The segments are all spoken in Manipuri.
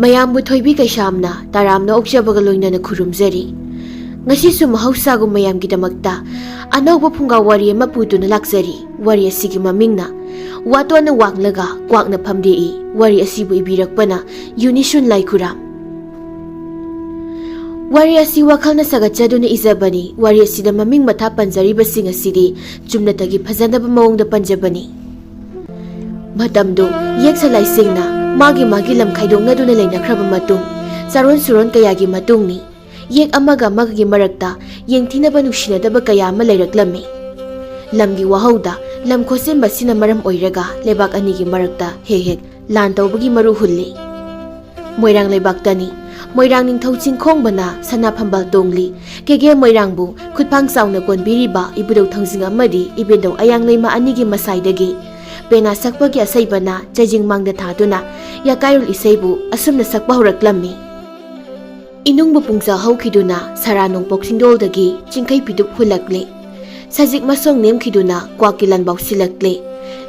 ꯃꯌꯥꯝꯕꯨ ꯊꯣꯏꯕꯤ ꯀꯩꯁꯥꯝꯅ ꯇꯔꯥꯝꯅ ꯑꯣꯛꯆꯕꯒ ꯂꯣꯏꯅꯅ ꯈꯨꯔꯨꯝꯖꯔꯤ꯫ ꯉꯁꯤꯁꯨ ꯃꯍꯧꯁꯥꯒꯨꯝ ꯃꯌꯥꯝꯒꯤꯗꯃꯛꯇ ꯑꯅꯧꯕ ꯐꯨꯡꯒꯥ ꯋꯥꯔꯤ ꯑꯃ ꯄꯨꯗꯨꯅ ꯂꯥꯛꯆꯔꯤ꯫ ꯋꯥꯔꯤ ꯑꯁꯤꯒꯤ ꯃꯃꯤꯡꯅ ꯋꯥꯇꯣꯟꯅ ꯋꯥꯡꯂꯒ ꯀ꯭ꯋꯥꯛꯅ ꯐꯝꯗꯦꯛꯏ꯫ ꯋꯥꯔꯤ ꯑꯁꯤꯕꯨ ꯏꯕꯤꯔꯛꯄꯅ ꯌꯨꯅꯤꯁꯨꯟ ꯂꯥꯏꯈꯨꯔꯥꯝ꯫ ꯋꯥꯔꯤ ꯑꯁꯤ ꯋꯥꯈꯜꯅ ꯁꯥꯒꯠꯆꯗꯨꯅ ꯏꯖꯕꯅꯤ꯫ ꯋꯥꯔꯤ ꯑꯁꯤꯗ ꯃꯃꯤꯡ ꯃꯊꯥ ꯄꯟꯖꯔꯤꯕꯁꯤꯡ ꯑꯁꯤꯗꯤ ꯆꯨꯝꯅꯇꯒꯤ ꯐꯖꯅꯕ ꯃꯑꯣꯡꯗ ꯄꯟꯖꯕꯅꯤ꯫ ꯃꯇꯝꯗꯨ ꯌꯦꯛ ꯁꯂꯥꯏꯁꯤꯡꯅ ꯃꯥꯒꯤ ꯂꯝ ꯈꯥꯏꯗꯣꯛꯅꯗꯨꯅ ꯂꯩꯅꯈ꯭ꯔꯕ ꯃꯇꯨꯡ ꯆꯥꯔꯣꯟ ꯁꯨꯔꯣꯟ ꯀꯌꯥꯒꯤ ꯃꯇꯨꯡꯅꯤ ꯌꯦꯛ ꯑꯃꯒ ꯑꯃꯒꯒꯤ ꯃꯔꯛꯇ ꯌꯦꯡꯊꯤꯅꯕ ꯅꯨꯡꯁꯤꯅꯗꯕ ꯀꯌꯥ ꯑꯃ ꯂꯩꯔꯛꯂꯝꯃꯤ꯫ ꯂꯝꯒꯤ ꯋꯥꯍꯧꯗ ꯂꯝ ꯈꯣꯠꯆꯤꯟꯕꯁꯤꯅ ꯃꯔꯝ ꯑꯣꯏꯔꯒ ꯂꯩꯕꯥꯛ ꯑꯅꯤꯒꯤ ꯃꯔꯛꯇ ꯍꯦꯛ ꯂꯥꯟ ꯇꯧꯕꯒꯤ ꯃꯔꯨ ꯍꯨꯜꯂꯤ꯫ ꯃꯣꯏꯔꯥꯡ ꯂꯩꯕꯥꯛꯇꯅꯤ ꯃꯣꯏꯔꯥꯡ ꯅꯤꯡꯊꯧ ꯆꯤꯡꯈꯣꯡꯕꯅ ꯁꯅꯥ ꯐꯝꯕꯥꯜ ꯇꯣꯡꯂꯤ꯫ ꯀꯦꯒꯦ ꯃꯣꯏꯔꯥꯡꯕꯨ ꯈꯨꯠꯐꯥꯡ ꯆꯥꯎꯅ ꯀꯣꯟꯕꯤꯔꯤꯕ ꯏꯕꯨꯙꯧ ꯊꯥꯡꯖꯤꯡ ꯑꯃꯗꯤ ꯏꯕꯦꯟꯗꯧ ꯑꯌꯥꯡꯂꯩꯃ ꯑꯅꯤꯒꯤ ꯃꯁꯥꯏꯗꯒꯤ ꯄꯦꯅꯥ ꯁꯛꯄꯒꯤ ꯑꯁꯩꯕꯅ ꯆꯩꯖꯤꯡ ꯃꯥꯡꯗ ꯊꯥꯗꯨꯅ ꯌꯥꯀꯥꯏꯔꯣꯜ ꯏꯁꯩꯕꯨ ꯑꯁꯨꯝꯅ ꯁꯛꯄ ꯍꯧꯔꯛꯂꯝꯃꯤ꯫ ꯏꯅꯨꯡꯕꯨ ꯄꯨꯡꯖꯥ ꯍꯧꯈꯤꯗꯨꯅ ꯁꯔꯥ ꯅꯣꯡꯄꯣꯛ ꯆꯤꯡꯗꯣꯜꯗꯒꯤ ꯆꯤꯡꯈꯩ ꯄꯤꯗꯨꯞ ꯍꯨꯜꯂꯛꯂꯦ꯫ ꯁꯖꯤꯛ ꯃꯁꯣꯡ ꯅꯦꯝꯈꯤꯗꯨꯅ ꯀ꯭ꯋꯥꯛꯀꯤ ꯂꯥꯟꯕꯥꯎ ꯁꯤꯜꯂꯛꯂꯦ꯫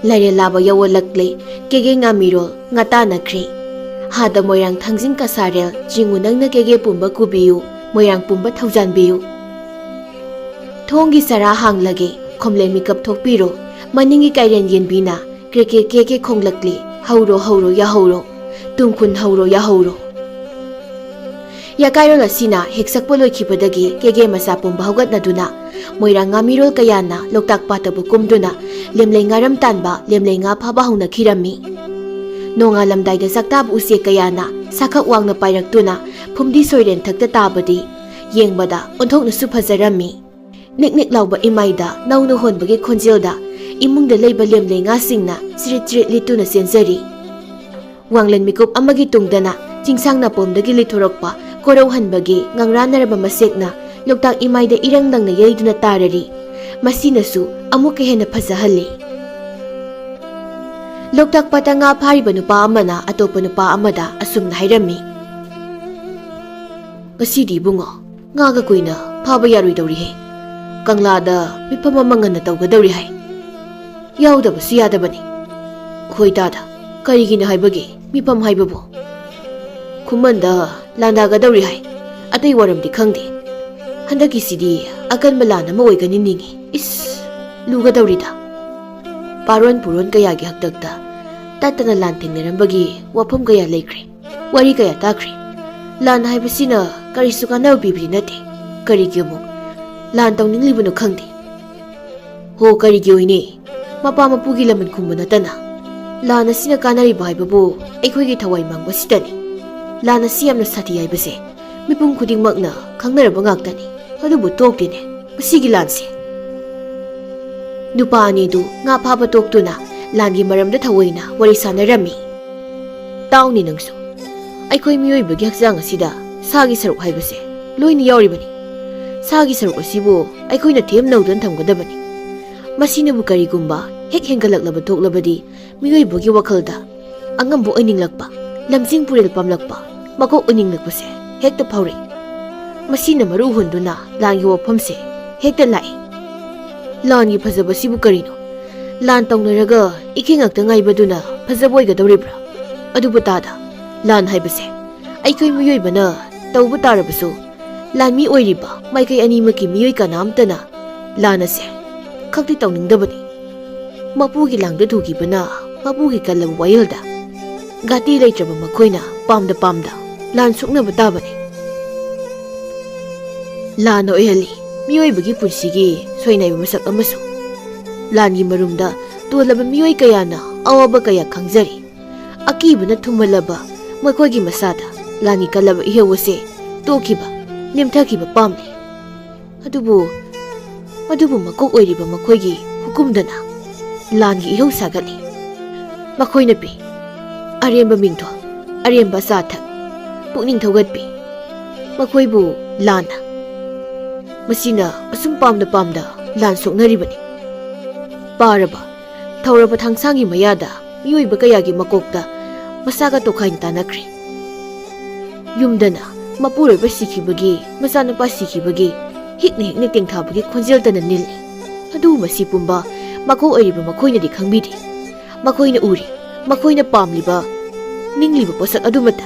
ꯂꯥꯏꯔꯦꯜ ꯂꯥꯕ ꯌꯧꯋꯜꯂꯛꯂꯦ꯫ ꯀꯦꯒꯦ ꯉꯥꯃꯤꯔꯣꯜ ꯉꯥꯇꯥꯅꯈ꯭ꯔꯦ꯫ ꯍꯥꯗ ꯃꯣꯏꯔꯥꯡ ꯊꯥꯡꯖꯤꯡ ꯀꯁꯥꯔꯦꯜ ꯆꯤꯡꯉꯨ ꯅꯪꯅ ꯀꯦꯒꯦ ꯄꯨꯝꯕ ꯀꯨꯕꯤꯌꯨ ꯃꯣꯏꯔꯥꯡ ꯄꯨꯝꯕ ꯊꯧꯖꯥꯟꯕꯤꯌꯨ꯫ ꯊꯣꯡꯒꯤ ꯁꯔꯥ ꯍꯥꯡꯂꯒꯦ ꯈꯣꯝꯂꯦꯟ ꯃꯤꯀꯞ ꯊꯣꯛꯄꯤꯔꯣ ꯃꯅꯤꯡꯒꯤ ꯀꯥꯏꯔꯦꯟ ꯌꯦꯟꯕꯤꯅ ꯀ꯭ꯔꯦꯀꯦ ꯀꯦꯀꯦ ꯈꯣꯡꯂꯛꯂꯦ꯫ ꯍꯧꯔꯣ ꯍꯧꯔꯣ ꯌꯥꯍꯧꯔꯣ ꯇꯨꯡꯈꯨꯟ ꯍꯧꯔꯣ ꯌꯥꯍꯧꯔꯣ꯫ ꯌꯥꯀꯥꯏꯔꯣꯜ ꯑꯁꯤꯅ ꯍꯦꯛ ꯁꯛꯄ ꯂꯣꯏꯈꯤꯕꯗꯒꯤ ꯀꯦꯒꯦ ꯃꯆꯥ ꯄꯨꯝꯕ ꯍꯧꯒꯠꯅꯗꯨꯅ ꯃꯣꯏꯔꯥꯡ ꯉꯥꯃꯤꯔꯣꯜ ꯀꯌꯥꯅ ꯂꯣꯛꯇꯥꯛ ꯄꯥꯠꯇꯕꯨ ꯀꯨꯝꯗꯨꯅ ꯂꯦꯝꯂꯩ ꯉꯥꯔꯝ ꯇꯥꯟꯕ ꯂꯦꯝꯂꯩ ꯉꯥ ꯐꯥꯕ ꯍꯧꯅꯈꯤꯔꯝꯃꯤ꯫ ꯅꯣꯡꯉꯥꯜꯂꯝꯗꯥꯏꯗ ꯆꯥꯛꯇꯥꯕ ꯎꯆꯦꯛ ꯀꯌꯥꯅ ꯁꯥꯈꯛ ꯋꯥꯡꯅ ꯄꯥꯏꯔꯛꯇꯨꯅ ꯐꯨꯝꯗꯤ ꯁꯣꯏꯔꯦꯟ ꯊꯛꯇ ꯇꯥꯕꯗꯤ ꯌꯦꯡꯕꯗ ꯑꯣꯟꯊꯣꯛꯅꯁꯨ ꯐꯖꯔꯝꯃꯤ꯫ ꯅꯤꯛ ꯅꯤꯛ ꯂꯥꯎꯕ ꯏꯃꯥꯏꯗ ꯅꯧꯅ ꯍꯣꯟꯕꯒꯤ ꯈꯣꯟꯖꯦꯜꯗ ꯏꯃꯨꯡꯗ ꯂꯩꯕ ꯂꯦꯝꯂꯩ ꯉꯥꯁꯤꯡꯅ ꯆꯤꯔꯤꯠ ꯆꯤꯔꯤꯠ ꯂꯤꯠꯇꯨꯅ ꯆꯦꯟꯖꯔꯤ꯫ ꯋꯥꯡꯂꯦꯟ ꯃꯤꯀꯨꯞ ꯑꯃꯒꯤ ꯇꯨꯡꯗꯅ ꯆꯤꯡꯁꯥꯡ ꯅꯥꯄꯣꯝꯗꯒꯤ ꯂꯤꯊꯣꯔꯛꯄ ꯀꯣꯔꯧꯍꯟꯕꯒꯤ ꯉꯪꯔꯥꯟꯅꯔꯕ ꯃꯁꯦꯛꯅ ꯂꯣꯛꯇꯥꯛ ꯏꯃꯥꯏꯗ ꯏꯔꯪ ꯂꯪꯅ ꯌꯩꯗꯨꯅ ꯇꯥꯔꯔꯤ꯫ ꯃꯁꯤꯅꯁꯨ ꯑꯃꯨꯛꯀ ꯍꯦꯟꯅ ꯐꯖꯍꯜꯂꯤ꯫ ꯂꯣꯛꯇꯥꯛ ꯄꯥꯠꯇ ꯉꯥ ꯐꯥꯔꯤꯕ ꯅꯨꯄꯥ ꯑꯃꯅ ꯑꯇꯣꯞꯄ ꯅꯨꯄꯥ ꯑꯃꯗ ꯑꯁꯨꯝꯅ ꯍꯥꯏꯔꯝꯃꯤ꯫ ꯉꯁꯤꯗꯤ ꯏꯕꯨꯡꯉꯣ ꯉꯥꯒ ꯀꯨꯏꯅ ꯐꯥꯕ ꯌꯥꯔꯣꯏꯗꯧꯔꯤꯍꯦ꯫ ꯀꯪꯂꯥꯗ ꯃꯤꯐꯝ ꯑꯃ ꯉꯟꯅ ꯇꯧꯒꯗꯧꯔꯤ ꯍꯥꯏ꯫ ꯌꯥꯎꯗꯕꯁꯨ ꯌꯥꯗꯕꯅꯤ꯫ ꯍꯣꯏ ꯗꯥꯗꯥ ꯀꯔꯤꯒꯤꯅꯣ ꯍꯥꯏꯕꯒꯦ ꯃꯤꯐꯝ ꯍꯥꯏꯕꯕꯨ? ꯈꯨꯃꯟꯗ ꯂꯥꯟꯗꯥꯒꯗꯧꯔꯤ ꯍꯥꯏ꯫ ꯑꯇꯩ ꯋꯥꯔꯝꯗꯤ ꯈꯪꯗꯦ꯫ ꯍꯟꯗꯛꯀꯤꯁꯤꯗꯤ ꯑꯀꯟꯕ ꯂꯥꯟ ꯑꯃ ꯑꯣꯏꯒꯅꯤ ꯅꯤꯡꯉꯤ꯫ ꯏꯁ ꯂꯨꯒꯗꯧꯔꯤꯗ꯫ ꯄꯥꯔꯣꯟ ꯄꯨꯔꯣꯟ ꯀꯌꯥꯒꯤ ꯍꯥꯛꯇꯛꯇ ꯇꯠꯇꯅ ꯂꯥꯟ ꯊꯦꯡꯅꯔꯝꯕꯒꯤ ꯋꯥꯐꯝ ꯀꯌꯥ ꯂꯩꯈ꯭ꯔꯦ꯫ ꯋꯥꯔꯤ ꯀꯌꯥ ꯇꯥꯈ꯭ꯔꯦ꯫ ꯂꯥꯟ ꯍꯥꯏꯕꯁꯤꯅ ꯀꯔꯤꯁꯨ ꯀꯥꯟꯅꯕ ꯄꯤꯕꯗꯤ ꯅꯠꯇꯦ꯫ ꯀꯔꯤꯒꯤ ꯑꯃꯨꯛ ꯂꯥꯟ ꯇꯧꯅꯤꯡꯂꯤꯕꯅꯣ ꯈꯪꯗꯦ꯫ ꯍꯣ ꯀꯔꯤꯒꯤ ꯑꯣꯏꯅꯤ ꯃꯄꯥ ꯃꯄꯨꯒꯤ ꯂꯃꯟ ꯈꯨꯝꯕ ꯅꯠꯇꯅ꯫ ꯂꯥꯟ ꯑꯁꯤꯅ ꯀꯥꯟꯅꯔꯤꯕ ꯍꯥꯏꯕꯕꯨ ꯑꯩꯈꯣꯏꯒꯤ ꯊꯋꯥꯏ ꯃꯥꯡꯕꯁꯤꯗꯅꯤ꯫ ꯂꯥꯟ ꯑꯁꯤ ꯌꯥꯝꯅ ꯁꯥꯊꯤ ꯍꯥꯏꯕꯁꯦ ꯃꯤꯄꯨꯝ ꯈꯨꯗꯤꯡꯃꯛꯅ ꯈꯪꯅꯔꯕ ꯉꯥꯛꯇꯅꯤ꯫ ꯑꯗꯨꯕꯨ ꯇꯣꯛꯇꯦꯅꯦ ꯃꯁꯤꯒꯤ ꯂꯥꯟꯁꯦ꯫ ꯅꯨꯄꯥ ꯑꯅꯤꯗꯨ ꯉꯥ ꯐꯥꯕ ꯇꯣꯛꯇꯨꯅ ꯂꯥꯟꯒꯤ ꯃꯔꯝꯗ ꯊꯑꯣꯏꯅ ꯋꯥꯔꯤ ꯁꯥꯟꯅꯔꯝꯃꯤ꯫ ꯇꯥꯎꯅꯤ ꯅꯪꯁꯨ ꯑꯩꯈꯣꯏ ꯃꯤꯑꯣꯏꯕꯒꯤ ꯍꯛꯆꯥꯡ ꯑꯁꯤꯗ ꯁꯥꯒꯤ ꯁꯔꯨꯛ ꯍꯥꯏꯕꯁꯦ ꯂꯣꯏꯅ ꯌꯥꯎꯔꯤꯕꯅꯤ꯫ ꯁꯥꯒꯤ ꯁꯔꯨꯛ ꯑꯁꯤꯕꯨ ꯑꯩꯈꯣꯏꯅ ꯊꯦꯝ ꯅꯧꯗꯨꯅ ꯊꯝꯒꯗꯕꯅꯤ꯫ ꯃꯁꯤꯅꯕꯨ ꯀꯔꯤꯒꯨꯝꯕ ꯍꯦꯛ ꯍꯦꯟꯒꯠꯂꯛꯂꯕ ꯊꯣꯛꯂꯕꯗꯤ ꯃꯤꯑꯣꯏꯕꯒꯤ ꯋꯥꯈꯜꯗ ꯑꯉꯝꯕ ꯑꯣꯏꯅꯤꯡꯂꯛꯄ ꯂꯝꯖꯤꯡ ꯄꯨꯔꯦꯜ ꯄꯥꯝꯂꯛꯄ ꯃꯀꯣꯛ ꯑꯣꯏꯅꯤꯡꯂꯛꯄꯁꯦ ꯍꯦꯛꯇ ꯐꯥꯎꯔꯛꯏ꯫ ꯃꯁꯤꯅ ꯃꯔꯨ ꯍꯨꯟꯗꯨꯅ ꯂꯥꯟꯒꯤ ꯋꯥꯐꯝꯁꯦ ꯍꯦꯛꯇ ꯂꯥꯛꯏ꯫ ꯂꯥꯟꯒꯤ ꯐꯖꯕꯁꯤꯕꯨ ꯀꯔꯤꯅꯣ? ꯂꯥꯟ ꯇꯧꯅꯔꯒ ꯏꯈꯦ ꯉꯥꯛꯇ ꯉꯥꯏꯕꯗꯨꯅ ꯐꯖꯕ ꯑꯣꯏꯒꯗꯧꯔꯤꯕ꯭ꯔꯥ? ꯑꯗꯨꯕꯨ ꯇꯥꯗ ꯂꯥꯟ ꯍꯥꯏꯕꯁꯦ ꯑꯩꯈꯣꯏ ꯃꯤꯑꯣꯏꯕꯅ ꯇꯧꯕ ꯇꯥꯔꯕꯁꯨ ꯂꯥꯟꯃꯤ ꯑꯣꯏꯔꯤꯕ ꯃꯥꯏꯀꯩ ꯑꯅꯤꯃꯛꯀꯤ ꯃꯤꯑꯣꯏ ꯀꯅꯥꯝꯇꯅ ꯂꯥꯟ ꯑꯁꯦ ꯈꯛꯇꯤ ꯇꯧꯅꯤꯡꯗꯕꯅꯤ꯫ ꯃꯄꯨꯒꯤ ꯂꯥꯡꯗ ꯊꯨꯈꯤꯕꯅ ꯃꯄꯨꯒꯤ ꯀꯜꯂꯕ ꯋꯥꯌꯦꯜꯗ ꯘꯥꯇꯤ ꯂꯩꯇ꯭ꯔꯕ ꯃꯈꯣꯏꯅ ꯄꯥꯝꯗ ꯂꯥꯟ ꯁꯣꯛꯅꯕ ꯇꯥꯕꯅꯤ꯫ ꯂꯥꯟꯅ ꯑꯣꯏꯍꯜꯂꯤ ꯃꯤꯑꯣꯏꯕꯒꯤ ꯄꯨꯟꯁꯤꯒꯤ ꯁꯣꯏꯅꯥꯏꯕ ꯃꯁꯛ ꯑꯃꯁꯨ꯫ ꯂꯥꯟꯒꯤ ꯃꯔꯨꯝꯗ ꯇꯣꯜꯂꯕ ꯃꯤꯑꯣꯏ ꯀꯌꯥꯅ ꯑꯋꯥꯕ ꯀꯌꯥ ꯈꯪꯖꯔꯤ꯫ ꯑꯀꯤꯕꯅ ꯊꯨꯝꯍꯜꯂꯕ ꯃꯈꯣꯏꯒꯤ ꯃꯁꯥꯗ ꯂꯥꯟꯒꯤ ꯀꯜꯂꯕ ꯏꯍꯧ ꯑꯁꯦ ꯇꯣꯛꯈꯤꯕ ꯅꯦꯝꯊꯈꯤꯕ ꯄꯥꯝꯂꯤ꯫ ꯑꯗꯨꯕꯨ ꯃꯀꯣꯛ ꯑꯣꯏꯔꯤꯕ ꯃꯈꯣꯏꯒꯤ ꯍꯨꯀꯨꯝꯗꯅ ꯂꯥꯟꯒꯤ ꯏꯍꯧ ꯁꯥꯒꯠꯂꯤ꯫ ꯃꯈꯣꯏꯅ ꯄꯤ ꯑꯔꯦꯝꯕ ꯃꯤꯡꯊꯣꯜ ꯑꯔꯦꯝꯕ ꯑꯆꯥ ꯑꯊꯛ ꯄꯨꯛꯅꯤꯡ ꯊꯧꯒꯠꯄꯤ ꯃꯈꯣꯏꯕꯨ ꯂꯥꯟꯅ꯫ ꯃꯁꯤꯅ ꯑꯁꯨꯝ ꯄꯥꯝꯗ ꯂꯥꯟ ꯁꯣꯛꯅꯔꯤꯕꯅꯤ꯫ ꯄꯥꯔꯕ ꯊꯧꯔꯕ ꯊꯥꯡꯁꯥꯡꯒꯤ ꯃꯌꯥꯗ ꯃꯤꯑꯣꯏꯕ ꯀꯌꯥꯒꯤ ꯃꯀꯣꯛꯇ ꯃꯁꯥꯒ ꯇꯣꯈꯥꯏꯅ ꯇꯥꯟꯅꯈ꯭ꯔꯦ꯫ ꯌꯨꯝꯗꯅ ꯃꯄꯨꯔꯣꯏꯕ ꯁꯤꯈꯤꯕꯒꯤ ꯃꯆꯥꯅꯨꯄꯥ ꯁꯤꯈꯤꯕꯒꯤ ꯍꯤꯛꯅ ꯇꯦꯡꯊꯥꯕꯒꯤ ꯈꯣꯟꯖꯦꯜꯇꯅ ꯅꯤꯜꯂꯤ꯫ ꯑꯗꯨꯕꯨ ꯃꯁꯤ ꯄꯨꯝꯕ ꯃꯀꯣꯛ ꯑꯣꯏꯔꯤꯕ ꯃꯈꯣꯏꯅꯗꯤ ꯈꯪꯕꯤꯗꯦ꯫ ꯃꯈꯣꯏꯅ ꯎꯔꯤ ꯃꯈꯣꯏꯅ ꯄꯥꯝꯂꯤꯕ ꯅꯤꯡꯂꯤꯕ ꯄꯣꯠꯁꯛ ꯑꯗꯨꯃꯠꯇ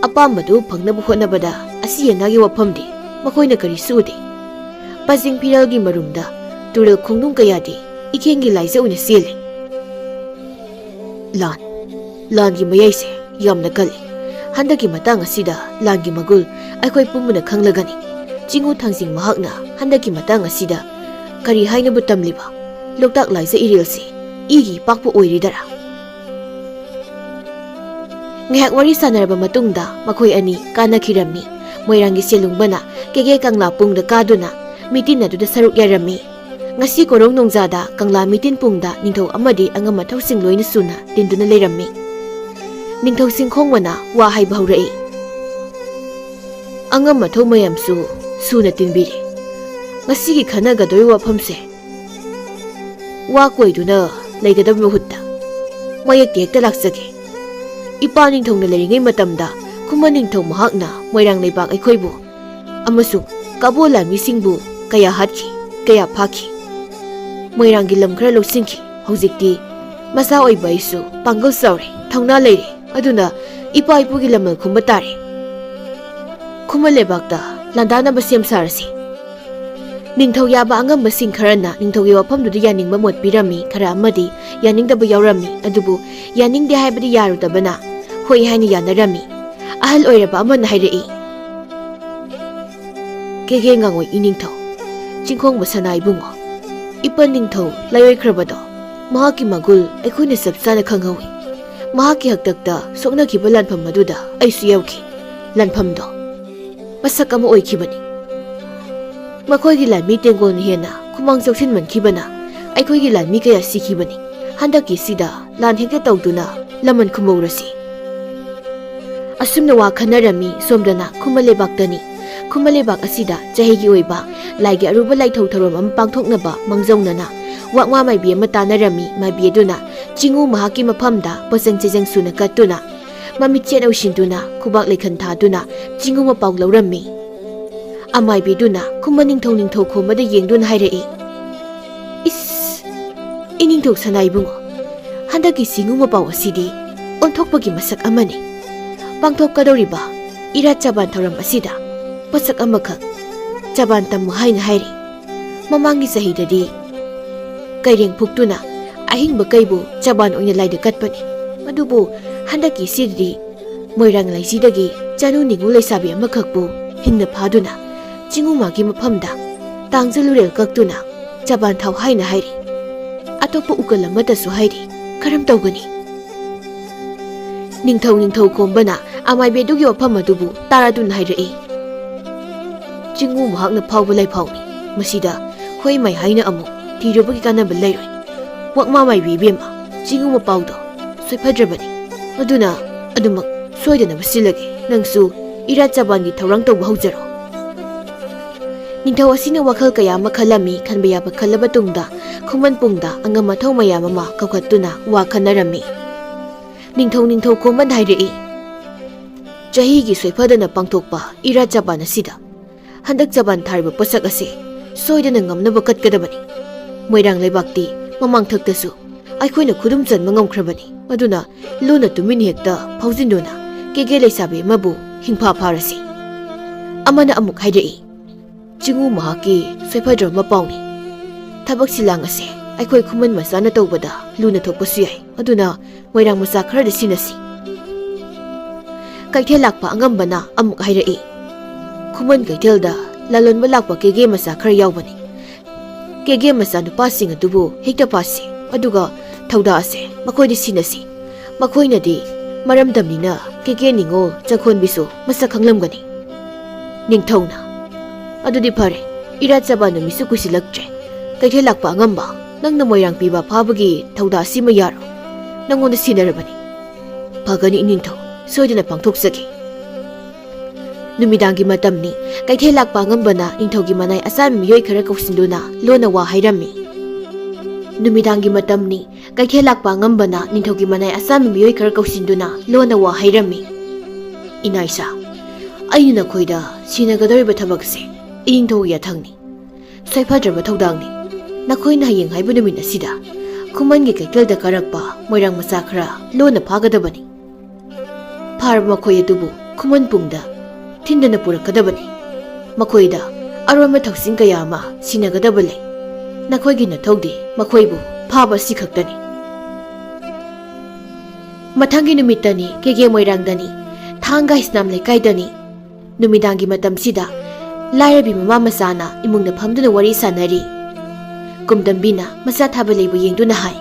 ꯑꯄꯥꯝꯕꯗꯨ ꯐꯪꯅꯕ ꯍꯣꯠꯅꯕꯗ ꯑꯁꯤ ꯑꯅꯥꯒꯤ ꯋꯥꯐꯝꯗꯤ ꯃꯈꯣꯏꯅ ꯀꯔꯤꯁꯨ ꯎꯗꯦ꯫ ꯄꯥꯖꯤꯡ ꯐꯤꯔꯦꯜꯒꯤ ꯃꯔꯨꯝꯗ ꯇꯨꯔꯦꯜ ꯈꯣꯡꯅꯨꯡ ꯀꯌꯥꯗꯤ ꯏꯈꯦꯡꯒꯤ ꯂꯥꯏꯖ ꯑꯣꯏꯅ ꯆꯦꯜꯂꯤ꯫ ꯂꯥꯟꯒꯤ ꯃꯌꯥꯏꯁꯦ ꯌꯥꯝꯅ ꯀꯜꯂꯤ꯫ ꯍꯟꯗꯛꯀꯤ ꯃꯇꯥꯡ ꯑꯁꯤꯗ ꯂꯥꯟꯒꯤ ꯃꯒꯨꯜ ꯑꯩꯈꯣꯏ ꯄꯨꯝꯕꯅ ꯈꯪꯂꯒꯅꯤ꯫ ꯆꯤꯡꯉꯨ ꯊꯥꯡꯖꯤꯡ ꯃꯍꯥꯛꯅ ꯍꯟꯗꯛꯀꯤ ꯃꯇꯥꯡ ꯑꯁꯤꯗ ꯀꯔꯤ ꯍꯥꯏꯅꯕꯨ ꯇꯝꯂꯤꯕ ꯂꯣꯛꯇꯥꯛ ꯂꯥꯏꯖ ꯏꯔꯦꯜꯁꯤ ꯏꯒꯤ ꯏꯄꯥꯛꯄ ꯑꯣꯏꯔꯤꯗꯔꯥ? ꯉꯥꯏꯍꯥꯛ ꯋꯥꯔꯤ ꯁꯥꯟꯅꯔꯕ ꯃꯇꯨꯡꯗ ꯃꯈꯣꯏ ꯑꯅꯤ ꯀꯥꯟꯅꯈꯤꯔꯝꯃꯤ꯫ ꯃꯣꯏꯔꯥꯡꯒꯤ ꯁꯦꯂꯨꯡꯕꯅ ꯀꯦꯒꯦ ꯀꯪꯂꯥ ꯄꯨꯡꯗ ꯀꯥꯗꯨꯅ ꯃꯤꯇꯤꯟ ꯑꯗꯨꯗ ꯁꯔꯨꯛ ꯌꯥꯔꯝꯃꯤ꯫ ꯉꯁꯤ ꯀꯣꯔꯧ ꯅꯣꯡꯖꯥꯗ ꯀꯪꯂꯥ ꯃꯤꯇꯤꯟ ꯄꯨꯡꯗ ꯅꯤꯡꯊꯧ ꯑꯃꯗꯤ ꯑꯉꯝ ꯑꯊꯧꯁꯤꯡ ꯂꯣꯏꯅ ꯁꯨꯅ ꯇꯤꯟꯗꯨꯅ ꯂꯩꯔꯝꯃꯤ꯫ ꯅꯤꯡꯊꯧ ꯆꯤꯡꯈꯣꯡꯕꯅ ꯋꯥ ꯍꯥꯏꯕ ꯍꯧꯔꯛꯏ꯫ ꯑꯉꯝ ꯑꯊꯧ ꯃꯌꯥꯝꯁꯨ ꯁꯨꯅ ꯇꯤꯟꯕꯤꯔꯤ꯫ ꯉꯁꯤꯒꯤ ꯈꯟꯅꯒꯗꯧꯔꯤꯕ ꯋꯥꯐꯝꯁꯦ ꯋꯥ ꯀꯣꯏꯗꯨꯅ ꯂꯩꯒꯗꯕ ꯃꯍꯨꯠꯇ ꯃꯌꯦꯛꯇ ꯍꯦꯛꯇ ꯂꯥꯛꯆꯒꯦ꯫ ꯏꯄꯥ ꯅꯤꯡꯊꯧꯅ ꯂꯩꯔꯤꯉꯩ ꯃꯇꯝꯗ ꯈꯨꯃꯟ ꯅꯤꯡꯊꯧ ꯃꯍꯥꯛꯅ ꯃꯣꯏꯔꯥꯡ ꯂꯩꯕꯥꯛ ꯑꯩꯈꯣꯏꯕꯨ ꯑꯃꯁꯨꯡ ꯀꯥꯕꯣꯜ ꯂꯥꯟꯃꯤꯁꯤꯡꯕꯨ ꯀꯌꯥ ꯍꯥꯠꯈꯤ, ꯀꯌꯥ ꯐꯥꯈꯤ꯫ ꯃꯣꯏꯔꯥꯡꯒꯤ ꯂꯝ ꯈꯔ ꯂꯧꯁꯤꯟꯈꯤ꯫ ꯍꯧꯖꯤꯛꯇꯤ ꯃꯆꯥ ꯑꯣꯏꯕ ꯑꯩꯁꯨ ꯄꯥꯡꯒꯜ ꯆꯥꯎꯔꯦ, ꯊꯧꯅꯥ ꯂꯩꯔꯦ꯫ ꯑꯗꯨꯅ ꯏꯄꯥ ꯏꯄꯨꯒꯤ ꯂꯃꯟ ꯈꯨꯝꯕ ꯇꯥꯔꯦ꯫ ꯈꯨꯃꯟ ꯂꯩꯕꯥꯛꯇ ꯂꯥꯟꯗꯥꯅꯕ ꯁꯦꯝ ꯁꯥꯔꯁꯤ꯫ ꯅꯤꯡꯊꯧ ꯌꯥꯕ ꯑꯉꯝꯕꯁꯤꯡ ꯈꯔꯅ ꯅꯤꯡꯊꯧꯒꯤ ꯋꯥꯐꯝꯗꯨꯗ ꯌꯥꯅꯤꯡꯕ ꯃꯣꯠ ꯄꯤꯔꯝꯃꯤ, ꯈꯔ ꯑꯃꯗꯤ ꯌꯥꯅꯤꯡꯗꯕ ꯌꯥꯎꯔꯝꯃꯤ꯫ ꯑꯗꯨꯕꯨ ꯌꯥꯅꯤꯡꯗꯦ ꯍꯥꯏꯕꯗꯤ ꯌꯥꯔꯨꯗꯕꯅ ꯍꯣꯏ ꯍꯥꯏꯅ ꯌꯥꯅꯔꯝꯃꯤ꯫ ꯑꯍꯜ ꯑꯣꯏꯔꯕ ꯑꯃꯅ ꯍꯥꯏꯔꯛꯏ꯫ ꯀꯦꯒꯦ ꯉꯥꯡꯑꯣꯏ ꯏꯅꯤꯡꯊꯧ, ꯆꯤꯡꯈꯣꯡꯕ ꯁꯅꯥ ꯏꯕꯨꯡꯉꯣ, ꯏꯄꯟ ꯅꯤꯡꯊꯧ ꯂꯩꯔꯣꯏꯈ꯭ꯔꯕꯗꯣ ꯃꯍꯥꯛꯀꯤ ꯃꯒꯨꯜ ꯑꯩꯈꯣꯏꯅ ꯆꯞ ꯆꯥꯅ ꯈꯪꯍꯧꯏ꯫ ꯃꯍꯥꯛꯀꯤ ꯍꯥꯛꯇꯛꯇ ꯁꯣꯛꯅꯈꯤꯕ ꯂꯥꯟꯐꯝ ꯑꯗꯨꯗ ꯑꯩꯁꯨ ꯌꯥꯎꯈꯤ꯫ ꯂꯥꯟꯐꯝꯗꯣ ꯃꯁꯛ ꯑꯃ ꯑꯣꯏꯈꯤꯕꯅꯤ꯫ ꯃꯈꯣꯏꯒꯤ ꯂꯥꯟꯃꯤ ꯇꯦꯡꯒꯣꯜꯅ ꯍꯦꯟꯅ ꯈꯨꯃꯥꯡ ꯆꯥꯎꯁꯤꯟꯃꯟꯈꯤꯕꯅ ꯑꯩꯈꯣꯏꯒꯤ ꯂꯥꯟꯃꯤ ꯀꯌꯥ ꯁꯤꯈꯤꯕꯅꯤ꯫ ꯍꯟꯗꯛꯀꯤꯁꯤꯗ ꯂꯥꯟ ꯍꯦꯛꯇ ꯇꯧꯗꯨꯅ ꯂꯃꯟ ꯈꯨꯝꯍꯧꯔꯁꯤ꯫ ꯑꯁꯨꯝꯅ ꯋꯥ ꯈꯟꯅꯔꯝꯃꯤ꯫ ꯁꯣꯝꯗꯅ ꯈꯨꯃꯟ ꯂꯩꯕꯥꯛꯇꯅꯤ꯫ ꯈꯨꯃꯟ ꯂꯩꯕꯥꯛ ꯑꯁꯤꯗ ꯆꯍꯤꯒꯤ ꯑꯣꯏꯕ ꯂꯥꯏꯒꯤ ꯑꯔꯨꯕ ꯂꯥꯏꯊꯧ ꯊꯧꯔꯝ ꯑꯃ ꯄꯥꯡꯊꯣꯛꯅꯕ ꯃꯥꯡꯖꯧꯅꯅ ꯋꯥꯛꯃꯥ ꯃꯥꯏꯕꯤ ꯑꯃ ꯇꯥꯟꯅꯔꯝꯃꯤ꯫ ꯃꯥꯏꯕꯤ ꯑꯗꯨꯅ ꯆꯤꯡꯉꯨ ꯃꯍꯥꯛꯀꯤ ꯃꯐꯝꯗ ꯄꯣꯠꯆꯪ ꯆꯦꯖꯪ ꯁꯨꯅ ꯀꯠꯇꯨꯅ ꯃꯃꯤꯠꯆꯦꯠ ꯑꯣꯏꯁꯤꯟꯗꯨꯅ ꯈꯨꯕꯥꯛ ꯂꯩꯈꯟ ꯊꯥꯗꯨꯅ ꯆꯤꯡꯉꯨ ꯃꯄꯥꯎ ꯂꯧꯔꯝꯃꯤ꯫ ꯑꯃꯥꯏꯕꯤꯗꯨꯅ ꯈꯨꯃꯟ ꯅꯤꯡꯊꯧ ꯈꯣꯝꯕꯗ ꯌꯦꯡꯗꯨꯅ ꯍꯥꯏꯔꯛꯏ꯫ ꯏꯁ, ꯏꯅꯤꯡꯊꯧ ꯁꯅꯥ ꯏꯕꯨꯡꯉꯣ, ꯍꯟꯗꯛꯀꯤ ꯆꯤꯡꯉꯨ ꯃꯄꯥꯎ ꯑꯁꯤꯗꯤ ꯑꯣꯟꯊꯣꯛꯄꯒꯤ ꯃꯁꯛ ꯑꯃꯅꯤ꯫ ꯄꯥꯡꯊꯣꯛꯀꯗꯧꯔꯤꯕ ꯏꯔꯥꯠ ꯆꯕꯥꯟ ꯊꯧꯔꯝ ꯑꯁꯤꯗ ꯄꯣꯠꯁꯛ ꯑꯃꯈꯛ ꯆꯕꯥꯟ ꯇꯝꯃꯨ ꯍꯥꯏꯅ ꯍꯥꯏꯔꯤ꯫ ꯃꯃꯥꯡꯒꯤ ꯆꯍꯤꯗꯗꯤ ꯀꯩꯔꯦꯡ ꯐꯨꯛꯇꯨꯅ ꯑꯍꯤꯡꯕ ꯀꯩꯕꯨ ꯆꯕꯥꯟ ꯑꯣꯏꯅ ꯂꯥꯏꯗ ꯀꯠꯄꯅꯤ꯫ ꯑꯗꯨꯕꯨ ꯍꯟꯗꯛꯀꯤ ꯁꯤꯗꯗꯤ ꯃꯣꯏꯔꯥꯡ ꯂꯩꯁꯤꯗꯒꯤ ꯆꯅꯨ ꯅꯤꯡꯉꯨ ꯂꯩꯁꯥꯕꯤ ꯑꯃꯈꯛꯄꯨ ꯍꯤꯡꯅ ꯐꯥꯗꯨꯅ ꯆꯤꯡꯉꯨꯃꯥꯒꯤ ꯃꯐꯝꯗ ꯇꯥꯡꯖꯂꯨꯔꯦꯜ ꯀꯛꯇꯨꯅ ꯆꯕꯥꯟ ꯊꯥꯎ ꯍꯥꯏꯅ ꯍꯥꯏꯔꯤ꯫ ꯑꯇꯣꯞꯄ ꯎꯀꯜ ꯑꯃꯇꯁꯨ ꯍꯥꯏꯔꯤ꯫ ꯀꯔꯝ ꯇꯧꯒꯅꯤ? ꯅꯤꯡꯊꯧ ꯈꯣꯝꯕꯅ ꯑꯃꯥꯏꯕꯤ ꯑꯗꯨꯒꯤ ꯋꯥꯐꯝ ꯑꯗꯨꯕꯨ ꯇꯥꯔꯗꯨꯅ ꯍꯥꯏꯔꯛꯏ꯫ ꯆꯤꯡꯉꯨ ꯃꯍꯥꯛꯅ ꯐꯥꯎꯕ ꯂꯩꯐꯥꯎꯅꯤ꯫ ꯃꯁꯤꯗ ꯍꯣꯏ ꯃꯥꯏ ꯍꯥꯏꯅ ꯑꯃꯨꯛ ꯊꯤꯔꯨꯕꯒꯤ ꯀꯥꯟꯅꯕ ꯂꯩꯔꯣꯏ꯫ ꯋꯥꯛꯃꯥ ꯃꯥꯏꯕꯤ ꯏꯕꯦꯝꯃ, ꯆꯤꯡꯉꯨ ꯃꯄꯥꯎꯗꯣ ꯁꯣꯏꯐꯗ꯭ꯔꯕꯅꯤ꯫ ꯑꯗꯨꯅ ꯑꯗꯨꯃꯛ ꯁꯣꯏꯗꯅꯕ ꯁꯤꯜꯂꯒꯦ꯫ ꯅꯪꯁꯨ ꯏꯔꯥꯠ ꯆꯕꯥꯟꯒꯤ ꯊꯧꯔꯥꯡ ꯇꯧꯕ ꯍꯧꯖꯔꯣ꯫ ꯅꯤꯡꯊꯧ ꯑꯁꯤꯅ ꯋꯥꯈꯜ ꯀꯌꯥ ꯑꯃ ꯈꯜꯂꯝꯃꯤ꯫ ꯈꯟꯕ ꯌꯥꯕ ꯈꯜꯂꯕ ꯇꯨꯡꯗ ꯈꯨꯃꯟ ꯄꯨꯡꯗ ꯑꯉꯝ ꯑꯊꯧ ꯃꯌꯥꯝ ꯑꯃ ꯀꯧꯈꯠꯇꯨꯅ ꯋꯥ ꯈꯟꯅꯔꯝꯃꯤ꯫ ꯅꯤꯡꯊꯧ ꯈꯣꯝꯕꯅ ꯍꯥꯏꯔꯛꯏ꯫ ꯆꯍꯤꯒꯤ ꯁꯣꯏꯐꯗꯅ ꯄꯥꯡꯊꯣꯛꯄ ꯏꯔꯥꯠ ꯆꯕꯥꯟ ꯑꯁꯤꯗ ꯍꯟꯗꯛ ꯆꯕꯥꯟ ꯊꯥꯔꯤꯕ ꯄꯣꯠꯁꯛ ꯑꯁꯤ ꯁꯣꯏꯗꯅ ꯉꯝꯅꯕ ꯀꯠꯀꯗꯕꯅꯤ꯫ ꯃꯣꯏꯔꯥꯡ ꯂꯩꯕꯥꯛꯇꯤ ꯃꯃꯥꯡꯊꯛꯇꯁꯨ ꯑꯩꯈꯣꯏꯅ ꯈꯨꯗꯨꯝ ꯆꯟꯕ ꯉꯝꯈ꯭ꯔꯕꯅꯤ꯫ ꯑꯗꯨꯅ ꯂꯨꯅ ꯇꯨꯃꯤꯟ ꯍꯦꯛꯇ ꯐꯥꯎꯖꯤꯟꯗꯨꯅ ꯀꯦꯒꯦ ꯂꯩꯁꯥꯕꯤ ꯑꯃꯕꯨ ꯍꯤꯡꯐꯥ ꯐꯥꯔꯁꯤ꯫ ꯑꯃꯅ ꯑꯃꯨꯛ ꯍꯥꯏꯔꯛꯏ꯫ ꯆꯤꯡꯉꯨ ꯃꯍꯥꯛꯀꯤ ꯁꯣꯏꯐꯗ꯭ꯔꯕ ꯃꯄꯥꯎꯅꯤ꯫ ꯊꯕꯛ ꯁꯤꯂꯥꯡ ꯑꯁꯦ ꯑꯩꯈꯣꯏ ꯈꯨꯃꯟ ꯃꯆꯥꯅ ꯇꯧꯕꯗ ꯂꯨꯅ ꯊꯣꯛꯄꯁꯨ ꯌꯥꯏ꯫ ꯑꯗꯨꯅ ꯃꯣꯏꯔꯥꯡ ꯃꯆꯥ ꯈꯔꯗ ꯁꯤꯟꯅꯁꯤ꯫ ꯀꯩꯊꯦꯜ ꯂꯥꯛꯄ ꯑꯉꯝꯕꯅ ꯑꯃꯨꯛ ꯍꯥꯏꯔꯛꯏ꯫ ꯈꯨꯃꯟ ꯀꯩꯊꯦꯜꯗ ꯂꯂꯣꯟꯕ ꯂꯥꯛꯄ ꯀꯦꯒꯦ ꯃꯆꯥ ꯈꯔ ꯌꯥꯎꯕꯅꯤ꯫ ꯀꯦꯒꯦ ꯃꯆꯥ ꯅꯨꯄꯥꯁꯤꯡ ꯑꯗꯨꯕꯨ ꯍꯦꯛꯇ ꯐꯥꯁꯤ꯫ ꯑꯗꯨꯒ ꯊꯧꯗꯥ ꯑꯁꯦ ꯃꯈꯣꯏꯗ ꯁꯤꯟꯅꯁꯤ꯫ ꯃꯈꯣꯏꯅꯗꯤ ꯃꯔꯝꯗꯝꯅꯤꯅ ꯀꯦꯒꯦ ꯅꯤꯡꯉꯣꯜ ꯆꯪꯈꯣꯟꯕꯤꯁꯨ ꯃꯁꯛ ꯈꯪꯂꯝꯒꯅꯤ꯫ ꯅꯤꯡꯊꯧꯅ ꯑꯗꯨꯗꯤ ꯐꯔꯦ, ꯏꯔꯥꯠ ꯆꯕꯥꯟ ꯅꯨꯃꯤꯠꯁꯨ ꯀꯨꯏꯁꯤꯜꯂꯛꯇ꯭ꯔꯦ꯫ ꯀꯩꯊꯦꯜ ꯂꯥꯛꯄ ꯑꯉꯝꯕ, ꯅꯪꯅ ꯃꯣꯏꯔꯥꯡ ꯄꯤꯕ ꯐꯥꯕꯒꯤ ꯊꯧꯗꯥ ꯑꯁꯤꯃ ꯌꯥꯔꯣ꯫ ꯅꯪꯉꯣꯟꯗ ꯁꯤꯟꯅꯔꯕꯅꯤ꯫ ꯐꯒꯅꯤ ꯏꯅꯤꯡꯊꯧ, ꯁꯣꯏꯗꯅ ꯄꯥꯡꯊꯣꯛꯆꯒꯦ꯫ ꯅꯨꯃꯤꯗꯥꯡꯒꯤ ꯃꯇꯝꯅꯤ꯫ ꯀꯩꯊꯦꯜ ꯂꯥꯛꯄ ꯑꯉꯝꯕꯅ ꯅꯤꯡꯊꯧꯒꯤ ꯃꯅꯥꯏ ꯑꯆꯥꯟꯕ ꯃꯤꯑꯣꯏ ꯈꯔ ꯀꯧꯁꯤꯟꯗꯨꯅ ꯂꯣꯟꯅ ꯋꯥ ꯍꯥꯏꯔꯝꯃꯤ꯫ ꯅꯨꯃꯤꯗꯥꯡꯒꯤ ꯃꯇꯝꯅꯤ꯫ ꯀꯩꯊꯦꯜ ꯂꯥꯛꯄ ꯑꯉꯝꯕꯅ ꯅꯤꯡꯊꯧꯒꯤ ꯃꯅꯥꯏ ꯑꯆꯥꯟꯕ ꯃꯤꯑꯣꯏ ꯈꯔ ꯀꯧꯁꯤꯟꯗꯨꯅ ꯂꯣꯟꯅ ꯋꯥ ꯍꯥꯏꯔꯝꯃꯤ꯫ ꯏꯅꯥꯏꯁꯥ, ꯑꯩꯅ ꯅꯈꯣꯏꯗ ꯁꯤꯟꯅꯒꯗꯧꯔꯤꯕ ꯊꯕꯛꯁꯦ ꯏꯅꯤꯡꯊꯧꯒꯤ ꯌꯥꯊꯪꯅꯤ꯫ ꯁꯣꯏꯐꯗ꯭ꯔꯕ ꯊꯧꯗꯥꯡꯅꯤ꯫ ꯅꯈꯣꯏꯅ ꯍꯌꯦꯡ ꯍꯥꯏꯕ ꯅꯨꯃꯤꯠ ꯑꯁꯤꯗ ꯈꯨꯃꯟꯒꯤ ꯀꯩꯊꯦꯜꯗ ꯀꯥꯔꯛꯄ ꯃꯣꯏꯔꯥꯡ ꯃꯆꯥ ꯈꯔ ꯂꯣꯟꯅ ꯐꯥꯒꯗꯕꯅꯤ꯫ ꯐꯥꯔꯕ ꯃꯈꯣꯏ ꯑꯗꯨꯕꯨ ꯈꯨꯃꯟ ꯄꯨꯡꯗ ꯊꯤꯟꯗꯅ ꯄꯨꯔꯛꯀꯗꯕꯅꯤ꯫ ꯃꯈꯣꯏꯗ ꯑꯔꯣꯟꯕ ꯊꯧꯁꯤꯡ ꯀꯌꯥ ꯑꯃ ꯁꯤꯟꯅꯒꯗꯕ ꯂꯩ꯫ ꯅꯈꯣꯏꯒꯤ ꯅꯊꯧꯗꯤ ꯃꯈꯣꯏꯕꯨ ꯐꯥꯕ ꯑꯁꯤ ꯈꯛꯇꯅꯤ꯫ ꯃꯊꯪꯒꯤ ꯅꯨꯃꯤꯠꯇꯅꯤ ꯀꯦꯒꯦ ꯃꯣꯏꯔꯥꯡꯗꯅꯤ, ꯊꯥꯡꯒ ꯏꯁꯅꯥꯝ ꯂꯩꯀꯥꯏꯗꯅꯤ꯫ ꯅꯨꯃꯤꯗꯥꯡꯒꯤ ꯃꯇꯝꯁꯤꯗ ꯂꯥꯏꯔꯕꯤ ꯃꯃꯥ ꯃꯆꯥꯅ ꯏꯃꯨꯡꯗ ꯐꯝꯗꯨꯅ ꯋꯥꯔꯤ ꯁꯥꯟꯅꯔꯤ꯫ ꯀꯨꯝꯗꯝꯕꯤꯅ ꯃꯆꯥ ꯊꯥꯕ ꯂꯩꯕ ꯌꯦꯡꯗꯨꯅ ꯍꯥꯏ,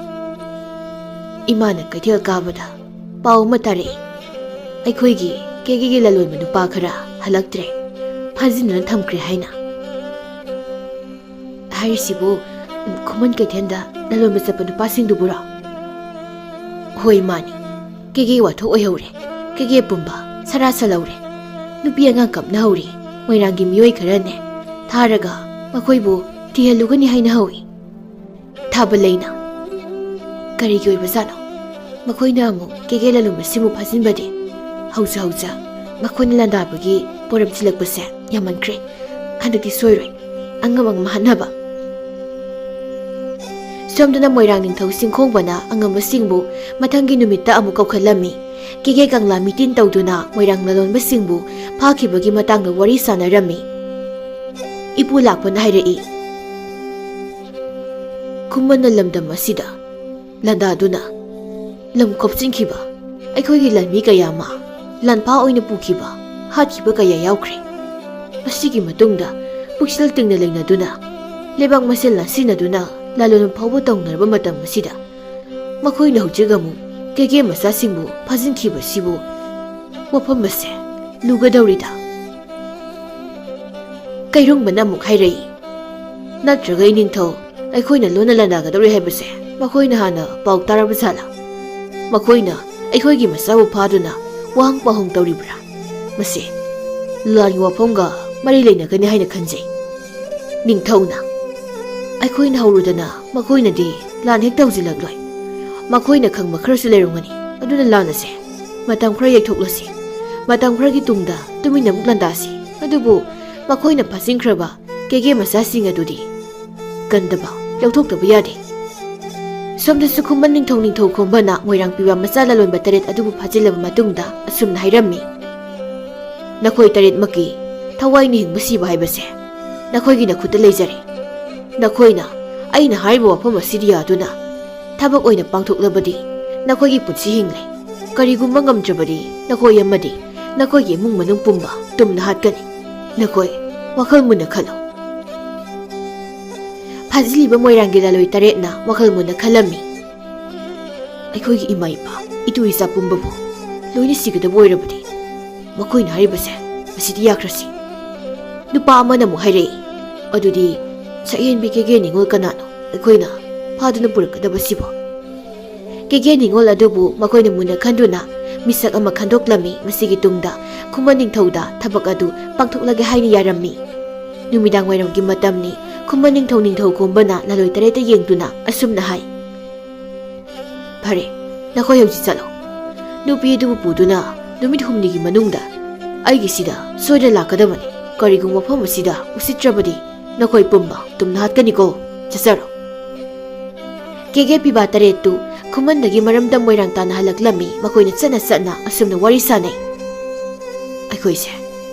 ꯏꯃꯥꯅ ꯀꯩꯊꯦꯜ ꯀꯥꯕꯗ ꯄꯥꯎ ꯑꯃ ꯇꯥꯔꯛꯏ꯫ ꯑꯩꯈꯣꯏꯒꯤ ꯀꯦꯒꯦꯒꯤ ꯂꯂꯣꯟꯕ ꯅꯨꯄꯥ ꯈꯔ ꯍꯜꯂꯛꯇ꯭ꯔꯦ, ꯐꯥꯖꯤꯟꯗꯨꯅ ꯊꯝꯈ꯭ꯔꯦ ꯍꯥꯏꯅ꯫ ꯍꯥꯏꯔꯤꯁꯤꯕꯨ ꯈꯨꯃꯟ ꯀꯩꯊꯦꯜꯗ ꯂꯂꯣꯟꯕ ꯆꯠꯄ ꯅꯨꯄꯥꯁꯤꯡꯗꯨꯕꯨꯔꯣ? ꯍꯣꯏ ꯃꯥꯅꯤ, ꯀꯦꯒꯦ ꯋꯥꯊꯣꯛ ꯑꯣꯏꯍꯧꯔꯦ꯫ ꯀꯦꯒꯦ ꯄꯨꯝꯕ ꯁꯔꯥ ꯁꯜꯍꯧꯔꯦ꯫ ꯅꯨꯄꯤ ꯑꯉꯥꯡ ꯀꯞꯅꯍꯧꯔꯤ꯫ ꯃꯣꯏꯔꯥꯡꯒꯤ ꯃꯤꯑꯣꯏ ꯈꯔꯅꯦ ꯊꯥꯔꯒ ꯃꯈꯣꯏꯕꯨ ꯊꯤꯍꯜꯂꯨꯒꯅꯤ ꯍꯥꯏꯅ ꯍꯧꯏ꯫ ꯊꯥꯕ ꯂꯩꯅ ꯀꯔꯤꯒꯤ ꯑꯣꯏꯕꯖꯥꯠꯅꯣ? ꯃꯈꯣꯏꯅ ꯑꯃꯨꯛ ꯀꯦꯒꯦ ꯂꯂꯣꯟꯕꯁꯤꯡꯕꯨ ꯐꯥꯖꯤꯟꯕꯗꯤ? ꯍꯧꯖ ꯃꯈꯣꯏꯅ ꯂꯥꯟꯗꯥꯕꯒꯤ ꯄꯣꯔꯝ ꯊꯤꯜꯂꯛꯄꯁꯦ ꯌꯥꯝꯃꯟꯈ꯭ꯔꯦ꯫ ꯍꯟꯗꯛꯇꯤ ꯁꯣꯏꯔꯣꯏ, ꯑꯉꯝ ꯍꯥꯠꯅꯕ꯫ ꯁꯣꯝꯗꯅ ꯃꯣꯏꯔꯥꯡ ꯅꯤꯡꯊꯧ ꯆꯤꯡꯈꯣꯡꯕꯅ ꯑꯉꯝꯕꯁꯤꯡꯕꯨ ꯃꯊꯪꯒꯤ ꯅꯨꯃꯤꯠꯇ ꯑꯃꯨꯛ ꯀꯧꯈꯠꯂꯝꯃꯤ꯫ ꯀꯦꯒꯦ ꯀꯪꯂꯥ ꯃꯤꯇꯤꯟ ꯇꯧꯗꯨꯅ ꯃꯣꯏꯔꯥꯡ ꯂꯂꯣꯟꯕꯁꯤꯡꯕꯨ ꯐꯥꯈꯤꯕꯒꯤ ꯃꯇꯥꯡꯗ ꯋꯥꯔꯤ ꯁꯥꯟꯅꯔꯝꯃꯤ꯫ ꯏꯄꯨ ꯂꯥꯛꯄꯅ ꯍꯥꯏꯔꯛꯏ, ꯈꯨꯃꯟꯅ ꯂꯝꯗꯝ ꯑꯁꯤꯗ ꯂꯥꯟꯗꯥꯗꯨꯅ ꯂꯝ ꯈꯣꯞꯆꯤꯟꯈꯤꯕ ꯑꯩꯈꯣꯏꯒꯤ ꯂꯥꯟꯃꯤ ꯀꯌꯥ ꯑꯃ ꯂꯥꯟꯐꯥ ꯑꯣꯏꯅ ꯄꯨꯈꯤꯕ, ꯍꯥꯠꯈꯤꯕ ꯀꯌꯥ ꯌꯥꯎꯈ꯭ꯔꯦ꯫ ꯃꯁꯤꯒꯤ ꯃꯇꯨꯡꯗ ꯄꯨꯛꯆꯦꯜ ꯇꯤꯡꯅ ꯂꯩꯅꯗꯨꯅ ꯂꯩꯕꯥꯛ ꯃꯁꯦꯜ ꯂꯥꯟꯁꯤꯟꯅꯗꯨꯅ ꯂꯂꯣꯟ ꯐꯥꯎꯕ ꯇꯧꯅꯔꯕ ꯃꯇꯝ ꯑꯁꯤꯗ ꯃꯈꯣꯏꯅ ꯍꯧꯖꯤꯛ ꯑꯃꯨꯛ ꯀꯦꯒꯦ ꯃꯆꯥꯁꯤꯡꯕꯨ ꯐꯥꯖꯤꯟꯈꯤꯕꯁꯤꯕꯨ ꯋꯥꯐꯝ ꯑꯁꯦ ꯂꯨꯒꯗꯧꯔꯤꯗ꯫ ꯀꯩꯔꯨꯡꯕꯅ ꯑꯃꯨꯛ ꯍꯥꯏꯔꯛꯏ, ꯅꯠꯇ꯭ꯔꯒ ꯏꯅꯤꯡꯊꯧ ꯑꯩꯈꯣꯏꯅ ꯂꯣꯟꯅ ꯂꯥꯟꯗꯥꯒꯗꯧꯔꯤ ꯍꯥꯏꯕꯁꯦ ꯃꯈꯣꯏꯅ ꯍꯥꯟꯅ ꯄꯥꯎ ꯇꯥꯔꯕ ꯖꯥꯠꯂꯥ? ꯃꯈꯣꯏꯅ ꯑꯩꯈꯣꯏꯒꯤ ꯃꯆꯥꯕꯨ ꯐꯥꯗꯨꯅ ꯋꯥꯍꯪ ꯄꯥꯎꯍꯪ ꯇꯧꯔꯤꯕ꯭ꯔꯥ? ꯃꯁꯤ ꯂꯥꯟꯒꯤ ꯋꯥꯐꯝꯒ ꯃꯔꯤ ꯂꯩꯅꯒꯅꯤ ꯍꯥꯏꯅ ꯈꯟꯖꯩ꯫ ꯅꯤꯡꯊꯧꯅ ꯑꯩꯈꯣꯏꯅ ꯍꯧꯔꯨꯗꯅ ꯃꯈꯣꯏꯅꯗꯤ ꯂꯥꯟ ꯍꯦꯛ ꯇꯧꯁꯤꯜꯂꯛꯂꯣꯏ꯫ ꯃꯈꯣꯏꯅ ꯈꯪꯕ ꯈꯔꯁꯨ ꯂꯩꯔꯝꯒꯅꯤ, ꯑꯗꯨꯅ ꯂꯥꯟ ꯑꯁꯦ ꯃꯇꯝ ꯈꯔ ꯌꯩꯊꯣꯛꯂꯁꯤ꯫ ꯃꯇꯝ ꯈꯔꯒꯤ ꯇꯨꯡꯗ ꯇꯨꯃꯤꯟꯅ ꯑꯃꯨꯛ ꯂꯥꯟꯗꯥꯁꯤ꯫ ꯑꯗꯨꯕꯨ ꯃꯈꯣꯏꯅ ꯐꯥꯖꯤꯟꯈ꯭ꯔꯕ ꯀꯦꯒꯦ ꯃꯆꯥꯁꯤꯡ ꯑꯗꯨꯗꯤ ꯀꯟꯗꯕ ꯂꯧꯊꯣꯛꯇꯕ ꯌꯥꯗꯦ꯫ ꯁꯣꯝꯗꯁꯨ ꯈꯨꯃꯟ ꯅꯤꯡꯊꯧ ꯈꯣꯝꯕꯅ ꯃꯣꯏꯔꯥꯡ ꯄꯤꯕ ꯃꯆꯥ ꯂꯂꯣꯟꯕ 8 ꯑꯗꯨꯕꯨ ꯐꯥꯖꯤꯜꯂꯕ ꯃꯇꯨꯡꯗ ꯑꯁꯨꯝꯅ ꯍꯥꯏꯔꯝꯃꯤ, ꯅꯈꯣꯏ 8ꯃꯛꯀꯤ ꯊꯋꯥꯏꯅ ꯍꯤꯡꯕ ꯁꯤꯕ ꯍꯥꯏꯕꯁꯦ ꯅꯈꯣꯏꯒꯤ ꯅꯈꯨꯠꯇ ꯂꯩꯖꯔꯦ꯫ ꯅꯈꯣꯏꯅ ꯑꯩꯅ ꯍꯥꯏꯔꯤꯕ ꯋꯥꯐꯝ ꯑꯁꯤꯗ ꯌꯥꯗꯨꯅ ꯊꯕꯛ ꯑꯣꯏꯅ ꯄꯥꯡꯊꯣꯛꯂꯕꯗꯤ ꯅꯈꯣꯏꯒꯤ ꯄꯨꯟꯁꯤ ꯍꯤꯡꯂꯦ꯫ ꯀꯔꯤꯒꯨꯝꯕ ꯉꯝꯗ꯭ꯔꯕꯗꯤ ꯅꯈꯣꯏ ꯑꯃꯗꯤ ꯅꯈꯣꯏꯒꯤ ꯏꯃꯨꯡ ꯃꯅꯨꯡ ꯄꯨꯝꯕ ꯇꯨꯝꯅ ꯍꯥꯠꯀꯅꯤ꯫ ꯅꯈꯣꯏ ꯋꯥꯈꯜ ꯃꯨꯟꯅ ꯈꯜꯂꯨ꯫ ꯐꯥꯖꯤꯜꯂꯤꯕ ꯃꯣꯏꯔꯥꯡꯒꯤ ꯂꯥꯂꯣꯏ 8ꯅ ꯋꯥꯈꯜ ꯃꯨꯟꯅ ꯈꯜꯂꯝꯃꯤ꯫ ꯑꯩꯈꯣꯏꯒꯤ ꯏꯃꯥ ꯏꯄꯥ ꯏꯇꯨ ꯏꯆꯥ ꯄꯨꯝꯕꯕꯨ ꯂꯣꯏꯅ ꯁꯤꯒꯗꯕ ꯑꯣꯏꯔꯕꯗꯤ ꯃꯈꯣꯏꯅ ꯍꯥꯏꯔꯤꯕꯁꯦ ꯃꯁꯤꯗꯤ ꯌꯥꯈ꯭ꯔꯁꯤ꯫ ꯅꯨꯄꯥ ꯑꯃꯅ ꯑꯃꯨꯛ ꯍꯥꯏꯔꯛꯏ, ꯑꯗꯨꯗꯤ ꯁꯛꯍꯦꯟꯕꯤ ꯀꯦꯒꯦ ꯅꯤꯡꯉꯣꯜ ꯀꯅꯥꯅꯣ ꯑꯩꯈꯣꯏꯅ ꯐꯥꯗꯨꯅ ꯄꯨꯔꯛꯀꯗꯕꯁꯤꯕꯣ? ꯀꯦꯒꯦ ꯅꯤꯡꯉꯣꯜ ꯑꯗꯨꯕꯨ ꯃꯈꯣꯏꯅ ꯃꯨꯟꯅ ꯈꯟꯗꯨꯅ ꯃꯤꯁꯛ ꯑꯃ ꯈꯟꯗꯣꯛꯂꯝꯃꯤ꯫ ꯃꯁꯤꯒꯤ ꯇꯨꯡꯗ ꯈꯨꯃꯟ ꯅꯤꯡꯊꯧꯗ ꯊꯕꯛ ꯑꯗꯨ ꯄꯥꯡꯊꯣꯛꯂꯒꯦ ꯍꯥꯏꯅ ꯌꯥꯔꯝꯃꯤ꯫ ꯅꯨꯃꯤꯗꯥꯡ ꯋꯥꯏꯔꯝꯒꯤ ꯃꯇꯝꯅꯤ꯫ ꯈꯨꯃꯟ ꯅꯤꯡꯊꯧ ꯈꯣꯝꯕꯅ ꯂꯥꯂꯣꯏ 8ꯗ ꯌꯦꯡꯗꯨꯅ ꯑꯁꯨꯝꯅ ꯍꯥꯏ, ꯐꯔꯦ, ꯅꯈꯣꯏ ꯍꯧꯖꯤꯛ ꯆꯠꯂꯣ꯫ ꯅꯨꯄꯤ ꯑꯗꯨꯕꯨ ꯄꯨꯗꯨꯅ ꯅꯨꯃꯤꯠ 4ꯅꯤꯒꯤ ꯃꯅꯨꯡꯗ ꯑꯩꯒꯤꯁꯤꯗ ꯁꯣꯏꯗꯅ ꯂꯥꯛꯀꯗꯕꯅꯤ꯫ ꯀꯔꯤꯒꯨꯝꯕ ꯃꯐꯝ ꯑꯁꯤꯗ ꯎꯁꯤꯠꯇ꯭ꯔꯕꯗꯤ ꯅꯈꯣꯏ ꯄꯨꯝꯕ ꯇꯨꯝꯅ ꯍꯥꯠꯀꯅꯤꯀꯣ꯫ ꯆꯠꯆꯔꯣ꯫ ꯀꯦꯒꯦ ꯄꯤꯕꯥ 8ꯇꯨ ꯈꯨꯃꯟꯗꯒꯤ ꯃꯔꯝꯗꯝ ꯃꯣꯏꯔꯥꯡ ꯇꯥꯟꯅ ꯍꯜꯂꯛꯂꯝꯃꯤ꯫ ꯃꯈꯣꯏꯅ ꯆꯠꯅ ꯑꯁꯨꯝꯅ ꯋꯥꯔꯤ ꯁꯥꯟꯅꯩ, ꯑꯩꯈꯣꯏꯁꯦ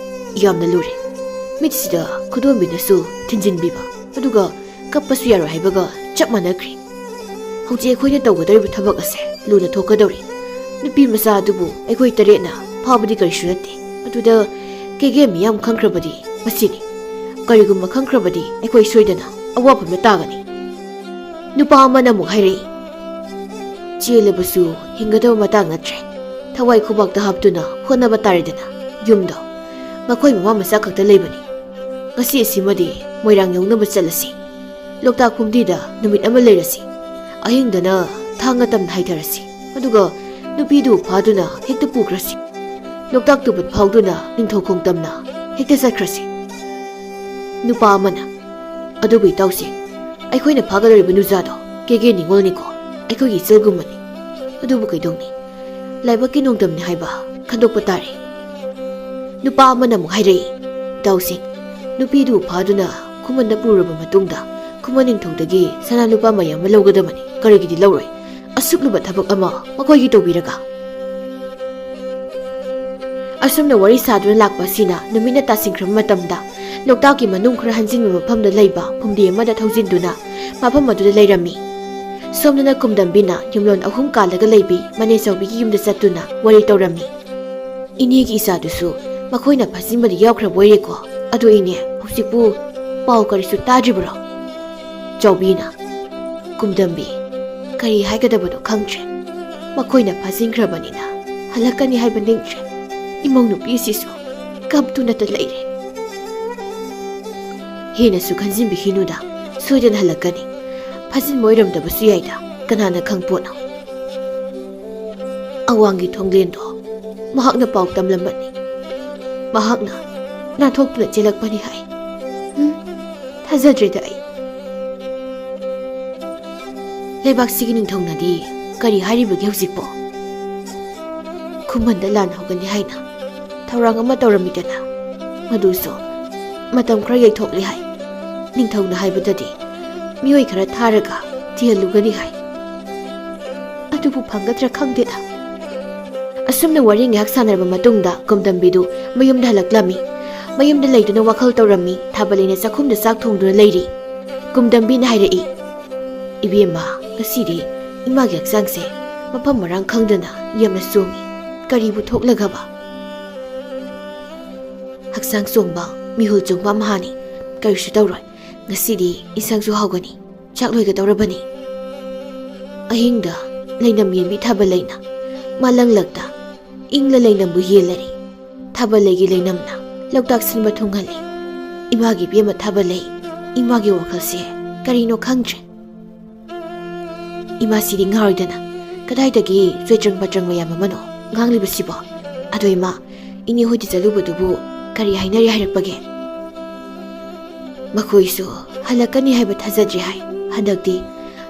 ꯌꯥꯝꯅ ꯂꯨꯔꯦ꯫ ꯃꯤꯠꯁꯤꯗ ꯈꯨꯗꯣꯝꯕꯤꯅꯁꯨ ꯊꯤꯟꯖꯤꯟꯕꯤꯕ, ꯑꯗꯨꯒ ꯀꯞꯄꯁꯨ ꯌꯥꯔꯣꯏ ꯍꯥꯏꯕꯒ ꯆꯞ ꯃꯥꯟꯅꯈ꯭ꯔꯦ꯫ ꯍꯧꯖꯤꯛ ꯑꯩꯈꯣꯏꯅ ꯇꯧꯒꯗꯧꯔꯤꯕ ꯊꯕꯛ ꯑꯁꯦ ꯂꯨꯅ ꯊꯣꯛꯀꯗꯧꯔꯤ꯫ ꯅꯨꯄꯤ ꯃꯆꯥ ꯑꯗꯨꯕꯨ ꯑꯩꯈꯣꯏ 8ꯅ ꯐꯥꯕꯗꯤ ꯀꯔꯤꯁꯨ ꯅꯠꯇꯦ꯫ ꯑꯗꯨꯗ ꯀꯦꯒꯦ ꯃꯤꯌꯥꯝ ꯈꯪꯈ꯭ꯔꯕꯗꯤ ꯃꯁꯤꯅꯤ꯫ ꯀꯔꯤꯒꯨꯝꯕ ꯈꯪꯈ꯭ꯔꯕꯗꯤ ꯑꯩꯈꯣꯏ ꯁꯣꯏꯗꯅ ꯑꯋꯥꯐꯝꯗ ꯇꯥꯒꯅꯤ꯫ ꯅꯨꯄꯥ ꯑꯃꯅ ꯑꯃꯨꯛ ꯍꯥꯏꯔꯛꯏ, ꯆꯦꯜꯂꯕꯁꯨ ꯍꯤꯡꯒꯗꯕ ꯃꯇꯥꯡ ꯅꯠꯇ꯭ꯔꯦ꯫ ꯊꯋꯥꯏ ꯈꯨꯕꯥꯛꯇ ꯍꯥꯞꯇꯨꯅ ꯍꯣꯠꯅꯕ ꯇꯥꯔꯦꯗꯅ꯫ ꯌꯨꯝꯗꯣ ꯃꯈꯣꯏ ꯃꯃꯥ ꯃꯆꯥ ꯈꯛꯇ ꯂꯩꯕꯅꯤ꯫ ꯉꯁꯤ ꯑꯁꯤꯃꯗꯤ ꯃꯣꯏꯔꯥꯡ ꯌꯧꯅꯕ ꯆꯠꯂꯁꯤ꯫ ꯂꯣꯛꯇꯥꯛ ꯐꯨꯝꯗꯤꯗ ꯅꯨꯃꯤꯠ ꯑꯃ ꯂꯩꯔꯁꯤ꯫ ꯑꯍꯤꯡꯗꯅ ꯊꯥꯡꯒ ꯇꯝꯅ ꯍꯥꯏꯊꯔꯁꯤ꯫ ꯑꯗꯨꯒ ꯅꯨꯄꯤꯗꯨ ꯐꯥꯗꯨꯅ ꯍꯦꯛꯇ ꯄꯨꯈ꯭ꯔꯁꯤ꯫ ꯂꯣꯛꯇꯥꯛ ꯇꯨꯕꯠ ꯐꯥꯎꯗꯨꯅ ꯅꯤꯡꯊꯧꯈꯣꯡ ꯇꯝꯅ ꯍꯦꯛꯇ ꯆꯠꯈ꯭ꯔꯁꯤ꯫ ꯅꯨꯄꯥ ꯑꯃꯅ, ꯑꯗꯨꯕꯨ ꯏꯇꯥꯎꯁꯤ, ꯑꯩꯈꯣꯏꯅ ꯐꯥꯒꯗꯧꯔꯤꯕ ꯅꯨꯖꯥꯗꯣ ꯀꯦꯒꯦ ꯅꯤꯡꯉꯣꯜꯅꯤꯀꯣ, ꯑꯩꯈꯣꯏꯒꯤ ꯏꯆꯜꯒꯨꯝꯕꯅꯤ꯫ ꯑꯗꯨꯕꯨ ꯀꯩꯗꯧꯅꯤ, ꯂꯥꯏꯕꯛꯀꯤ ꯅꯣꯡꯗꯝꯅꯤ ꯍꯥꯏꯕ ꯈꯟꯗꯣꯛꯄ ꯇꯥꯔꯦ꯫ ꯅꯨꯄꯥ ꯑꯃꯅ ꯑꯃꯨꯛ ꯍꯥꯏꯔꯛꯏ, ꯏꯇꯥꯎꯁꯤꯡ, ꯅꯨꯄꯤꯗꯨ ꯐꯥꯗꯨꯅ ꯈꯨꯃꯟꯗ ꯄꯨꯔꯕ ꯃꯇꯨꯡꯗ ꯈꯨꯃꯟ ꯅꯤꯡꯊꯧꯗꯒꯤ ꯁꯅꯥ ꯂꯨꯄꯥ ꯃꯌꯥꯝ ꯑꯃ ꯂꯧꯒꯗꯕꯅꯤ꯫ ꯀꯔꯤꯒꯤꯗꯤ ꯂꯧꯔꯣꯏ? ꯑꯁꯨꯛ ꯂꯨꯕ ꯊꯕꯛ ꯑꯃ ꯃꯈꯣꯏꯒꯤ ꯇꯧꯕꯤꯔꯒ꯫ ꯑꯁꯨꯝꯅ ꯋꯥꯔꯤ ꯁꯥꯗꯨꯅ ꯂꯥꯛꯄ ꯑꯁꯤꯅ ꯅꯨꯃꯤꯠꯅ ꯇꯥꯁꯤꯟꯈ꯭ꯔꯕ ꯃꯇꯝꯗ ꯂꯣꯛꯇꯥꯛꯀꯤ ꯃꯅꯨꯡ ꯈꯔ ꯍꯟꯖꯤꯟꯕ ꯃꯐꯝꯗ ꯂꯩꯕ ꯐꯨꯝꯗꯤ ꯑꯃꯗ ꯊꯧꯖꯤꯟꯗꯨꯅ ꯃꯐꯝ ꯑꯗꯨꯗ ꯂꯩꯔꯝꯃꯤ꯫ ꯁꯣꯝꯗꯅ ꯀꯨꯝꯗꯝꯕꯤꯅ ꯌꯨꯝꯂꯣꯟ 3 ꯀꯥꯜꯂꯒ ꯂꯩꯕꯤ ꯃꯅꯦꯆꯧꯕꯤꯒꯤ ꯌꯨꯝꯗ ꯆꯠꯇꯨꯅ ꯋꯥꯔꯤ ꯇꯧꯔꯝꯃꯤ꯫ ꯏꯅꯦꯒꯤ ꯏꯆꯥꯗꯨꯁꯨ ꯃꯈꯣꯏꯅ ꯐꯥꯖꯤꯟꯕꯗ ꯌꯥꯎꯈ꯭ꯔꯕ ꯑꯣꯏꯔꯦꯀꯣ꯫ ꯑꯗꯨ ꯏꯅꯦ ꯍꯧꯖꯤꯛꯄꯨ ꯄꯥꯎ ꯀꯔꯤꯁꯨ ꯇꯥꯗ꯭ꯔꯤꯕ꯭ꯔꯣ? ꯆꯥꯎꯕꯤꯅ ꯀꯨꯝꯗꯝꯕꯤ ꯀꯔꯤ ꯍꯥꯏꯒꯗꯕꯅꯣ ꯈꯪꯗ꯭ꯔꯦ꯫ ꯃꯈꯣꯏꯅ ꯐꯥꯖꯤꯟꯈ꯭ꯔꯕꯅꯤꯅ ꯍꯜꯂꯛꯀꯅꯤ ꯍꯥꯏꯕ ꯅꯤꯡꯗ꯭ꯔꯦ꯫ ꯏꯃꯧ ꯅꯨꯄꯤꯁꯤꯁꯨ ꯀꯞꯇꯨꯅꯇ ꯂꯩꯔꯦ꯫ ꯍꯦꯟꯅꯁꯨ ꯈꯟꯖꯤꯟꯕꯤꯈꯤꯅꯨꯗ, ꯁꯣꯏꯗꯅ ꯍꯜꯂꯛꯀꯅꯤ꯫ ꯐꯥꯖꯤꯟꯕ ꯑꯣꯏꯔꯝꯗꯕꯁꯨ ꯌꯥꯏꯗ, ꯀꯅꯥꯅ ꯈꯪꯄꯣꯠꯅꯣ? ꯑꯋꯥꯡꯒꯤ ꯊꯣꯡꯂꯦꯟꯗꯣ ꯃꯍꯥꯛꯅ ꯄꯥꯎ ꯇꯝꯂꯝꯕꯅꯤ꯫ ꯃꯍꯥꯛꯅ ꯅꯥꯟꯊꯣꯛꯇꯨꯅ ꯆꯦꯜꯂꯛꯄꯅꯤ ꯍꯥꯏ꯫ ꯊꯥꯖꯗ꯭ꯔꯦꯗ ꯑꯩ꯫ ꯂꯩꯕꯥꯛꯁꯤꯒꯤ ꯅꯤꯡꯊꯧꯅꯗꯤ ꯀꯔꯤ ꯍꯥꯏꯔꯤꯕꯒꯦ ꯍꯧꯖꯤꯛꯄꯣ? ꯈꯨꯃꯟꯗ ꯂꯥꯟ ꯍꯧꯒꯅꯤ ꯍꯥꯏꯅ ꯊꯧꯔꯥꯡ ꯑꯃ ꯇꯧꯔꯝꯃꯤꯗꯅ, ꯃꯗꯨꯁꯨ ꯃꯇꯝ ꯈꯔ ꯌꯩꯊꯣꯛꯂꯦ ꯍꯥꯏ꯫ ꯅꯤꯡꯊꯧꯅ ꯍꯥꯏꯕꯗꯗꯤ ꯃꯤꯑꯣꯏ ꯈꯔ ꯊꯥꯔꯒ ꯊꯤꯍꯜꯂꯨꯒꯅꯤ ꯍꯥꯏ꯫ ꯑꯗꯨꯕꯨ ꯐꯪꯒꯗ꯭ꯔꯥ ꯈꯪꯗꯦꯗ꯫ ꯑꯁꯨꯝꯅ ꯋꯥꯔꯤ ꯉꯥꯏꯍꯥꯛ ꯁꯥꯟꯅꯔꯕ ꯃꯇꯨꯡꯗ ꯀꯨꯝꯗꯝꯕꯤꯗꯨ ꯃꯌꯨꯝꯗ ꯍꯜꯂꯛꯂꯝꯃꯤ꯫ ꯃꯌꯨꯝꯗ ꯂꯩꯗꯨꯅ ꯋꯥꯈꯜ ꯇꯧꯔꯝꯃꯤ꯫ ꯊꯥꯕꯜꯂꯩꯅ ꯆꯥꯛꯈꯨꯝꯗ ꯆꯥꯛ ꯊꯣꯡꯗꯨꯅ ꯂꯩꯔꯤ꯫ ꯀꯨꯝꯗꯝꯕꯤꯅ ꯍꯥꯏꯔꯛꯏ, ꯏꯕꯦꯝꯃ, ꯉꯁꯤꯗꯤ ꯏꯃꯥꯒꯤ ꯍꯛꯆꯥꯡꯁꯦ ꯃꯐꯝ ꯃꯔꯥꯡ ꯈꯪꯗꯅ ꯌꯥꯝꯅ ꯆꯣꯡꯉꯤ꯫ ꯀꯔꯤꯕꯨ ꯊꯣꯛꯂꯒꯕ? ꯍꯛꯆꯥꯡ ꯆꯣꯡꯕ ꯃꯤꯍꯨꯜ ꯆꯣꯡꯕ ꯑꯃꯍꯥꯅꯤ꯫ ꯀꯔꯤꯁꯨ ꯇꯧꯔꯣꯏ꯫ ꯉꯁꯤꯗꯤ ꯏꯟꯁꯥꯡꯁꯨ ꯍꯥꯎꯒꯅꯤ꯫ ꯆꯥꯛ ꯂꯣꯏꯒꯗꯧꯔꯕꯅꯤ꯫ ꯑꯍꯤꯡꯗ ꯂꯩꯅꯝ ꯌꯦꯟꯕꯤ ꯊꯥꯕꯜꯂꯩꯅ ꯃꯥꯂꯪꯂꯛꯇ ꯏꯪꯂ ꯂꯩꯅꯝꯕꯨ ꯌꯦꯜꯂꯔꯤ꯫ ꯊꯥꯕꯜꯂꯩꯒꯤ ꯂꯩꯅꯝꯅ ꯂꯣꯛꯇꯥꯛ ꯁꯤꯟꯕ ꯊꯨꯡꯍꯜꯂꯤ꯫ ꯏꯃꯥꯒꯤ ꯏꯕꯦꯝꯃ ꯊꯥꯕꯜꯂꯩ, ꯏꯃꯥꯒꯤ ꯋꯥꯈꯜꯁꯦ ꯀꯔꯤꯅꯣ ꯈꯪꯗ꯭ꯔꯦ꯫ ꯏꯃꯥꯁꯤꯗꯤ ꯉꯥꯎꯔꯣꯏꯗꯅ ꯀꯗꯥꯏꯗꯒꯤ ꯆꯣꯏꯇ꯭ꯔꯪ ꯄꯥꯇ꯭ꯔꯪ ꯃꯌꯥꯝ ꯑꯃꯅꯣ ꯉꯥꯡꯂꯤꯕꯁꯤꯕꯣ? ꯑꯗꯣ ꯏꯃꯥ, ꯏꯅꯦ ꯍꯣꯏꯗꯤ ꯆꯠꯂꯨꯕꯗꯨꯕꯨ ꯀꯔꯤ ꯍꯥꯏꯅꯔꯤ ꯍꯥꯏꯔꯛꯄꯒꯦ? ꯃꯈꯣꯏꯁꯨ ꯍꯜꯂꯛꯀꯅꯤ ꯍꯥꯏꯕ ꯊꯥꯖꯗ꯭ꯔꯦ ꯍꯥꯏ꯫ ꯍꯟꯗꯛꯇꯤ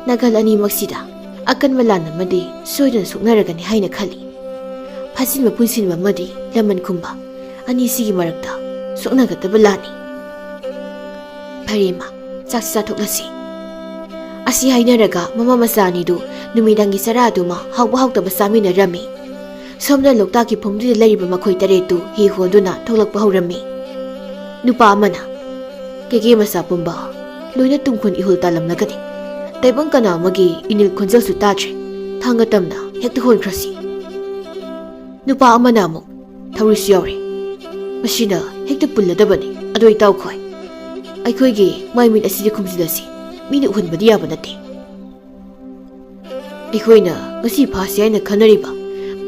ꯅꯥꯀꯜ ꯑꯅꯤꯃꯛꯁꯤꯗ ꯑꯀꯟꯕ ꯂꯥꯟ ꯑꯃꯗꯤ ꯁꯣꯏꯗꯅ ꯁꯣꯛꯅꯔꯒꯅꯤ ꯍꯥꯏꯅ ꯈꯜꯂꯤ꯫ ꯐꯥꯖꯤꯟꯕ ꯄꯨꯟꯁꯤꯟꯕ ꯑꯃꯗꯤ ꯂꯃꯟ ꯈꯨꯝꯕ, ꯑꯅꯤꯁꯤꯒꯤ ꯃꯔꯛꯇ ꯁꯣꯛꯅꯒꯗꯕ ꯂꯥꯟꯅꯤ꯫ ꯐꯔꯦ ꯏꯃꯥ, ꯆꯥꯛꯁꯤ ꯆꯥꯊꯣꯛꯂꯁꯤ꯫ ꯑꯁꯤ ꯍꯥꯏꯅꯔꯒ ꯃꯃꯥ ꯃꯆꯥ ꯑꯅꯤꯗꯨ ꯅꯨꯃꯤꯗꯥꯡꯒꯤ ꯆꯔꯥ ꯑꯗꯨꯃ ꯍꯥꯎꯕ ꯍꯥꯎꯇꯕ ꯆꯥꯃꯤꯟꯅꯔꯝꯃꯤ꯫ ꯁꯣꯝꯗ ꯂꯣꯛꯇꯥꯛꯀꯤ ꯐꯨꯝꯗꯨꯗ ꯂꯩꯔꯤꯕ ꯃꯈꯣꯏ 8ꯇꯨ ꯍꯤ ꯍꯣꯟꯗꯨꯅ ꯊꯣꯛꯂꯛꯄ ꯍꯧꯔꯝꯃꯤ꯫ ꯅꯨꯄꯥ ꯑꯃꯅ, ꯀꯦꯀꯦ ꯃꯆꯥ ꯄꯨꯝꯕ ꯂꯣꯏꯅ ꯇꯨꯡꯈꯨꯟ ꯏꯍꯨꯜ ꯇꯥꯂꯝꯂꯒꯅꯤ꯫ ꯇꯥꯏꯕꯪ ꯀꯅꯥ ꯑꯃꯒꯤ ꯏꯅꯤꯜ ꯈꯣꯟꯖꯦꯜꯁꯨ ꯇꯥꯗ꯭ꯔꯦ꯫ ꯊꯥꯡꯒ ꯇꯝꯅ ꯍꯦꯛꯇ ꯍꯣꯟꯈ꯭ꯔꯁꯤ꯫ ꯅꯨꯄꯥ ꯑꯃꯅ ꯑꯃꯨꯛ, ꯊꯧꯔꯤꯁꯨ ꯌꯥꯎꯔꯦ꯫ ꯃꯁꯤꯅ ꯍꯦꯛꯇ ꯄꯨꯜꯂꯗꯕꯅꯤ꯫ ꯑꯗꯣ ꯏꯇꯥꯎꯈꯣꯏ, ꯑꯩꯈꯣꯏꯒꯤ ꯃꯥꯏꯃꯤꯠ ꯑꯁꯤꯗꯤ ꯈꯨꯝꯖꯤꯜꯂꯁꯤ꯫ ꯃꯤꯅ ꯎꯍꯟꯕꯗꯤ ꯌꯥꯕ ꯅꯠꯇꯦ꯫ ꯑꯩꯈꯣꯏꯅ ꯉꯁꯤ ꯐꯥꯁꯤ ꯍꯥꯏꯅ ꯈꯟꯅꯔꯤꯕ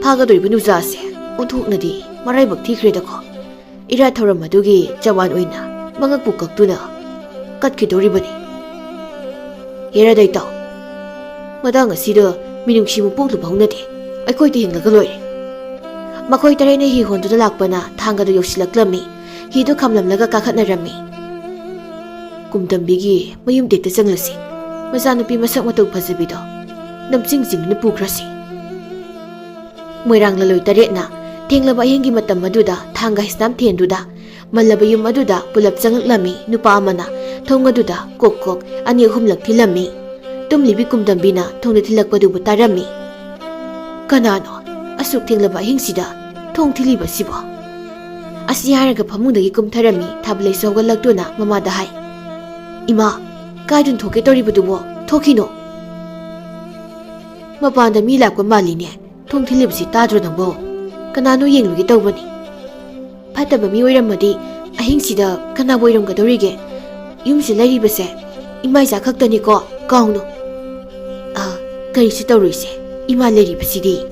ꯐꯥꯒꯗꯧꯔꯤꯕ ꯅꯨꯖꯥꯁꯦ ꯑꯣꯟꯊꯣꯛꯅꯗꯤ ꯃꯔꯥꯏꯕꯛ ꯊꯤꯈ꯭ꯔꯦꯗꯀꯣ꯫ ꯏꯔꯥꯠ ꯊꯧꯔꯝ ꯑꯗꯨꯒꯤ ꯆꯋꯥꯟ ꯑꯣꯏꯅ ꯃꯉꯛꯄꯨ ꯀꯛꯇꯨꯅ ꯀꯠꯈꯤꯗꯧꯔꯤꯕꯅꯤ꯫ ꯍꯦꯔꯥꯗ ꯏꯇꯥꯎ, ꯃꯇꯥꯡ ꯑꯁꯤꯗ ꯃꯤꯅꯨꯡꯁꯤ ꯃꯄꯣꯛꯂꯨꯕ ꯍꯧꯅꯗꯦ꯫ ꯑꯩꯈꯣꯏꯗ ꯍꯤꯡꯂꯒ ꯂꯣꯏꯔꯦ꯫ ꯃꯈꯣꯏ 8ꯅ ꯍꯤ ꯍꯣꯟꯗꯨꯅ ꯂꯥꯛꯄꯅ ꯊꯥꯡꯒꯗ ꯌꯧꯁꯤꯜꯂꯛꯂꯝꯃꯤ꯫ ꯍꯤꯗꯨ ꯈꯝꯂꯝꯂꯒ ꯀꯥꯈꯠꯅꯔꯝꯃꯤ꯫ ꯀꯨꯝꯗꯝꯕꯤꯒꯤ ꯃꯌꯨꯝ ꯇꯦꯛꯇ ꯆꯪꯂꯁꯤ꯫ ꯃꯆꯥꯅꯨꯄꯤ ꯃꯁꯛ ꯃꯇꯧ ꯐꯖꯕꯤꯗꯣ ꯅꯝꯆꯤꯡ ꯆꯤꯡꯗꯨꯅ ꯄꯨꯈ꯭ꯔꯁꯤ꯫ ꯃꯣꯏꯔꯥꯡ ꯂꯂꯣꯏ 8ꯅ ꯊꯦꯡꯂꯕ ꯑꯍꯤꯡꯒꯤ ꯃꯇꯝ ꯑꯗꯨꯗ ꯊꯥꯡꯒ ꯍꯤꯁꯅꯥꯝ ꯊꯦꯟꯗꯨꯗ ꯃꯜꯂꯕ ꯌꯨꯝ ꯑꯗꯨꯗ ꯄꯨꯂꯞ ꯆꯪꯂꯛꯂꯝꯃꯤ꯫ ꯅꯨꯄꯥ ꯑꯃꯅ ꯊꯣꯡ ꯑꯗꯨꯗ ꯀꯣꯛ ꯀꯣꯛ 2-3ꯂꯛ ꯊꯤꯜꯂꯝꯃꯤ꯫ ꯇꯨꯝꯂꯤꯕꯤ ꯀꯨꯝꯗꯝꯕꯤꯅ ꯊꯣꯡꯗ ꯊꯤꯜꯂꯛꯄꯗꯨꯕꯨ ꯇꯥꯔꯝꯃꯤ꯫ ꯀꯅꯥꯅꯣ ꯑꯁꯨꯛ ꯊꯦꯡꯂꯕ ꯑꯍꯤꯡꯁꯤꯗ ꯊꯣꯡ ꯊꯤꯜꯂꯤꯕꯁꯤꯕꯣ? ꯑꯁꯤ ꯍꯥꯏꯔꯒ ꯐꯃꯨꯡꯗꯒꯤ ꯀꯨꯝꯊꯔꯝꯃꯤ꯫ ꯊꯥꯕꯜꯂꯩꯁꯨ ꯍꯧꯒꯠꯂꯛꯇꯨꯅ ꯃꯃꯥꯗ ꯍꯥꯏ, ꯏꯃꯥ, ꯀꯥꯏꯗꯨꯅ ꯊꯣꯛꯀꯦ ꯇꯧꯔꯤꯕꯗꯨꯕꯣ? ꯊꯣꯛꯈꯤꯅꯣ꯫ ꯃꯄꯥꯟꯗ ꯃꯤ ꯂꯥꯛꯄ ꯃꯥꯜꯂꯤꯅꯦ꯫ ꯊꯣꯡ ꯊꯤꯜꯂꯤꯕꯁꯤ ꯇꯥꯗ꯭ꯔꯣ ꯅꯪꯕꯣ? ꯀꯅꯥꯅꯣ ꯌꯦꯡꯂꯨꯒꯦ ꯇꯧꯕꯅꯤ꯫ ꯐꯠꯇꯕ ꯃꯤ ꯑꯣꯏꯔꯝꯃꯗꯤ ꯑꯍꯤꯡꯁꯤꯗ ꯀꯅꯥꯕꯨ ꯑꯣꯏꯔꯝꯒꯗꯧꯔꯤꯒꯦ? ꯌꯨꯝꯁꯤ ꯂꯩꯔꯤꯕꯁꯦ ꯏꯃꯥꯏꯆꯥ ꯈꯛꯇꯅꯤꯀꯣ, ꯀꯥꯎꯅꯨ꯫ ꯀꯔꯤꯁꯨ ꯇꯧꯔꯣꯏꯁꯦ, ꯏꯃꯥ ꯂꯩꯔꯤꯕꯁꯤꯗꯤ꯫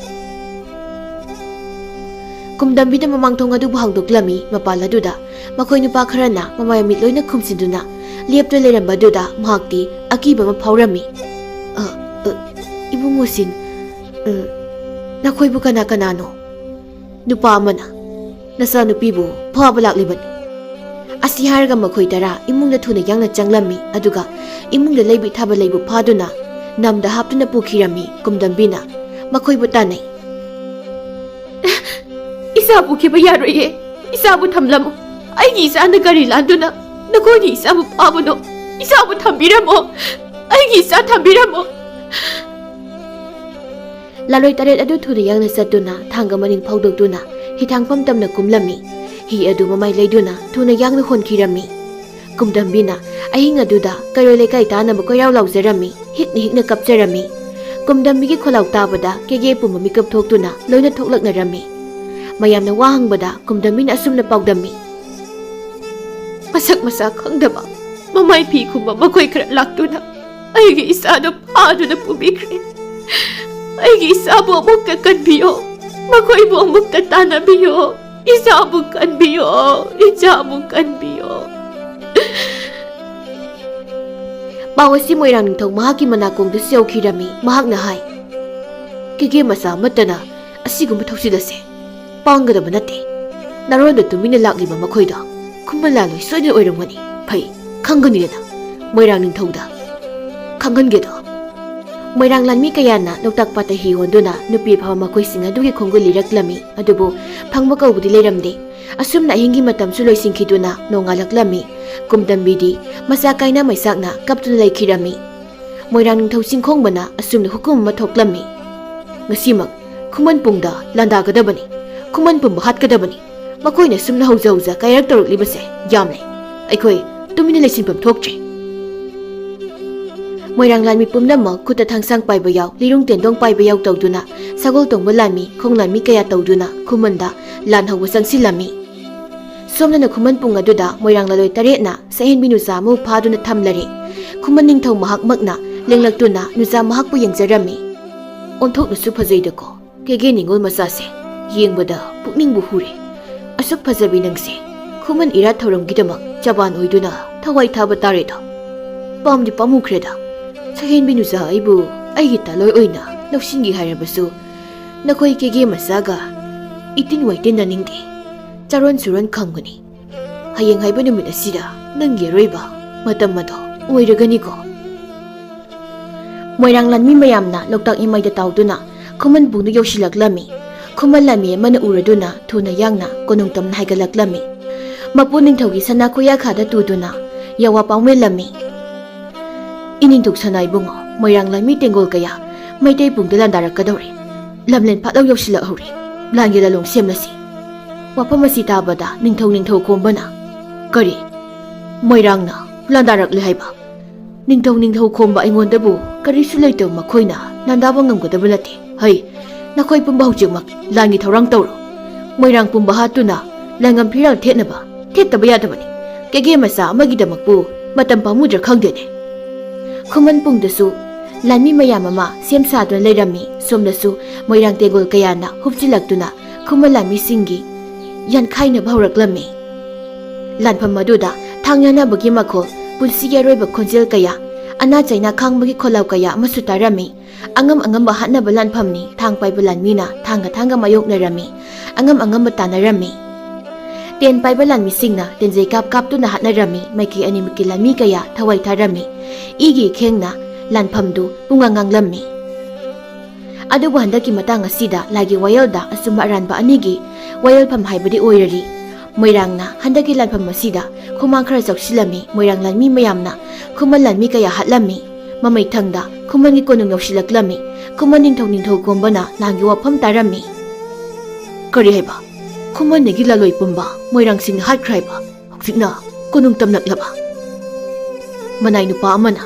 ꯀꯨꯝꯗꯝꯕꯤꯅ ꯃꯃꯥꯡꯊꯣꯡ ꯑꯗꯨꯕꯨ ꯍꯥꯡꯗꯣꯛꯂꯝꯃꯤ꯫ ꯃꯄꯥꯜ ꯑꯗꯨꯗ ꯃꯈꯣꯏ ꯅꯨꯄꯥ ꯈꯔꯅ ꯃꯃꯥꯏ ꯃꯃꯤꯠ ꯂꯣꯏꯅ ꯈꯨꯝꯖꯤꯟꯗꯨꯅ ꯂꯦꯞꯇꯨꯅ ꯂꯩꯔꯝꯕ ꯑꯗꯨꯗ ꯃꯍꯥꯛꯇꯤ ꯑꯀꯤꯕ ꯑꯃ ꯐꯥꯎꯔꯝꯃꯤ꯫ ꯏꯕꯨꯡꯉꯣꯁꯤꯡ, ꯅꯈꯣꯏꯕꯨ ꯀꯅꯥ ꯀꯅꯥꯅꯣ? ꯅꯨꯄꯥ ꯑꯃꯅ, ꯅꯆꯥꯅꯨꯄꯤꯕꯨ ꯐꯥꯕ ꯂꯥꯛꯂꯤꯕꯅꯤ꯫ ꯑꯁꯤ ꯍꯥꯏꯔꯒ ꯃꯈꯣꯏ 10 ꯏꯃꯨꯡꯗ ꯊꯨꯅ ꯌꯥꯡꯅ ꯆꯪꯂꯝꯃꯤ꯫ ꯑꯗꯨꯒ ꯏꯃꯨꯡꯗ ꯂꯩꯕꯤ ꯊꯥꯕꯜꯂꯩꯕꯨ ꯐꯥꯗꯨꯅ ꯅꯝꯗ ꯍꯥꯞꯇꯨꯅ ꯄꯨꯈꯤꯔꯝꯃꯤ꯫ ꯀꯨꯝꯗꯝꯕꯤꯅ ꯃꯈꯣꯏꯕꯨ ꯇꯥꯟꯅꯩ꯫ ꯏꯆꯥ ꯄꯨꯈꯤꯕ ꯌꯥꯔꯣꯏꯌꯦ꯫ ꯏꯆꯥꯕꯨ ꯊꯝꯂꯝꯃꯣ꯫ ꯑꯩꯒꯤ ꯏꯆꯥꯅ ꯀꯔꯤ ꯂꯥꯟꯗꯨꯅ ꯅꯈꯣꯏꯒꯤ ꯏꯆꯥꯕꯨ ꯐꯥꯕꯅꯣ? ꯏꯆꯥꯕꯨ ꯊꯝꯕꯤꯔꯝꯃꯣ꯫ ꯑꯩꯒꯤ ꯏꯆꯥ ꯊꯝꯕꯤꯔꯝꯃꯣ꯫ ꯂꯥꯂꯣꯏ 8 ꯑꯗꯨ ꯊꯨꯅ ꯌꯥꯡꯅ ꯆꯠꯇꯨꯅ ꯊꯥꯡꯒ ꯃꯅꯤꯡ ꯐꯥꯎꯗꯣꯛꯇꯨꯅ ꯍꯤꯊꯥꯡꯐꯝ ꯇꯝꯅ ꯀꯨꯝꯂꯝꯃꯤ ꯍꯤ ꯑꯗꯨ ꯃꯃꯥꯏ ꯂꯩꯗꯨꯅ ꯊꯨꯅ ꯌꯥꯡꯅ ꯍꯣꯟꯈꯤꯔꯝꯃꯤ ꯀꯨꯝꯗꯝꯕꯤꯅ ꯑꯍꯤꯡ ꯑꯗꯨꯗ ꯀꯩꯔꯣꯏ ꯂꯩꯀꯥꯏ ꯇꯥꯅꯕ ꯀꯣꯏꯔꯥꯎ ꯂꯥꯎꯖꯔꯝꯃꯤ ꯍꯤꯛꯅ ꯀꯞꯆꯔꯝꯃꯤ ꯀꯨꯝꯗꯝꯕꯤꯒꯤ ꯈꯣꯜꯂꯥꯎ ꯇꯥꯕꯗ ꯀꯦꯒꯦ ꯄꯨꯝꯕ ꯃꯤꯀꯞ ꯊꯣꯛꯇꯨꯅ ꯂꯣꯏꯅ ꯊꯣꯛꯂꯛꯅꯔꯝꯃꯤ ꯃꯌꯥꯝꯅ ꯋꯥ ꯍꯪꯕꯗ ꯀꯨꯝꯗꯝꯕꯤꯅ ꯑꯁꯨꯝꯅ ꯄꯥꯎꯗꯝꯃꯤ ꯃꯁꯛ ꯃꯁꯥ ꯈꯪꯗꯕ ꯃꯃꯥꯏ ꯐꯤ ꯈꯨꯝꯕ ꯃꯈꯣꯏ ꯈꯔ ꯂꯥꯛꯇꯨꯅ ꯑꯩꯒꯤ ꯏꯆꯥꯗꯨ ꯐꯥꯗꯨꯅ ꯄꯨꯕꯤꯈ꯭ꯔꯦ ꯑꯩꯒꯤ ꯏꯆꯥꯕꯨ ꯑꯃꯨꯛꯇ ꯀꯟꯕꯤꯌꯣ ꯃꯈꯣꯏꯕꯨ ꯑꯃꯨꯛꯇ ꯇꯥꯟꯅꯕꯤꯌꯣ ꯏꯆꯥꯕꯨ ꯀꯟꯕꯤꯌꯣ ꯏꯆꯥꯕꯨ ꯀꯟꯕꯤꯌꯣ ꯄꯥꯎ ꯑꯁꯤ ꯃꯣꯏꯔꯥꯡ ꯅꯤꯡꯊꯧ ꯃꯍꯥꯛꯀꯤ ꯃꯅꯥꯀꯣꯡꯗꯁꯨ ꯌꯧꯈꯤꯔꯝꯃꯤ ꯃꯍꯥꯛꯅ ꯍꯥꯏ ꯀꯦꯒꯦ ꯃꯆꯥ ꯑꯃꯠꯇꯅ ꯑꯁꯤꯒꯨꯝꯕ ꯊꯧꯁꯤꯜ ꯑꯁꯤ ꯄꯥꯡꯒꯗꯕ ꯅꯠꯇꯦ ꯅꯔꯣꯟꯗ ꯇꯨꯃꯤꯟꯅ ꯂꯥꯛꯂꯤꯕ ꯃꯈꯣꯏꯗꯣ ꯈꯨꯃꯟ ꯂꯥꯂꯣꯏ ꯁꯣꯏꯗꯅ ꯑꯣꯏꯔꯝꯒꯅꯤ ꯐꯩ ꯈꯪꯒꯅꯤꯗꯅ ꯃꯣꯏꯔꯥꯡ ꯅꯤꯡꯊꯧꯗ ꯈꯪꯍꯟꯒꯦꯗꯣ ꯃꯣꯏꯔꯥꯡ ꯂꯥꯟꯃꯤ ꯀꯌꯥꯅ ꯂꯣꯛꯇꯥꯛ ꯄꯥꯠꯇ ꯍꯤ ꯍꯣꯟꯗꯨꯅ ꯅꯨꯄꯤ ꯐꯥꯕ ꯃꯈꯣꯏꯁꯤꯡ ꯑꯗꯨꯒꯤ ꯈꯣꯡꯒꯨꯜ ꯂꯤꯔꯛꯂꯝꯃꯤ ꯑꯗꯨꯕꯨ ꯐꯪꯕ ꯀꯧꯕꯗꯤ ꯂꯩꯔꯝꯗꯦ ꯑꯁꯨꯝꯅ ꯑꯍꯤꯡꯒꯤ ꯃꯇꯝꯁꯨ ꯂꯣꯏꯁꯤꯟꯈꯤꯗꯨꯅ ꯅꯣꯡꯉꯥꯜꯂꯛꯂꯝꯃꯤ ꯀꯨꯝꯗꯝꯕꯤꯗꯤ ꯃꯆꯥ ꯀꯥꯏꯅ ꯃꯩꯁꯥꯛꯅ ꯀꯞꯇꯨꯅ ꯂꯩꯈꯤꯔꯝꯃꯤ ꯃꯣꯏꯔꯥꯡ ꯅꯤꯡꯊꯧ ꯆꯤꯡꯈꯣꯡꯕꯅ ꯑꯁꯨꯝꯅ ꯍꯨꯀꯨꯝ ꯑꯃ ꯊꯣꯛꯂꯝꯃꯤ ꯉꯁꯤꯃꯛ ꯈꯨꯃꯟ ꯄꯨꯡꯗ ꯂꯥꯟꯗꯥꯒꯗꯕꯅꯤ ꯈꯨꯃꯟ ꯄꯨꯡꯕ ꯍꯥꯠꯀꯗꯕꯅꯤ ꯃꯈꯣꯏꯅ ꯁꯨꯝꯅ ꯍꯧꯖ ꯀꯩꯔꯛ ꯇꯧꯔꯛꯂꯤꯕꯁꯦ ꯌꯥꯝꯂꯦ ꯑꯩꯈꯣꯏ ꯇꯨꯃꯤꯟꯅ ꯂꯩꯁꯤꯟꯐꯝ ꯊꯣꯛꯇ꯭ꯔꯦ ꯃꯣꯏꯔꯥꯡ ꯂꯥꯟꯃꯤ ꯄꯨꯝꯅꯃꯛ ꯈꯨꯠꯇ ꯊꯥꯡꯁꯥꯡ ꯄꯥꯏꯕ ꯌꯥꯎ ꯂꯤꯔꯨꯡ ꯇꯦꯟꯗꯣꯡ ꯄꯥꯏꯕ ꯌꯥꯎ ꯇꯧꯗꯨꯅ ꯁꯒꯣꯜ ꯇꯣꯡꯕ ꯂꯥꯟꯃꯤ ꯈꯣꯡ ꯂꯥꯟꯃꯤ ꯀꯌꯥ ꯇꯧꯗꯨꯅ ꯈꯨꯃꯟꯗ ꯂꯥꯟ ꯍꯧꯕ ꯆꯪꯁꯤꯜꯂꯝꯃꯤ ꯁꯣꯝꯗꯅ ꯈꯨꯃꯟ ꯄꯨꯡ ꯑꯗꯨꯗ ꯃꯣꯏꯔꯥꯡ ꯂꯥꯂꯣꯏ ꯇꯔꯦꯠꯅ ꯁꯑꯦꯟꯕꯤ ꯅꯨꯆꯥ ꯑꯃꯕꯨ ꯐꯥꯗꯨꯅ ꯊꯝꯂꯔꯦ ꯈꯨꯃꯟ ꯅꯤꯡꯊꯧ ꯃꯍꯥꯛꯃꯛꯅ ꯂꯦꯡꯂꯛꯇꯨꯅ ꯅꯨꯆꯥ ꯃꯍꯥꯛꯄꯨ ꯌꯦꯡꯖꯔꯝꯃꯤ ꯑꯣꯟꯊꯣꯛꯅꯁꯨ ꯐꯖꯩꯗꯀꯣ ꯀꯦꯒꯦ ꯅꯤꯡꯒꯣꯜ ꯃꯆꯥꯁꯦ ꯌꯦꯡꯕꯗ ꯄꯨꯛꯅꯤꯡꯕꯨ ꯍꯨꯔꯦ ꯑꯁꯨꯛ ꯐꯖꯕꯤ ꯅꯪꯁꯦ ꯈꯨꯃꯟ ꯏꯔꯥꯠ ꯊꯧꯔꯝꯒꯤꯗꯃꯛ ꯆꯕꯥꯟ ꯑꯣꯏꯗꯨꯅ ꯊꯋꯥꯏ ꯊꯥꯕ ꯇꯥꯔꯦꯗꯣ ꯄꯥꯝꯗꯤ ꯄꯥꯝꯃꯨꯈ꯭ꯔꯦꯗ ꯁꯑꯦꯟꯕꯤ ꯅꯨꯆꯥ ꯑꯩꯕꯨ ꯑꯩꯒꯤ ꯇꯥꯂꯣꯏ ꯑꯣꯏꯅ ꯂꯧꯁꯤꯟꯒꯦ ꯍꯥꯏꯔꯕꯁꯨ ꯅꯈꯣꯏ ꯀꯦꯒꯦ ꯃꯆꯥꯒ ꯏꯇꯤꯟ ꯋꯥꯏꯇꯤꯟꯅꯅꯤꯡꯗꯦ ꯆꯥꯔꯣꯟ ꯁꯨꯔꯣꯟ ꯈꯪꯒꯅꯤ ꯍꯌꯦꯡ ꯍꯥꯏꯕ ꯅꯨꯃꯤꯠ ꯑꯁꯤꯗ ꯅꯪꯒꯤ ꯑꯔꯣꯏꯕ ꯃꯇꯝ ꯑꯗꯣ ꯑꯣꯏꯔꯒꯅꯤꯀꯣ ꯃꯣꯏꯔꯥꯡ ꯂꯥꯟꯃꯤ ꯃꯌꯥꯝꯅ ꯂꯣꯛꯇꯥꯛ ꯏꯃꯥꯏꯗ ꯇꯥꯎꯗꯨꯅ ꯈꯨꯃꯟ ꯄꯨꯡꯗꯨ ꯌꯧꯁꯤꯜꯂꯛꯂꯝꯃꯤ ꯈꯨꯃꯟ ꯂꯥꯟꯃꯤ ꯑꯃꯅ ꯎꯔꯗꯨꯅ ꯊꯨꯅ ꯌꯥꯡꯅ ꯀꯣꯅꯨꯡ ꯇꯝꯅ ꯍꯥꯏꯒꯠꯂꯛꯂꯝꯃꯤ ꯃꯄꯨ ꯅꯤꯡꯊꯧꯒꯤ ꯁꯅꯥ ꯈꯨꯌꯥꯈꯥꯗ ꯇꯨꯗꯨꯅ ꯌꯥꯋꯥ ꯄꯥꯎꯃꯦꯜꯂꯝꯃꯤ ꯏꯅꯤꯡꯊꯧ ꯁꯅꯥ ꯏꯕꯨꯡꯉꯣ ꯃꯣꯏꯔꯥꯡ ꯂꯥꯟꯃꯤ ꯇꯦꯡꯒꯣꯜ ꯀꯌꯥ ꯃꯩꯇꯩ ꯄꯨꯡꯗ ꯂꯥꯟꯗꯥꯔꯛꯀꯗꯧꯔꯦ ꯂꯝꯂꯦꯟ ꯐꯥꯠꯂꯧ ꯌꯧꯁꯤꯜꯂꯛꯍꯧꯔꯦ ꯂꯥꯟꯒꯤ ꯂꯂꯣꯡ ꯁꯦꯝꯂꯁꯤ ꯋꯥꯐꯝ ꯑꯁꯤ ꯇꯥꯕꯗ ꯅꯤꯡꯊꯧ ꯈꯣꯝꯕꯅ ꯀꯔꯤ ꯃꯣꯏꯔꯥꯡꯅ ꯂꯥꯟꯗꯥꯔꯛꯂꯦ ꯍꯥꯏꯕ ꯅꯤꯡꯊꯧ ꯈꯣꯝꯕ ꯑꯩꯉꯣꯟꯗꯕꯨ ꯀꯔꯤꯁꯨ ꯂꯩꯇꯕ ꯃꯈꯣꯏꯅ ꯂꯥꯟꯗꯥꯕ ꯉꯝꯒꯗꯕ ꯅꯠꯇꯦ ꯍꯩ ꯅꯈꯣꯏ ꯄꯨꯝꯕ ꯍꯧꯖꯤꯛꯃꯛ ꯂꯥꯟꯒꯤ ꯊꯧꯔꯥꯡ ꯇꯧꯔꯣ ꯃꯣꯏꯔꯥꯡ ꯄꯨꯝꯕ ꯍꯥꯠꯇꯨꯅ ꯂꯪꯉꯝ ꯐꯤꯔꯥꯜ ꯊꯦꯠꯇꯕ ꯌꯥꯗꯕꯅꯤ ꯀꯦꯒꯦ ꯃꯆꯥ ꯑꯃꯒꯤꯗꯃꯛꯄꯨ ꯃꯇꯝ ꯄꯥꯝꯃꯨꯗ꯭ꯔꯥ ꯈꯪꯗꯦꯅꯦ ꯈꯨꯃꯟ ꯄꯨꯡꯗꯁꯨ ꯂꯥꯟꯃꯤ ꯃꯌꯥꯝ ꯑꯃ ꯁꯦꯝ ꯁꯥꯗꯨꯅ ꯂꯩꯔꯝꯃꯤ ꯁꯣꯝꯗꯁꯨ ꯃꯣꯏꯔꯥꯡ ꯇꯦꯡꯒꯣꯜ ꯀꯌꯥꯅ ꯍꯨꯞꯆꯤꯜꯂꯛꯇꯨꯅ ꯈꯨꯃꯟ ꯂꯥꯟꯃꯤꯁꯤꯡꯒꯤ ꯌꯥꯟꯈꯥꯏꯅꯕ ꯍꯧꯔꯛꯂꯝꯃꯤ ꯂꯥꯟꯐꯝ ꯑꯗꯨꯗ ꯊꯥꯡ ꯌꯥꯟꯅꯕꯒꯤ ꯃꯈꯣꯜ ꯄꯨꯟꯁꯤꯒꯤ ꯑꯔꯣꯏꯕ ꯈꯣꯟꯖꯦꯜ ꯀꯌꯥ ꯑꯅꯥ ꯆꯩꯅꯥ ꯈꯥꯡꯕꯒꯤ ꯈꯣꯜꯂꯥꯎ ꯀꯌꯥ ꯑꯃꯁꯨ ꯇꯥꯔꯝꯃꯤ ꯑꯉꯝꯕ ꯍꯥꯠꯅꯕ ꯂꯥꯟꯐꯝꯅꯤ ꯊꯥꯡ ꯄꯥꯏꯕ ꯂꯥꯟꯃꯤꯅ ꯊꯥꯡꯒ ꯃꯥꯌꯣꯛꯅꯔꯝꯃꯤ ꯑꯉꯝꯕ ꯇꯥꯟꯅꯔꯝꯃꯤ ꯇꯦꯟ ꯄꯥꯏꯕ ꯂꯥꯟꯃꯤꯁꯤꯡꯅ ꯇꯦꯟꯖꯩ ꯀꯥꯞꯇꯨꯅ ꯍꯥꯠꯅꯔꯝꯃꯤ ꯃꯥꯏꯀꯩ ꯑꯅꯤꯃꯛꯀꯤ ꯂꯥꯟꯃꯤ ꯀꯌꯥ ꯊꯋꯥꯏ ꯊꯥꯔꯝꯃꯤ ꯏꯒꯤ ꯈꯦꯡꯅ ꯂꯥꯟꯐꯝꯗꯨ ꯄꯨꯡꯉꯥꯡꯉꯥꯡꯂꯝꯃꯤ ꯑꯗꯨꯕꯨ ꯍꯟꯗꯛꯀꯤ ꯃꯇꯥꯡ ꯑꯁꯤꯗ ꯂꯥꯏꯒꯤ ꯋꯥꯌꯦꯜꯗ ꯑꯆꯨꯝꯕ ꯑꯔꯥꯟꯕ ꯑꯅꯤꯒꯤ ꯋꯥꯌꯦꯜꯐꯝ ꯍꯥꯏꯕꯗꯤ ꯑꯣꯏꯔꯔꯤ ꯃꯣꯏꯔꯥꯡꯅ ꯍꯟꯗꯛꯀꯤ ꯂꯥꯟꯐꯝ ꯑꯁꯤꯗ ꯈꯨꯃꯥꯡ ꯈꯔ ꯆꯥꯎꯁꯤꯜꯂꯝꯃꯤ ꯃꯣꯏꯔꯥꯡ ꯂꯥꯟꯃꯤ ꯃꯌꯥꯝꯅ ꯈꯨꯃꯟ ꯂꯥꯟꯃꯤ ꯀꯌꯥ ꯍꯥꯠꯂꯝꯃꯤ ꯃꯃꯩꯊꯪꯗ ꯈꯨꯃꯟꯒꯤ ꯀꯣꯅꯨꯡ ꯌꯧꯁꯤꯜꯂꯛꯂꯝꯃꯤ ꯈꯨꯃꯟ ꯅꯤꯡꯊꯧ ꯈꯣꯝꯕꯅ ꯂꯥꯟꯒꯤ ꯋꯥꯐꯝ ꯇꯥꯔꯝꯃꯤ ꯀꯔꯤ ꯍꯥꯏꯕ ꯈꯨꯃꯟꯅꯒꯤ ꯂꯥꯂꯣꯏ ꯄꯨꯝꯕ ꯃꯣꯏꯔꯥꯡꯁꯤꯡꯅ ꯍꯥꯠꯈ꯭ꯔꯦ ꯍꯥꯏꯕ ꯍꯧꯖꯤꯛꯅ ꯀꯣꯅꯨꯡ ꯇꯝꯂꯛꯂꯕ ꯃꯅꯥꯏ ꯅꯨꯄꯥ ꯑꯃꯅ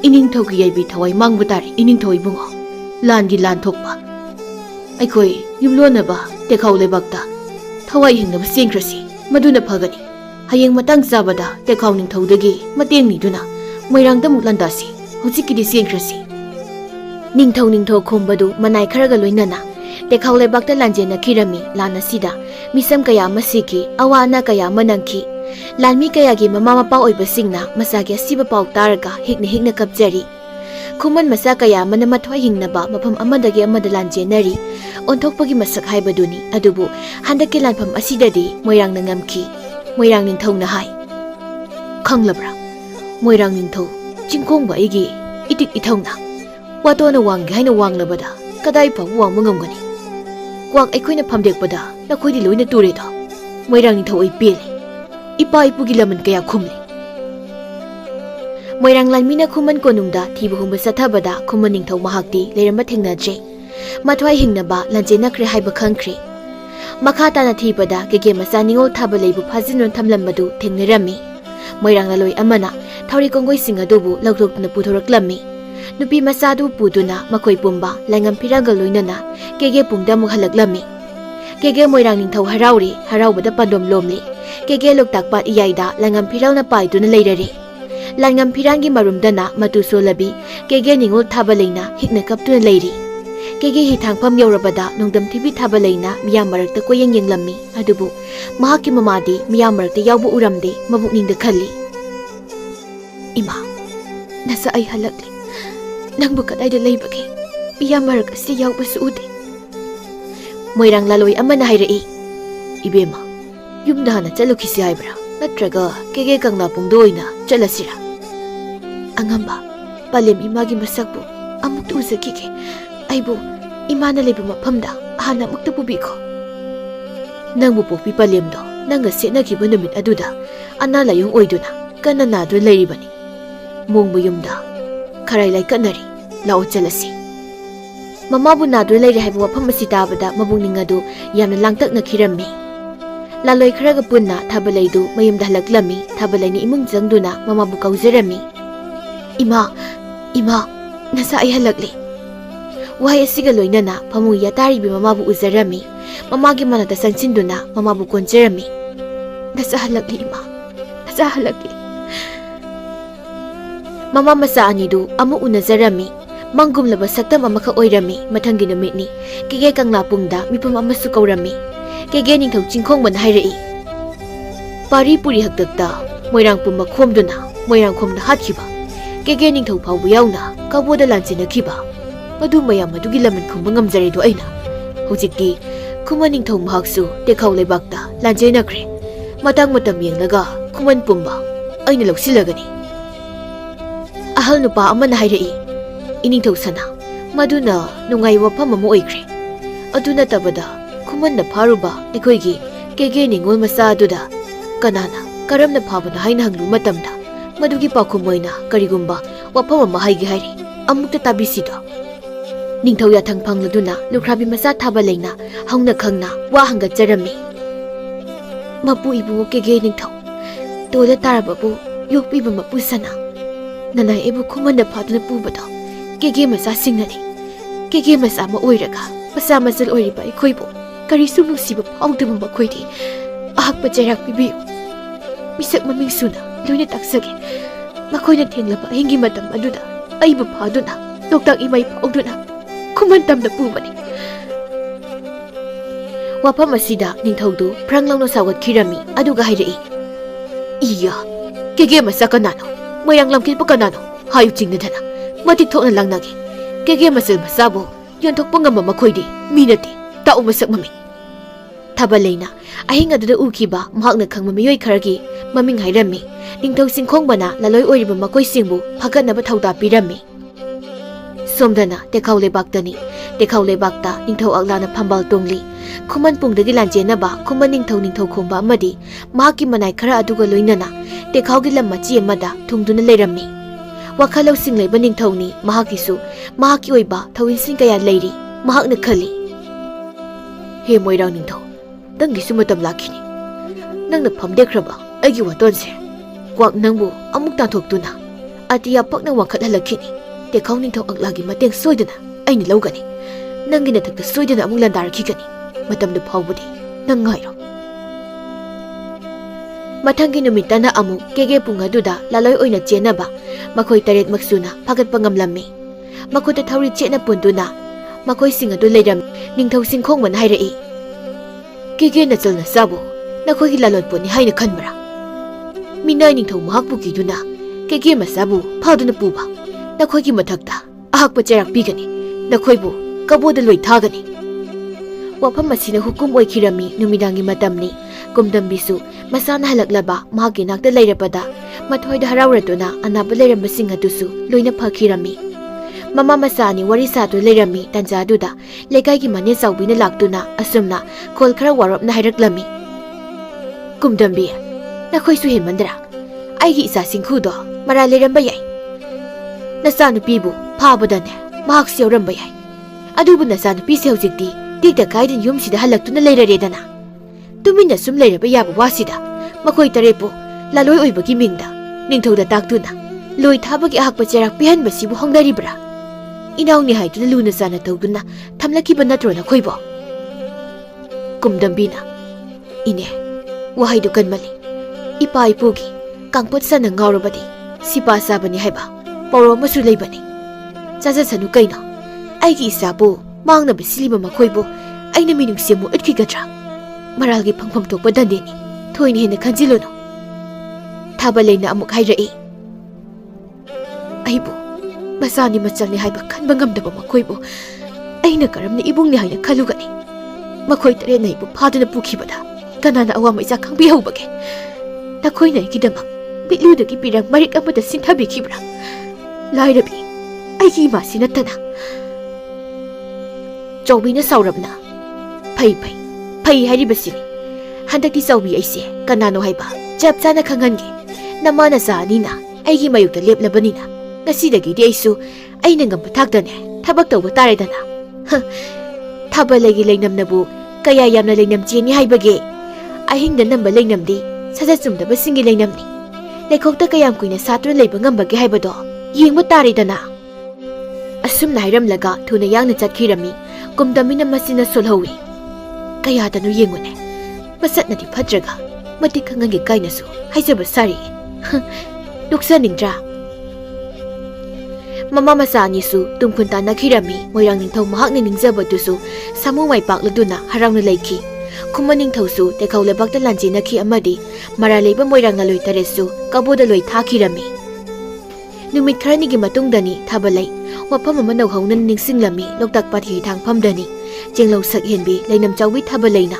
ꯏꯅꯤꯡꯊꯧꯒꯤ ꯌꯥꯏꯕꯤ ꯊꯋꯥꯏ ꯃꯥꯡꯕ ꯇꯥꯔꯦ ꯏꯅꯤꯡꯊꯧ ꯏꯕꯨꯡꯉꯣ ꯂꯥꯟꯒꯤ ꯂꯥꯟ ꯊꯣꯛꯄ ꯑꯩꯈꯣꯏ ꯌꯨꯝꯂꯣꯟꯅꯕ ꯇꯦꯈꯥꯎ ꯂꯩꯕꯥꯛꯇ ꯊꯋꯥꯏ ꯍꯤꯡꯅꯕ ꯆꯦꯟꯈ꯭ꯔꯁꯤ ꯃꯗꯨꯅ ꯐꯒꯅꯤ ꯍꯌꯦꯡ ꯃꯇꯥꯡ ꯆꯥꯕꯗ ꯇꯦꯈꯥꯎ ꯅꯤꯡꯊꯧꯗꯒꯤ ꯃꯇꯦꯡ ꯅꯤꯗꯨꯅ ꯃꯣꯏꯔꯥꯡꯗ ꯑꯃꯨꯛ ꯂꯥꯟꯗꯥꯁꯤ ꯍꯧꯖꯤꯛꯀꯤꯗꯤ ꯆꯦꯟꯈ꯭ꯔꯁꯤ ꯅꯤꯡꯊꯧ ꯈꯣꯝꯕꯗꯨ ꯃꯅꯥꯏ ꯈꯔꯒ ꯂꯣꯏꯅꯅ ꯇꯦꯈꯥꯎ ꯂꯩꯕꯥꯛꯇ ꯂꯥꯟꯖꯦꯟꯅꯈꯤꯔꯝꯃꯤ ꯂꯥꯟ ꯑꯁꯤꯗ ꯃꯤꯆꯝ ꯀꯌꯥ ꯑꯃ ꯁꯤꯈꯤ ꯑꯋꯥ ꯑꯅꯥ ꯀꯌా ꯑꯃ ꯅꯪꯈꯤ ꯂꯥꯟꯃꯤ ꯀꯌꯥꯒꯤ ꯃꯃꯥ ꯃꯄꯥ ꯑꯣꯏꯕꯁꯤꯡꯅ ꯃꯆꯥꯒꯤ ꯑꯁꯤꯕ ꯄꯥꯎ ꯇꯥꯔꯒ ꯍꯤꯛꯅ ꯀꯞꯆꯔꯤ ꯈꯨꯃꯟ ꯃꯆꯥ ꯀꯌꯥ ꯑꯃꯅ ꯃꯊ꯭ꯋꯥꯏ ꯍꯤꯡꯅꯕ ꯃꯐꯝ ꯑꯃꯗꯒꯤ ꯑꯃꯗ ꯂꯥꯟꯖꯦꯟꯅꯔꯤ ꯑꯣꯟꯊꯣꯛꯄꯒꯤ ꯃꯁꯛ ꯍꯥꯏꯕꯗꯨꯅꯤ ꯑꯗꯨꯕꯨ ꯍꯟꯗꯛꯀꯤ ꯂꯥꯟꯐꯝ ꯑꯁꯤꯗꯗꯤ ꯃꯣꯏꯔꯥꯡꯅ ꯉꯝꯈꯤ ꯃꯣꯏꯔꯥꯡ ꯅꯤꯡꯊꯧꯅ ꯍꯥꯏ ꯈꯪꯂꯕ꯭ꯔꯥ ꯃꯣꯏꯔꯥꯡ ꯅꯤꯡꯊꯧ ꯆꯤꯡꯈꯣꯡꯕ ꯑꯩꯒꯤ ꯏꯇꯤꯛ ꯏꯊꯧꯅ ꯋꯥꯇꯣꯅ ꯋꯥꯡꯒꯦ ꯍꯥꯏꯅ ꯋꯥꯡꯂꯕꯗ ꯀꯗꯥꯏ ꯐꯥꯎꯕ ꯋꯥꯡꯕ ꯉꯝꯒꯅꯤ ꯀ꯭ꯋꯥꯛ ꯑꯩꯈꯣꯏꯅ ꯐꯝꯗꯦꯛꯄꯗ ꯅꯈꯣꯏꯗꯤ ꯂꯣꯏꯅ ꯇꯨꯔꯦꯗꯣ ꯃꯣꯏꯔꯥꯡ ꯅꯤꯡꯊꯧ ꯑꯩ ꯄꯦꯜꯂꯦ ꯏꯄꯥ ꯏꯄꯨꯒꯤ ꯂꯃꯟ ꯀꯌꯥ ꯈꯨꯝꯂꯤ ꯃꯣꯏꯔꯥꯡ ꯂꯥꯟꯃꯤꯅ ꯈꯨꯃꯟ ꯀꯣꯅꯨꯡꯗ ꯊꯤꯕ ꯍꯨꯝꯕ ꯆꯠꯊꯕꯗ ꯈꯨꯃꯟ ꯅꯤꯡꯊꯧ ꯃꯍꯥꯛꯇꯤ ꯂꯩꯔꯝꯕ ꯊꯦꯡꯅꯗ꯭ꯔꯦ ꯃꯊ꯭ꯋꯥꯏ ꯍꯤꯡꯅꯕ ꯂꯥꯟꯖꯦꯟꯅꯈ꯭ꯔꯦ ꯍꯥꯏꯕ ꯈꯪꯈ꯭ꯔꯦ Makha tana thibada keke masa ningol thaba leibu phajinun thamlambadu thengnerami. Moirang laloi amana thauri kongoi singa dobu lawtokna puthoraklami. Nupi masadu puduna makoi pumba langam piragal loinana kege pungda muhalaklami. Kege moirang ningthau harauri haraubada pandom lomli. Kege loktakpa iyaida langam piral na paiduna leirari. Langam pirangi marumdana matu solabi kege ningol thaba leina hikna kaptuna leiri. Kege hitangpam yaurabada nongdam tibi thaba leina miyam marakta koyeng yenglammi adubu mahaki mamadi miyam marakta yaubu uramde mabukningda khalli. Ima nasa ay halakli nangbu kadayda leibagi miyam marak asi yaubu suude. Moirang laloi amana hairai. Ibema yumda hana chalukisi haibra natraga kege kangna pungdo oina chalasira. Angamba palem imagi masakbu amukta uzakike aibu imana leibu mafamda hana mukta pubiko. Nangbu pokpi palemdo nanga setnakiba numit aduda ana layong oiduna kana nadu leiribani. Mongbu yumda kharai lai kanari lao chalasi. Mamabu nadu leiri haibu mafam asi tabada mabungning adu yamna langtakna khirammi. Laloi kharaga punna thabalaidu mayumda halaklami thabalaini imung jangduna mamabu kauzarami. Ima nasa ay halakli. Wahai asiga loinana pamung yataribi mamabu uzarami mamagi manata sansinduna mamabu konjarami. Nasa halakli ima. Nasa halakli. Mama masa anidu amu unazarami manggumlaba saktam amaka oirami mathangi numitni kege kangna pungda mipam amasu kaurami. Kege ningthau chingkhong man hairai. Pari puri haktakta moirang pumma khomduna moirang khomna hatkiba. Kege ningthau phawbu yauna kaboda lanchinakiba. Madu mayam madugi laman khumba ngamjare do aina. Hojikti khuma ningthau mahaksu tekhau leibakta lanchainakre. Matang matam yenglaga khuman pumba aina loksilagani. Ahal nupa amana hairai. Iningthau sana maduna nungai wafam ama oikre. Aduna tabada kumanna pharuba ekhoi kege ningol masa aduda kanana karamna phabana haina hanglu matamda madugi pakhumoina karigumba wafam ama haigi hairi amukta tabisida. Ningthau yathang phangladuna lukhrabi masa thaba leina haungna khangna wa hangatjarami. Mapu ibu kege ningthau tola tarababu yokpiba mapu sana nanai ebu kumanna phaduna pubada kege masa singnani. Kege masa ma oiraga masa masal oiriba ekhoibu karisu nungsiba phawdaba makhoi ahakpa jairak pibiyu. Misak maming suna loina taksage makhoina thenglaba hingi matam aduda aiba phaduna doktak imai phawduna kuman tamda pubani. Wafam asida ningthaudu pranglangno sawat khirami aduga hairai. Iya kege masa kanano moyang lamkin pa kanano hayu chingnadana matik thokna langnage kege masal masabu yonthokpa ngamba makhoidi minati tau masak maming. Thabalaina ahing aduda ukiba mahakna khangma miyoi kharagi maming hairami. Ningthau singkhongbana laloi oiriba makoi singbu phagatnaba thauda pirami. Somdana tekhau lebaktani tekhau lebakta ningthau aglana phambal tongli khuman pungdagi lanjenaba khuman ningthau khomba amadi mahaki manai khara aduga loinana tekhau gi lam machi amada thungduna leirami. Wakhalau singleiba ningthauni mahakisu mahaki oiba thawin sing kaya leiri mahakna khali. He moirang ningthau nanggisu matam lakhini nangna phamdekraba aigi watonse kwak nangbu amuk tathokduna atiya pakna wakhat halakhini tekhau ningthau aglagi mateng soidana aini lawgani nangi nathakta soidana amuk landarakigani matamda phawbudi nang ngairo. Mathangi numitana amuk kege pungaduda laloi oina chenaba makhoi taret maksuna phagatpa ngamlammi. Makhuta thauri chena punduna makhoi singadu leiram ningthau singkhong man hairai. Kege nachal na sabo nakhoi lalon poni haina khanbra. Minai ningthau mahakpu kiduna kege masabu phaduna puba nakhoi gi mathakta ahakpa jarak pigani nakhoibu kaboda loi thagani. Wafam masina hukum oikhirami numidangi matamni kumdambisu masana halaklaba mahaki nakta leirabada mathoida harauraduna anaba leirambasing adusu loina phakirami. Mama masani wari satu leirami tanjaduda lekai gi mane saubina laktuna asumna khol khara warapna hairaklami. Kumdambi nakhoi su hemandra aigi isa singkhudo mara leiramba yai. Nasanu pibu phabadane mahak siauramba yai. Adubu nasanu pi se hojikti tikta kaidin yumsida halaktuna leiraredana. ꯇꯨꯃꯤꯟꯅ ꯁꯨꯝ ꯂꯩꯔꯕ ꯌꯥꯕ ꯋꯥꯁꯤꯗ ꯃꯈꯣꯏ ꯇꯔꯦꯠꯄꯨ ꯂꯥꯂꯣꯏ ꯑꯣꯏꯕꯒꯤ ꯃꯤꯡꯗ ꯅꯤꯡꯊꯧꯗ ꯇꯥꯛꯇꯨꯅ ꯂꯣꯏ ꯊꯥꯕꯒꯤ ꯑꯍꯥꯛꯄ ꯆꯩꯔꯥꯛ ꯄꯤꯍꯟꯕꯁꯤꯕꯨ ꯍꯧꯅꯔꯤꯕ꯭ꯔꯥ? ꯏꯅꯥꯎꯅꯤ ꯍꯥꯏꯗꯨꯅ ꯂꯨꯅ ꯆꯥꯅ ꯇꯧꯗꯨꯅ ꯊꯝꯂꯛꯈꯤꯕ ꯅꯠꯇ꯭ꯔꯣ ꯅꯈꯣꯏꯕꯣ? ꯀꯨꯝꯗꯝꯕꯤꯅ ꯏꯅꯦ, ꯋꯥꯍꯩꯗꯨ ꯀꯟꯃꯜꯂꯤ. ꯏꯄꯥ ꯏꯄꯨꯒꯤ ꯀꯥꯡꯄꯣꯠ ꯁꯟꯅ ꯉꯥꯎꯔꯕꯗꯤ ꯁꯤꯄꯥ ꯆꯥꯕꯅꯤ ꯍꯥꯏꯕ ꯄꯥꯎꯔꯧ ꯑꯃꯁꯨ ꯂꯩꯕꯅꯤ. ꯆꯥꯖꯁꯅꯨ ꯀꯩꯅꯣ. ꯑꯩꯒꯤ ꯏꯆꯥꯕꯨ ꯃꯥꯡꯅꯕ ꯁꯤꯜꯂꯤꯕ ꯃꯈꯣꯏꯕꯨ ꯑꯩꯅ ꯃꯤꯅꯨꯡꯁꯤ ꯑꯃꯨꯛ ꯎꯠꯈꯤꯒꯗ꯭ꯔꯥ? ꯃꯔꯥꯜꯒꯤ ꯐꯪꯐꯝ ꯊꯣꯛꯄ ꯗꯟꯗꯦꯅꯤ. ꯊꯣꯏꯅ ꯍꯦꯟꯅ ꯈꯟꯖꯤꯜꯂꯨꯅꯨ. ꯊꯥꯕꯂꯩꯅ ꯑꯃꯨꯛ ꯍꯥꯏꯔꯛꯏ. ꯑꯩꯕꯨ ꯃꯆꯥꯅꯤ ꯃꯆꯜꯅꯤ ꯍꯥꯏꯕ ꯈꯟꯕ ꯉꯝꯗꯕ ꯃꯈꯣꯏꯕꯨ ꯑꯩꯅ ꯀꯔꯝꯅ ꯏꯕꯨꯡꯅꯤ ꯍꯥꯏꯅ ꯈꯜꯂꯨꯒꯅꯤ? ꯃꯈꯣꯏ ꯇꯔꯦꯠꯅ ꯑꯩꯕꯨ ꯐꯥꯗꯨꯅ ꯄꯨꯈꯤꯕꯗ ꯀꯅꯥꯅ ꯑꯋꯥ ꯃꯩꯆꯥ ꯈꯪꯕꯤꯍꯧꯕꯒꯦ? ꯅꯈꯣꯏꯅ ꯑꯩꯒꯤꯗꯃꯛ ꯕꯤꯠꯂꯨꯗꯒꯤ ꯄꯤꯔꯪ ꯃꯔꯤꯛ ꯑꯃꯗ ꯁꯤꯟꯊꯕꯤꯈꯤꯕ꯭ꯔꯥ? ꯂꯥꯏꯔꯕꯤ ꯑꯩꯒꯤ ꯏꯃꯥꯁꯤ ꯅꯠꯇꯅ. ꯆꯧꯕꯤꯅ ꯁꯥꯎꯔꯕꯅ ꯐꯩ ꯍꯥꯏꯔꯤꯕꯁꯤꯅꯤ. ꯍꯟꯗꯛꯇꯤ ꯆꯧꯕꯤ ꯑꯩꯁꯦ ꯀꯅꯥꯅꯣ ꯍꯥꯏꯕ ꯆꯞ ꯆꯥꯅ ꯈꯪꯍꯟꯒꯦ. ꯅꯃꯥ ꯅꯆꯥ ꯑꯅꯤꯅ ꯑꯩꯒꯤ ꯃꯥꯌꯣꯛꯇ ꯂꯦꯞꯂꯕꯅꯤꯅ ꯉꯁꯤꯗꯒꯤꯗꯤ ꯑꯩꯁꯨ ꯑꯩꯅ ꯉꯝꯕ ꯊꯥꯛꯇꯅꯦ ꯊꯕꯛ ꯇꯧꯕ ꯇꯥꯔꯦꯗꯅ. ꯊꯥꯕꯂꯩꯒꯤ ꯂꯩꯅꯝꯅꯕꯨ ꯀꯌꯥ ꯌꯥꯝꯅ ꯂꯩꯅꯝ ꯆꯦꯟꯅꯤ ꯍꯥꯏꯕꯒꯦ? ꯑꯍꯤꯡꯗ ꯅꯝꯕ ꯂꯩꯅꯝꯗꯤ ꯁꯖꯠ ꯆꯨꯝꯗꯕꯁꯤꯡꯒꯤ ꯂꯩꯅꯝꯅꯤ. ꯂꯩꯈꯣꯛꯇ ꯀꯌꯥꯝ ꯀꯨꯏꯅ ꯁꯥꯠꯇꯨꯅ ꯂꯩꯕ ꯉꯝꯕꯒꯦ ꯍꯥꯏꯕꯗꯣ ꯌꯦꯡꯕ ꯇꯥꯔꯦꯗꯅ. ꯑꯁꯨꯝꯅ ꯍꯥꯏꯔꯝꯂꯒ ꯊꯨꯅ ꯌꯥꯡꯅ ꯆꯠꯈꯤꯔꯝꯃꯤ. ꯀꯨꯝꯗꯝꯕꯤꯅ ꯃꯆꯤꯟꯅ ꯁꯣꯜꯍꯧꯏ. ꯀꯌꯥꯗꯅꯣ ꯌꯦꯡꯉꯨꯅꯦ. ꯃꯁꯠꯅꯗꯤ ꯐꯠꯇ꯭ꯔꯒ ꯃꯇꯤꯛ ꯈꯪꯍꯟꯒꯦ ꯀꯥꯏꯅꯁꯨ ꯍꯥꯏꯖꯕ ꯁꯥꯔꯤꯌꯦ. ꯅꯣꯛꯆꯅꯤꯡꯗ꯭ꯔꯥ? ꯃꯃꯥ ꯃꯆꯥ ꯑꯅꯤꯁꯨ ꯇꯨꯝꯈꯨꯟ ꯇꯥꯟꯅꯈꯤꯔꯝꯃꯤ. ꯃꯣꯏꯔꯥꯡ ꯅꯤꯡꯊꯧ ꯃꯍꯥꯛꯅ ꯅꯤꯡꯖꯕꯗꯨꯁꯨ ꯁꯥꯃꯨ ꯃꯥꯏ ꯄꯥꯛꯂꯗꯨꯅ ꯍꯔꯥꯎꯅ ꯂꯩꯈꯤ. ꯈꯨꯃꯟ ꯅꯤꯡꯊꯧꯁꯨ ꯇꯦꯈꯧ ꯂꯩꯕꯥꯛꯇ ꯂꯥꯟꯖꯦꯟꯅꯈꯤ ꯑꯃꯗꯤ ꯃꯔꯥꯜ ꯂꯩꯕ ꯃꯣꯏꯔꯥꯡ ꯂꯥꯂꯣꯏ ꯇꯔꯦꯠꯁꯨ ꯀꯕꯣꯗ ꯂꯣꯏ ꯊꯥꯈꯤꯔꯝꯃꯤ. ꯅꯨꯃꯤꯠ ꯈꯔꯅꯤꯒꯤ ꯃꯇꯨꯡꯗꯅꯤ ꯊꯥꯕꯂꯩ ꯋꯥꯐꯝ ꯑꯃ ꯅꯧꯍꯧꯅ ꯅꯤꯡꯁꯤꯡꯂꯝꯃꯤ. ꯂꯣꯛꯇꯥꯛ ꯄꯥꯠꯀꯤ ꯍꯤꯊꯥꯡꯐꯝꯗꯅꯤ. ꯆꯦꯡꯂꯧ ꯁꯛꯍꯦꯟꯕꯤ ꯂꯩꯅꯝ ꯆꯥꯎꯕꯤ ꯊꯥꯕꯂꯩꯅ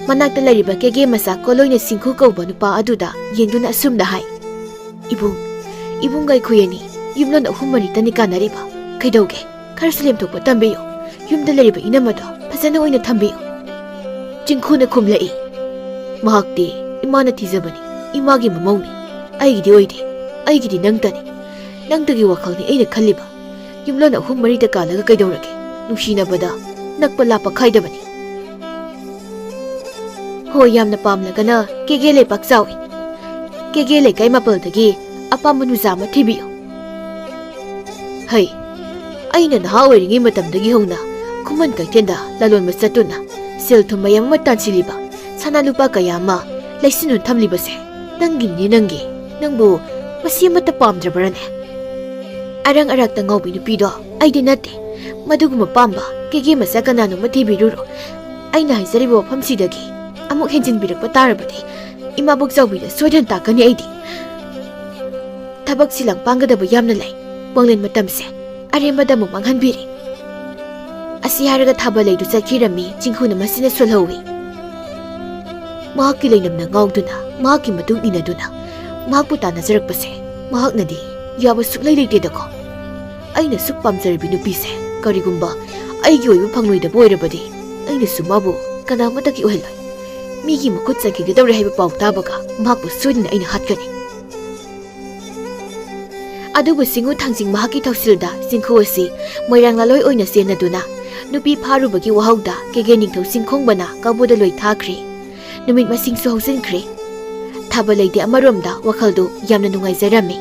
ꯃꯅꯥꯛꯇ ꯂꯩꯔꯤꯕ ꯀꯦꯒꯦ ꯃꯆꯥ ꯀꯣꯂꯣꯏꯅ ꯁꯤꯡꯈꯨ ꯀꯧꯕ ꯅꯨꯄꯥ ꯑꯗꯨꯗ ꯌꯦꯡꯗꯨꯅ ꯑꯁꯨꯝꯅ ꯍꯥꯏ. ꯏꯕꯨꯡꯒ ꯑꯩꯈꯣꯏ ꯑꯅꯤ ꯌꯨꯝꯂꯣꯟ 3-4ꯇꯅꯤ ꯀꯥꯟꯅꯔꯤꯕ. ꯀꯩꯗꯧꯒꯦ? ꯈꯔꯁꯨ ꯂꯦꯝꯊꯣꯛꯄ ꯇꯝꯕꯤꯌꯨ. ꯌꯨꯝꯗ ꯂꯩꯔꯤꯕ ꯏꯅꯝ ꯑꯗꯣ ꯐꯖꯅ ꯑꯣꯏꯅ ꯊꯝꯕꯤꯌꯨ. ꯆꯤꯡꯈꯨꯅ ꯈꯨꯝꯂꯛꯏ. ꯃꯍꯥꯛꯇꯤ ꯏꯃꯥꯅ ꯊꯤꯖꯕꯅꯤ. ꯏꯃꯥꯒꯤ ꯃꯃꯧꯅꯤ. ꯑꯩꯒꯤꯗꯤ ꯑꯣꯏꯗꯦ. ꯑꯩꯒꯤꯗꯤ ꯅꯪꯇꯅꯤ. ꯅꯪꯇꯒꯤ ꯋꯥꯈꯜꯅꯤ ꯑꯩꯅ ꯈꯜꯂꯤꯕ. ꯌꯨꯝꯂꯣꯟ 3-4ꯇ ꯀꯥꯜꯂꯒ ꯀꯩꯗꯧꯔꯒꯦ? ꯅꯨꯡꯁꯤꯅꯕꯗ ꯅꯛꯄ ꯂꯥꯞꯄ ꯈꯥꯏꯗꯕꯅꯤ. ꯍꯣꯏ, ꯌꯥꯝꯅ ꯄꯥꯝꯂꯒꯅ ꯀꯦꯒꯦ ꯂꯩꯄꯥꯛ ꯆꯥꯎꯏ. ꯀꯦꯒꯦ ꯂꯩꯀꯥꯏ ꯃꯥꯄꯜꯗꯒꯤ ꯑꯄꯥꯝꯕ ꯅꯨꯆꯥ ꯑꯃ ꯊꯤꯕꯤꯌꯨ. ꯑꯩꯅ ꯅꯍꯥ ꯑꯣꯏꯔꯤꯉꯩ ꯃꯇꯝꯗꯒꯤ ꯍꯧꯅ ꯈꯨꯃꯟ ꯀꯩꯊꯦꯜꯗ ꯂꯂꯣꯟꯕ ꯆꯠꯇꯨꯅ ꯁꯦꯜ ꯊꯨꯝ ꯃꯌꯥꯝ ꯑꯃ ꯇꯥꯟꯁꯤꯜꯂꯤꯕ, ꯁꯅꯥ ꯂꯨꯄꯥ ꯀꯌా ꯑꯃ ꯂꯩꯁꯤꯟꯗꯨꯅ ꯊꯝꯂꯤꯕꯁꯦ ꯅꯪꯒꯤ. ꯅꯪꯕꯨ ꯃꯁꯤ ꯑꯃꯠꯇ ꯄꯥꯝꯗ꯭ꯔꯕꯔꯅꯦ? ꯑꯔꯪ ꯑꯔꯥꯛꯇ ꯉꯥꯎꯕꯤ ꯅꯨꯄꯤꯗꯣ ꯑꯩꯗꯤ ꯅꯠꯇꯦ. ꯃꯗꯨꯒꯨꯝꯕ ꯄꯥꯝꯕ ꯀꯦꯒꯦ ꯃꯆꯥ ꯀꯅꯥꯅꯣꯃ ꯊꯤꯕꯤꯔꯨꯔꯣ. ꯑꯩꯅ ꯍꯥꯏꯖꯔꯤꯕ ꯋꯥꯐꯝꯁꯤꯗꯒꯤ ꯑꯃꯨꯛ ꯍꯦꯟꯖꯤꯟꯕꯤꯔꯛꯄ ꯇꯥꯔꯕꯗꯤ ꯏꯃꯥꯕꯣꯛ ꯆꯥꯎꯕꯤꯗ ꯁꯣꯏꯗꯅ ꯇꯥꯛꯀꯅꯤ. ꯑꯩꯗꯤ ꯊꯕꯛ ꯁꯤꯂꯪ ꯄꯥꯡꯒꯗꯕ ꯌꯥꯝꯅ ꯂꯩ. ꯋꯥꯡꯂꯦꯟ ꯃꯇꯝꯁꯦ ꯑꯔꯦꯝꯕꯗ ꯑꯃꯨꯛ ꯃꯥꯡꯍꯟꯕꯤꯔꯤ. ꯑꯁꯤ ꯍꯥꯏꯔꯒ ꯊꯥꯕꯂꯩꯗꯨ ꯆꯠꯈꯤꯔꯝꯃꯤ. ꯆꯤꯡꯈꯨꯅ ꯃꯁꯤꯅ ꯁꯣꯜꯍꯧꯏ. ꯃꯍꯥꯛꯀꯤ ꯂꯩꯅꯝꯅ ꯉꯥꯎꯗꯨꯅ ꯃꯍꯥꯛꯀꯤ ꯃꯇꯨꯡ ꯏꯟꯅꯗꯨꯅ ꯃꯍꯥꯛꯄꯨ ꯇꯥꯟꯅꯖꯔꯛꯄꯁꯦ ꯃꯍꯥꯛꯅꯗꯤ ꯌꯥꯕ ꯁꯨꯛꯂꯩ ꯂꯩꯇꯦꯗꯀꯣ. ꯑꯩꯅ ꯁꯨꯛ ꯄꯥꯝꯖꯔꯤꯕ ꯅꯨꯄꯤꯁꯦ ꯀꯔꯤꯒꯨꯝꯕ ꯑꯩꯒꯤ ꯑꯣꯏꯕ ꯐꯪꯂꯣꯏꯗꯕ ꯑꯣꯏꯔꯕꯗꯤ ꯑꯩꯅꯁꯨ ꯃꯥꯕꯨ ꯀꯅꯥꯃꯠꯇꯒꯤ ꯑꯣꯏꯍꯜꯂꯣꯏ. ꯃꯤꯒꯤ ꯃꯈꯨꯠ ꯆꯟꯈꯤꯒꯗꯧꯔꯦ ꯍꯥꯏꯕ ꯄꯥꯎ ꯇꯥꯕꯒ ꯃꯍꯥꯛꯄꯨ ꯁꯣꯏꯗꯅ ꯑꯩꯅ ꯍꯥꯠꯀꯅꯤ. ꯑꯗꯨꯕꯨ ꯁꯤꯡꯎ ꯊꯥꯡꯖꯤꯡ ꯃꯍꯥꯛꯀꯤ ꯊꯧꯁꯤꯜꯗ ꯆꯤꯡꯈꯨ ꯑꯁꯤ ꯃꯣꯏꯔꯥꯡ ꯂꯥꯂꯣꯏ ꯑꯣꯏꯅ ꯆꯦꯟꯅꯗꯨꯅ ꯅꯨꯄꯤ ꯐꯥꯔꯨꯕꯒꯤ ꯋꯥꯍꯧꯗ ꯀꯦꯒꯦ ꯅꯤꯡꯊꯧ ꯆꯤꯡꯈꯣꯡꯕꯅ ꯀꯕꯣꯗ ꯂꯣꯏ ꯊꯥꯈ꯭ꯔꯦ. ꯅꯨꯃꯤꯠ ꯃꯁꯤꯡꯁꯨ ꯍꯧꯖꯤꯟꯈ꯭ꯔꯦ. ꯊꯥꯕꯂꯩꯗꯤ ꯑꯃꯔꯣꯝꯗ ꯋꯥꯈꯜꯗꯨ ꯌꯥꯝꯅ ꯅꯨꯡꯉꯥꯏꯖꯔꯝꯃꯤ.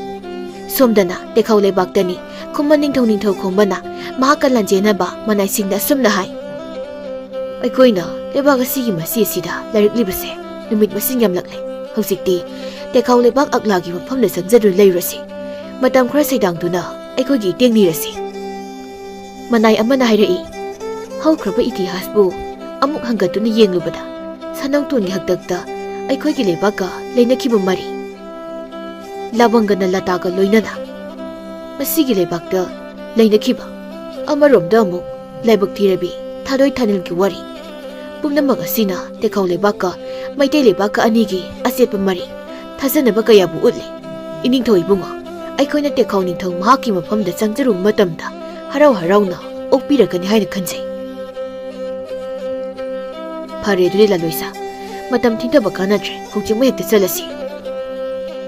ꯁꯣꯝꯗꯅ ꯇꯦꯈꯧ ꯂꯩꯕꯥꯛꯇꯅꯤ. ꯈꯨꯃꯟ ꯅꯤꯡꯊꯧ ꯈꯣꯡꯕꯅ ꯃꯍꯥꯛꯀ ꯂꯥꯟꯖꯦꯟꯅꯕ ꯃꯅꯥꯏꯁꯤꯡꯗ ꯑꯁꯨꯝꯅ ꯍꯥꯏ. ꯑꯩꯈꯣꯏꯅ ꯂꯩꯕꯥꯛ ꯑꯁꯤꯒꯤ ꯃꯁꯤ ꯑꯁꯤꯗ ꯂꯩꯔꯛꯂꯤꯕꯁꯦ ꯅꯨꯃꯤꯠ ꯃꯁꯤꯡ ꯌꯥꯝꯂꯛꯂꯦ. ꯍꯧꯖꯤꯛꯇꯤ ꯇꯦꯈꯧ ꯂꯩꯕꯥꯛ ꯑꯛꯂꯥꯒꯤ ꯃꯐꯝꯗ ꯆꯪꯖꯗꯨꯅ ꯂꯩꯔꯨꯔꯁꯤ. ꯃꯇꯝ ꯈꯔ ꯁꯩꯗꯥꯡꯗꯨꯅ ꯑꯩꯈꯣꯏꯒꯤ ꯏꯇꯦꯡ ꯅꯤꯔꯁꯤ. ꯃꯅꯥꯏ ꯑꯃꯅ ꯍꯥꯏꯔꯛꯏ. ꯍꯧꯈ꯭ꯔꯕ ꯏꯇꯤꯍꯥꯁꯄꯨ ꯑꯃꯨꯛ ꯍꯪꯒꯠꯇꯨꯅ ꯌꯦꯡꯂꯨꯕꯗ ꯁꯅꯧꯇꯣꯟꯒꯤ ꯍꯛꯇꯛꯇ ꯑꯩꯈꯣꯏꯒꯤ ꯂꯩꯕꯥꯛꯀ ꯂꯩꯅꯈꯤꯕ ꯃꯔꯤ ꯂꯥꯕꯪꯒꯅ ꯂꯇꯥꯒ ꯂꯣꯏꯅꯅ ꯃꯁꯤꯒꯤ ꯂꯩꯕꯥꯛꯇ ꯂꯩꯅꯈꯤꯕ, ꯑꯃꯔꯣꯝꯗ ꯑꯃꯨꯛ ꯂꯥꯏꯕꯛ ꯊꯤꯔꯕꯤ ꯊꯥꯗꯣꯏ ꯊꯥꯅꯤꯜꯒꯤ ꯋꯥꯔꯤ, ꯄꯨꯝꯅꯃꯛ ꯑꯁꯤꯅ ꯇꯦꯈꯧ ꯂꯩꯕꯥꯛꯀ ꯃꯩꯇꯩ ꯂꯩꯕꯥꯛꯀ ꯑꯅꯤꯒꯤ ꯑꯆꯦꯠꯄ ꯃꯔꯤ ꯊꯥꯖꯅꯕ ꯀꯌꯥꯕꯨ ꯎꯠꯂꯤ. ꯏꯅꯤꯡꯊꯧ ꯏꯕꯨꯡꯉꯣ, ꯑꯩꯈꯣꯏꯅ ꯇꯦꯈꯧ ꯅꯤꯡꯊꯧ ꯃꯍꯥꯛꯀꯤ ꯃꯐꯝꯗ ꯆꯪꯖꯔꯨꯕ ꯃꯇꯝꯗ ꯍꯔꯥꯎ ꯍꯔꯥꯎꯅ ꯑꯣꯛꯄꯤꯔꯛꯀꯅꯤ ꯍꯥꯏꯅ ꯈꯟꯖꯩ. ꯐꯔꯦ ꯑꯗꯨꯗꯤ ꯂꯥꯂꯣꯏꯁꯥ, ꯃꯇꯝ ꯊꯤꯟꯊꯕ ꯀꯥꯟꯅꯗ꯭ꯔꯦ. ꯍꯧꯖꯤꯛꯃꯛ ꯍꯦꯛꯇ ꯆꯠꯂꯁꯤ.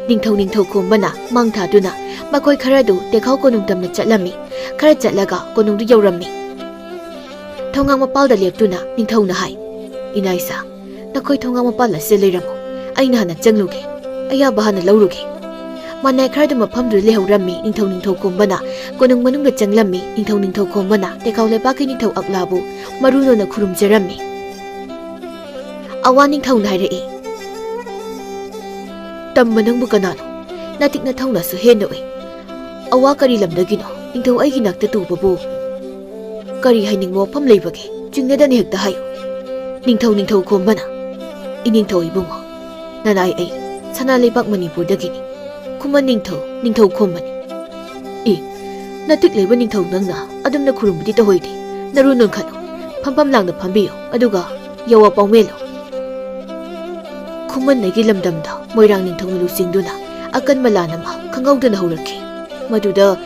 ꯅꯤꯡꯊꯧ ꯈꯣꯝꯕꯅ ꯃꯥꯡ ꯊꯥꯗꯨꯅ ꯃꯈꯣꯏ ꯈꯔꯗꯨ ꯇꯦꯈꯧ ꯀꯣꯅꯨꯡ ꯇꯝꯅ ꯆꯠꯂꯝꯃꯤ. ꯈꯔ ꯆꯠꯂꯒ ꯀꯣꯅꯨꯡꯗꯨ ꯌꯧꯔꯝꯃꯤ. ꯊꯣꯡꯒꯥꯡ ꯃꯄꯥꯜꯗ ꯂꯦꯞꯇꯨꯅ ꯅꯤꯡꯊꯧꯅ ꯍꯥꯏ. ꯏꯅꯥꯏꯁꯥ, Nakhoi thonga mapal ase leiramo. Aina hana changluge. Ayaba hana lauruge. Manai khar da mafam du lehaurammi ningthau khombana konung manung da changlammi ningthau khombana tekhaw le baki ningthau aklabu maruno na khurumjarammi. Awa ningthau na haire. Tam manang bu kanano. Natik na thau na su hen no. Awa kari lamdagino ningthau ai gi nakta tu babu. Kari haining mo pham leibage chingna da ne hekta hayo. Ningthau khombana. Iningthau ibungo. Nanai ai sana leibak Manipur dagini. Kuma ningthau khombani. Natik leiba ningthau nangna adumna khurumdi ta hoidi. Naru nun khano. Pham langna phambiyo aduga yawa pawmelo. Kuman nagi lamdamda moirang ningthau lu singduna akan malana ma khangawdana haurakhi. Maduda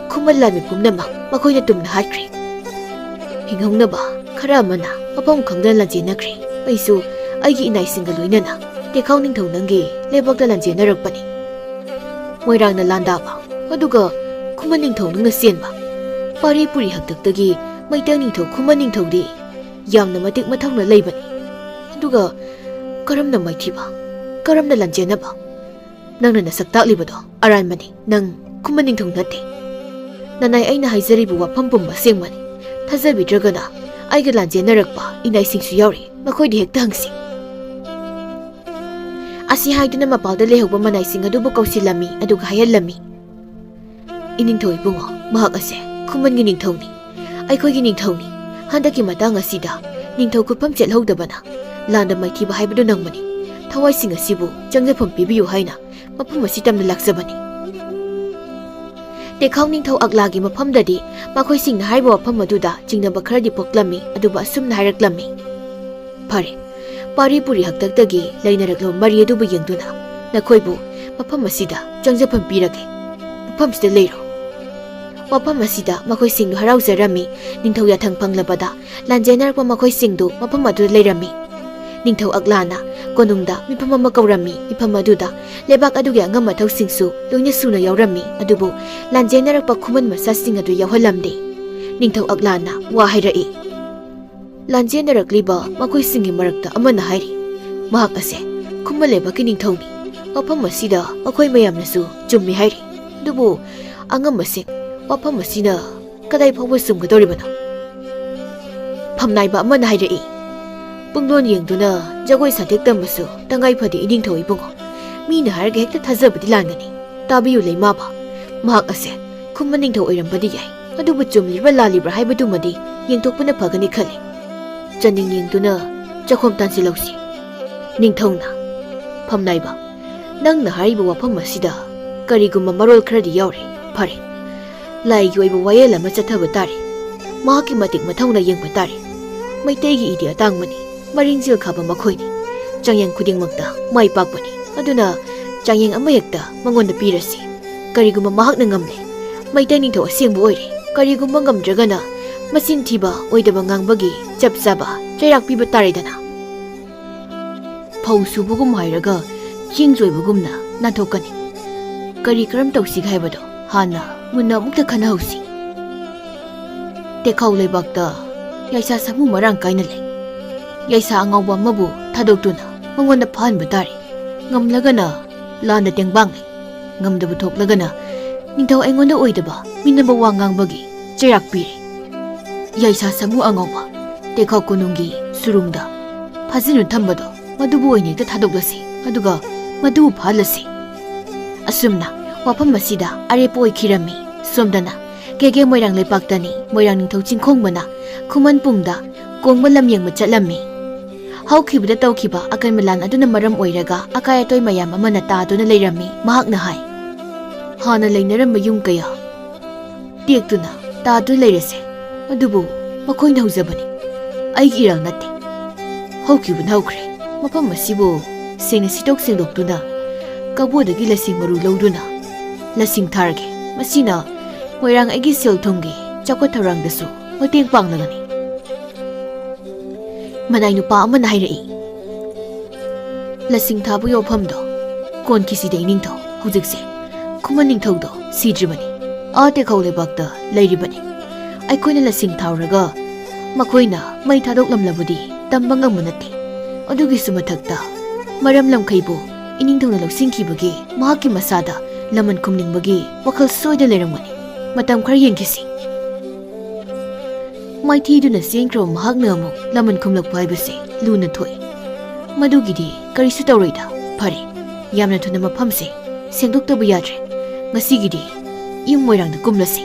kuman lami pumnama makoina tumna hatkri. Hinghongna ba khara mana apam khangdan lanjenakri. Aisu aigi inai singa loinana tekhaw ningthau nangi lebakda lanjenarakpani. Moirang na landa ba aduga kuman ningthau nangna senba. Pari puri haktaktagi maitang ningthau kuman ningthau di yamna matik mathawna leibani. Aduga karamna maithiba karamna lanjenaba nangna nasaktaklibado aranmani nang kuman ningthau nate. Nanai aina haizaribu wafam pumba sengmani. Thazabidragana aiga lanjenarakpa inai singsu yauri makhoi hekta hangsi. Asi haiduna mapalda lehauba manai sing adubu kausilami aduga hayallami. Iningthau ibungo mahak ase kuman gi ningthauni aikhoi gi ningthauni handaki matang asida ningthau khupam chelhaudabana landa maithiba haibadu nangmani thawai sing asibu changjafam pibiyu haina mapam asi tamna laksabani. Tekhaw ningthau aklagi mafamdadi makhoi singna haiba wafam aduda jingnaba kharadi poklami aduba asumna hairaklammi. Phare pari puri haktaktagi leinaraklo mari adubu yengduna nakhoibu mafam asida changjafam pirage mafam sida leiro. Wafam asida makhoi singdu harauzarami ningthau yathang panglabada lanjenarakpa makhoi singdu mafam aduda leirami. Ningthau aklana konungda mifam ama kaurami mifam aduda lebak adugi angam mathau singsu loina suna yaurami adubu lanjenarakpa khuman masa sing adu yawhalamde. Ningthau aklana wa hairai. Lanjenarakliba makhoi singi marakta amana hairi mahak ase khuman lebaki ningthauni wafam asida makhoi mayamnasu chummi hairi adubu angam masing wafam asina kadai phawba sumgadoribana. Phamnaiba amana hairai. Punglon yengduna jagoi satek tambasu tangai phadi iningthau ibungo mina harga hekta thazabadi langani tabiyu leimaba mahak ase khuman ningthau oirambadi yai adubu chumlibra lalibra haibadumadi yengtokpana phagani khale. Chaning yengduna chakhom tansi lausi. Ningthauna phamnaiba nangna hariba wafam asida kariguma marol kharadi yaure. Phare laigi oiba wayel ama chathaba tare mahaki matik mathauna yengba tare. Maitegi idi atangmani maringjil khaba makhoini changyang khudingmakta mai pakpani aduna changyang amayakta mangonda pirasi kariguma mahakna ngamle maitai ningthau asengbu oire kariguma ngamdragana masin thiba oidaba ngangbagi chapchaba chairak piba taredana. Phau subugum hairaga chingjoibugumna nathokani kari karam tausi haibado hana munna mukta khana hausi. Tekhaw lebakta yaisa samu marang kaina le. Yaisa angawba mabu thadoktuna mangonda phanba tare ngamlagana landa tengbang ngamdabu thoklagana ningthau aingonda oidaba minaba wangangbagi chairak pire. Yaisa samu angawba tekhaw kunungi surungda phajinu thambado madubu oinekta thadoklasi aduga madu phalasi. Asumna wafam asida arepo oikhirami somdana gege moirang lepaktani moirang ningthau chingkhongbana khuman pungda kongba lamyengma chatlammi. Haukibda tawkiba akan malan aduna maram oiraga akaya toy mayam amana taaduna leirami mahakna hai. Hana leinaramma yum kaya tektuna taadu leirase adubu makhoina hujabani aigi irang nate. Haukibna haukre mafam asibu sengna sitok sengdoktuna kabodagi lasing maru lawduna lasing tharge masina moirang aigi sel thongi chakwa tharangdasu mateng panglagani. Manai nupa amana hairai. Lasing thabu yofamdo kon kisida iningthau hujikse khuman ningthaudo sidribani tekhaw lebakta leiribani. Aikhoina lasing thauraga makhoina mai thadok lamlabudi tamba ngamma nate ꯑꯗꯨꯒꯤꯁꯨ ꯃꯊꯛꯇ ꯃꯔꯝ ꯂꯝꯈꯩꯕꯨ ꯏꯅꯤꯡꯊꯧꯅ ꯂꯧꯁꯤꯟꯈꯤꯕꯒꯤ ꯃꯍꯥꯛꯀꯤ ꯃꯁꯥꯗ ꯂꯃꯟ ꯈꯨꯝꯅꯤꯡꯕꯒꯤ ꯋꯥꯈꯜ ꯁꯣꯏꯗ ꯂꯩꯔꯝꯒꯅꯤ. ꯃꯇꯝ ꯈꯔ ꯌꯦꯡꯈꯤꯁꯤ. ꯃꯥꯏꯊꯤꯗꯨꯅ ꯆꯦꯟꯈ꯭ꯔꯕ ꯃꯍꯥꯛꯅ ꯑꯃꯨꯛ ꯂꯃꯟ ꯈꯨꯝꯂꯛꯄ ꯍꯥꯏꯕꯁꯤ ꯂꯨꯅ ꯊꯣꯛꯏ. ꯃꯗꯨꯒꯤꯗꯤ ꯀꯔꯤꯁꯨ ꯇꯧꯔꯣꯏꯗ. ꯐꯔꯦ, ꯌꯥꯝꯅ ꯊꯨꯅ ꯃꯐꯝꯁꯦ ꯁꯦꯡꯗꯣꯛꯇꯕ ꯌꯥꯗ꯭ꯔꯦ. ꯉꯁꯤꯒꯤꯗꯤ ꯌꯨꯝ ꯃꯣꯏꯔꯥꯡꯗ ꯀꯨꯝꯂꯁꯤ.